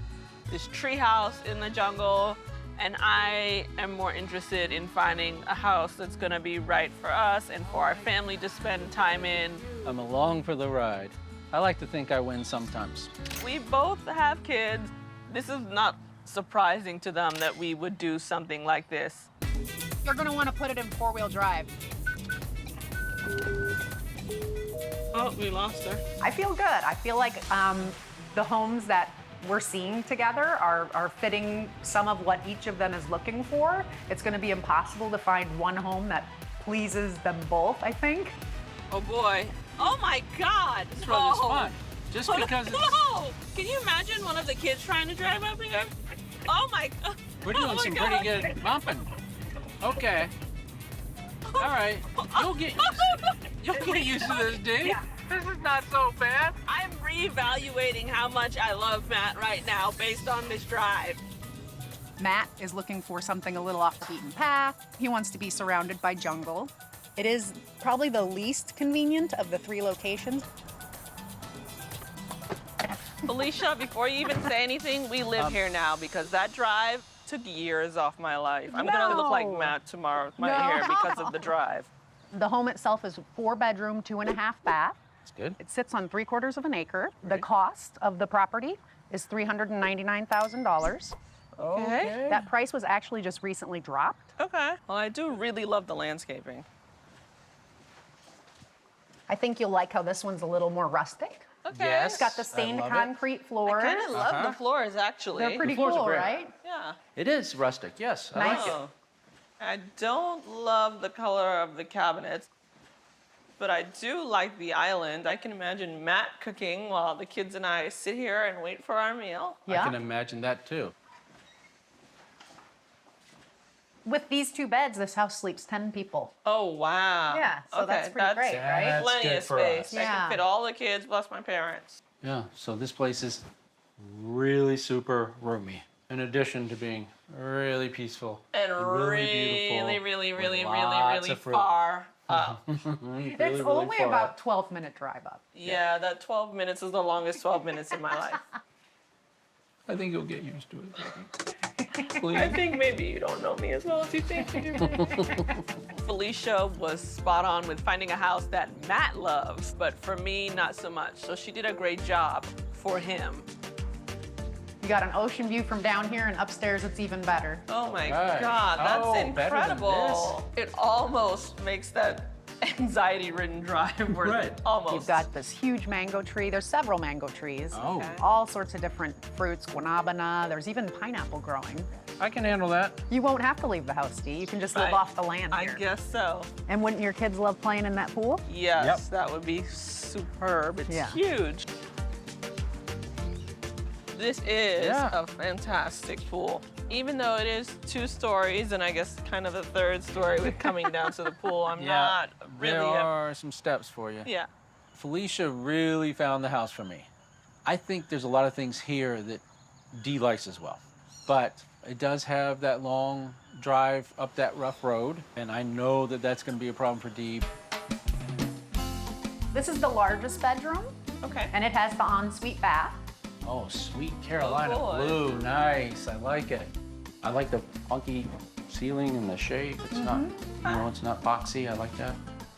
this treehouse in the jungle, and I am more interested in finding a house that's gonna be right for us and for our family to spend time in. I'm along for the ride. I like to think I win sometimes. We both have kids. This is not surprising to them that we would do something like this. You're gonna wanna put it in four-wheel drive. Oh, we lost her. I feel good. I feel like the homes that we're seeing together are fitting some of what each of them is looking for. It's gonna be impossible to find one home that pleases them both, I think. Oh boy. Oh my God. This road is fun. Just because it's... Whoa! Can you imagine one of the kids trying to drive up here? Oh my God. We're doing some pretty good bumping. Okay. All right. You'll get used to this, Dee. This is not so bad. I'm reevaluating how much I love Matt right now based on this drive. Matt is looking for something a little off the beaten path. He wants to be surrounded by jungle. It is probably the least convenient of the three locations. Felicia, before you even say anything, we live here now because that drive took years off my life. I'm gonna look like Matt tomorrow with my hair because of the drive. The home itself is 4-bedroom, 2.5 bath. That's good. It sits on 3/4 of an acre. The cost of the property is $399,000. Okay. That price was actually just recently dropped. Okay. Well, I do really love the landscaping. I think you'll like how this one's a little more rustic. Okay. Yes, It's got the I stained love it. concrete floors. I kind of love the floors, actually. They're pretty floors are cool, great. right? Yeah. It is rustic, yes. I like it. Oh. I don't love the color of the cabinets, but I do like the island. I can imagine Matt cooking while the kids and I sit here and wait for our meal. I can imagine that too. With these 2 beds, this house sleeps 10 people. Oh, wow. Yeah, so okay, that's pretty great, right? That's Plenty good of for space. us. I Yeah. can fit all the kids plus my parents. Yeah, so this place is really super roomy. In addition to being really peaceful. And really beautiful. really lots of fruit. far up. It's only about 12-minute drive up. Yeah, that 12 minutes is the longest 12 minutes in my life. I think you'll get used to it. I think maybe you don't know me as well as you think you do. Felicia was spot on with finding a house that Matt loves, but for me, not so much. So she did a great job for him. You got an ocean view from down here, and upstairs it's even better. Oh my Right. God, that's Oh, better than incredible. It almost makes that anxiety-ridden drive worth it. Almost. You've got this huge mango tree. There's several mango trees. Oh. Okay. All sorts of different fruits, guanabana. There's even pineapple growing. I can handle that. You won't have to leave the house, Dee. You can just live off the land I here. guess so. And wouldn't your kids love playing in that pool? Yes, that would be superb. It's Yeah. huge. This is Yeah. a fantastic pool. Even though it is 2 stories and I guess kind of a 3rd story with coming down to the pool, I'm not really There are some steps for you. Yeah. Felicia really found the house for me. I think there's a lot of things here that Dee likes as well. But it does have that long drive up that rough road, and I know that that's going to be a problem for Dee. This is the largest bedroom. Okay. And it has the ensuite bath. Oh, sweet Carolina boy. blue. Nice. I like it. I like the funky ceiling and the shape. It's not, it's not boxy. I like that.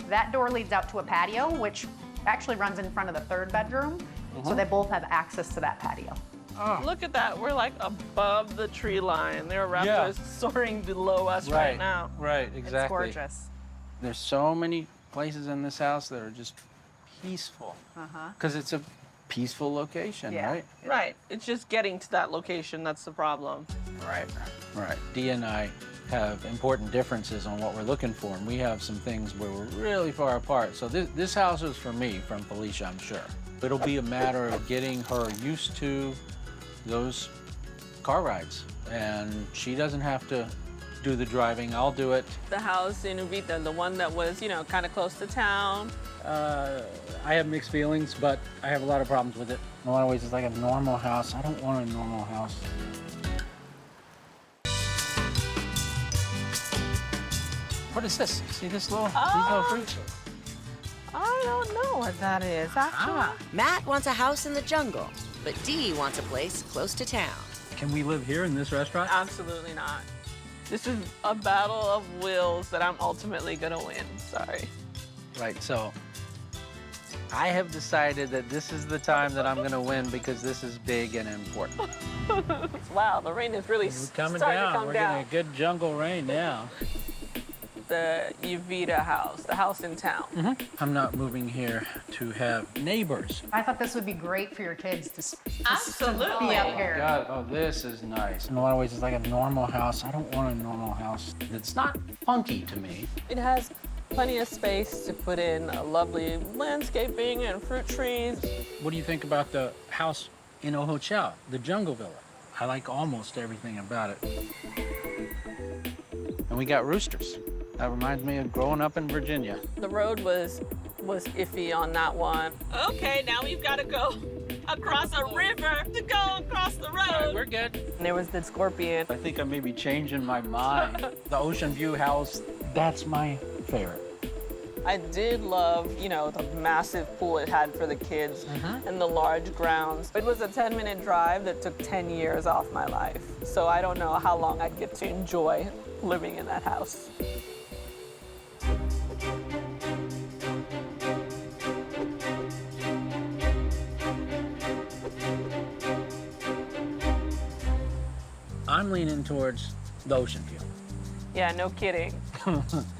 That door leads out to a patio, which actually runs in front of the 3rd bedroom. So they both have access to that patio. Look at that. We're like above the tree line. There are raptors soaring below us right now. Right, exactly. It's gorgeous. There's so many places in this house that are just peaceful. Because it's a peaceful location, right? Right. It's just getting to that location that's the problem. Right. Dee and I have important differences on what we're looking for, and we have some things where we're really far apart. So this house is for me, from Felicia, I'm sure. It'll be a matter of getting her used to those car rides, and she doesn't have to do the driving. I'll do it. The house in Uvita, the one that was, kind of close to town. I have mixed feelings, but I have a lot of problems with it. In a lot of ways, it's like a normal house. I don't want a normal house. What is this? See this little, these little fruits? I don't know what that is, actually. Matt wants a house in the jungle, but Dee wants a place close to town. Can we live here in this restaurant? Absolutely not. This is a battle of wills that I'm ultimately gonna win. Sorry. Right, so I have decided that this is the time that I'm gonna win because this is big and important. Wow, the rain is really We're coming starting down. to come We're down. getting a good jungle rain now. The Uvita house, the house in town. I'm not moving here to have neighbors. I thought this would be great for your kids to Absolutely. be up here. God, oh, this is nice. In a lot of ways, it's like a normal house. I don't want a normal house. It's not funky to me. It has plenty of space to put in a lovely landscaping and fruit trees. What do you think about the house in Ohochao, the jungle villa? I like almost everything about it. And we got roosters. That reminds me of growing up in Virginia. The road was iffy on that one. Okay, now we've got to go across a river to go across the road. All right, we're good. And there was the scorpion. I think I may be changing my mind. The Ocean View house, that's my favorite. I did love, the massive pool it had for the kids and the large grounds. It was a 10-minute drive that took 10 years off my life. So I don't know how long I'd get to enjoy living in that house. I'm leaning towards the Ocean View. Yeah, no kidding.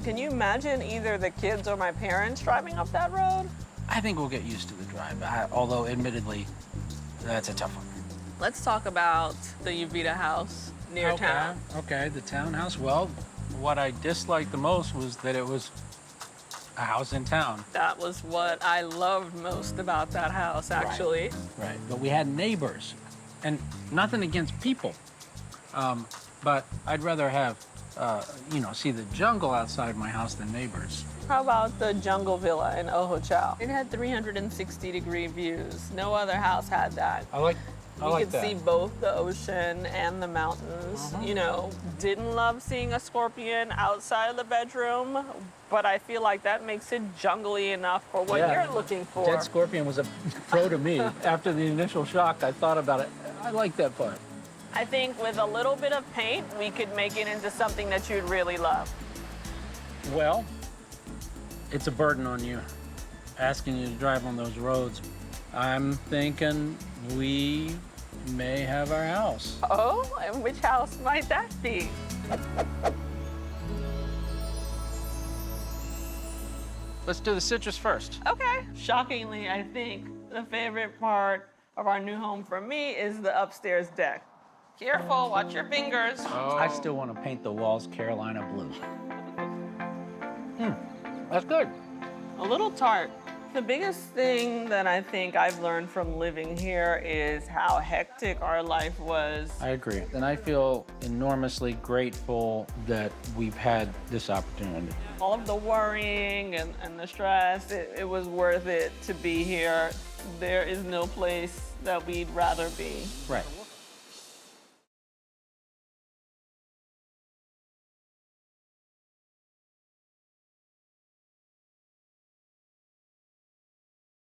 Can you imagine either the kids or my parents driving up that road? I think we'll get used to the drive, although admittedly, that's a tough one. Let's talk about the Uvita house near town. Okay, the townhouse. Well, what I disliked the most was that it was a house in town. That was what I loved most about that house, actually. Right. But we had neighbors, and nothing against people. But I'd rather have, see the jungle outside my house than neighbors. How about the jungle villa in Ojo Chao? It had 360-degree views. No other house had that. I like You could that. see both the ocean and the mountains. You know, didn't love seeing a scorpion outside of the bedroom, but I feel like that makes it jungly enough for what you're looking for. Dead scorpion was a pro to me. After the initial shock, I thought about it. I like that part. I think with a little bit of paint, we could make it into something that you'd really love. Well, it's a burden on you, asking you to drive on those roads. I'm thinking we may have our house. Oh, and which house might that be? Let's do the citrus first. Okay. Shockingly, I think the favorite part of our new home for me is the upstairs deck. Careful, watch your fingers. I still want to paint the walls Carolina blue. That's good. A little tart. The biggest thing that I think I've learned from living here is how hectic our life was. I agree. And I feel enormously grateful that we've had this opportunity. All of the worrying and the stress, it was worth it to be here. There is no place that we'd rather be. Right.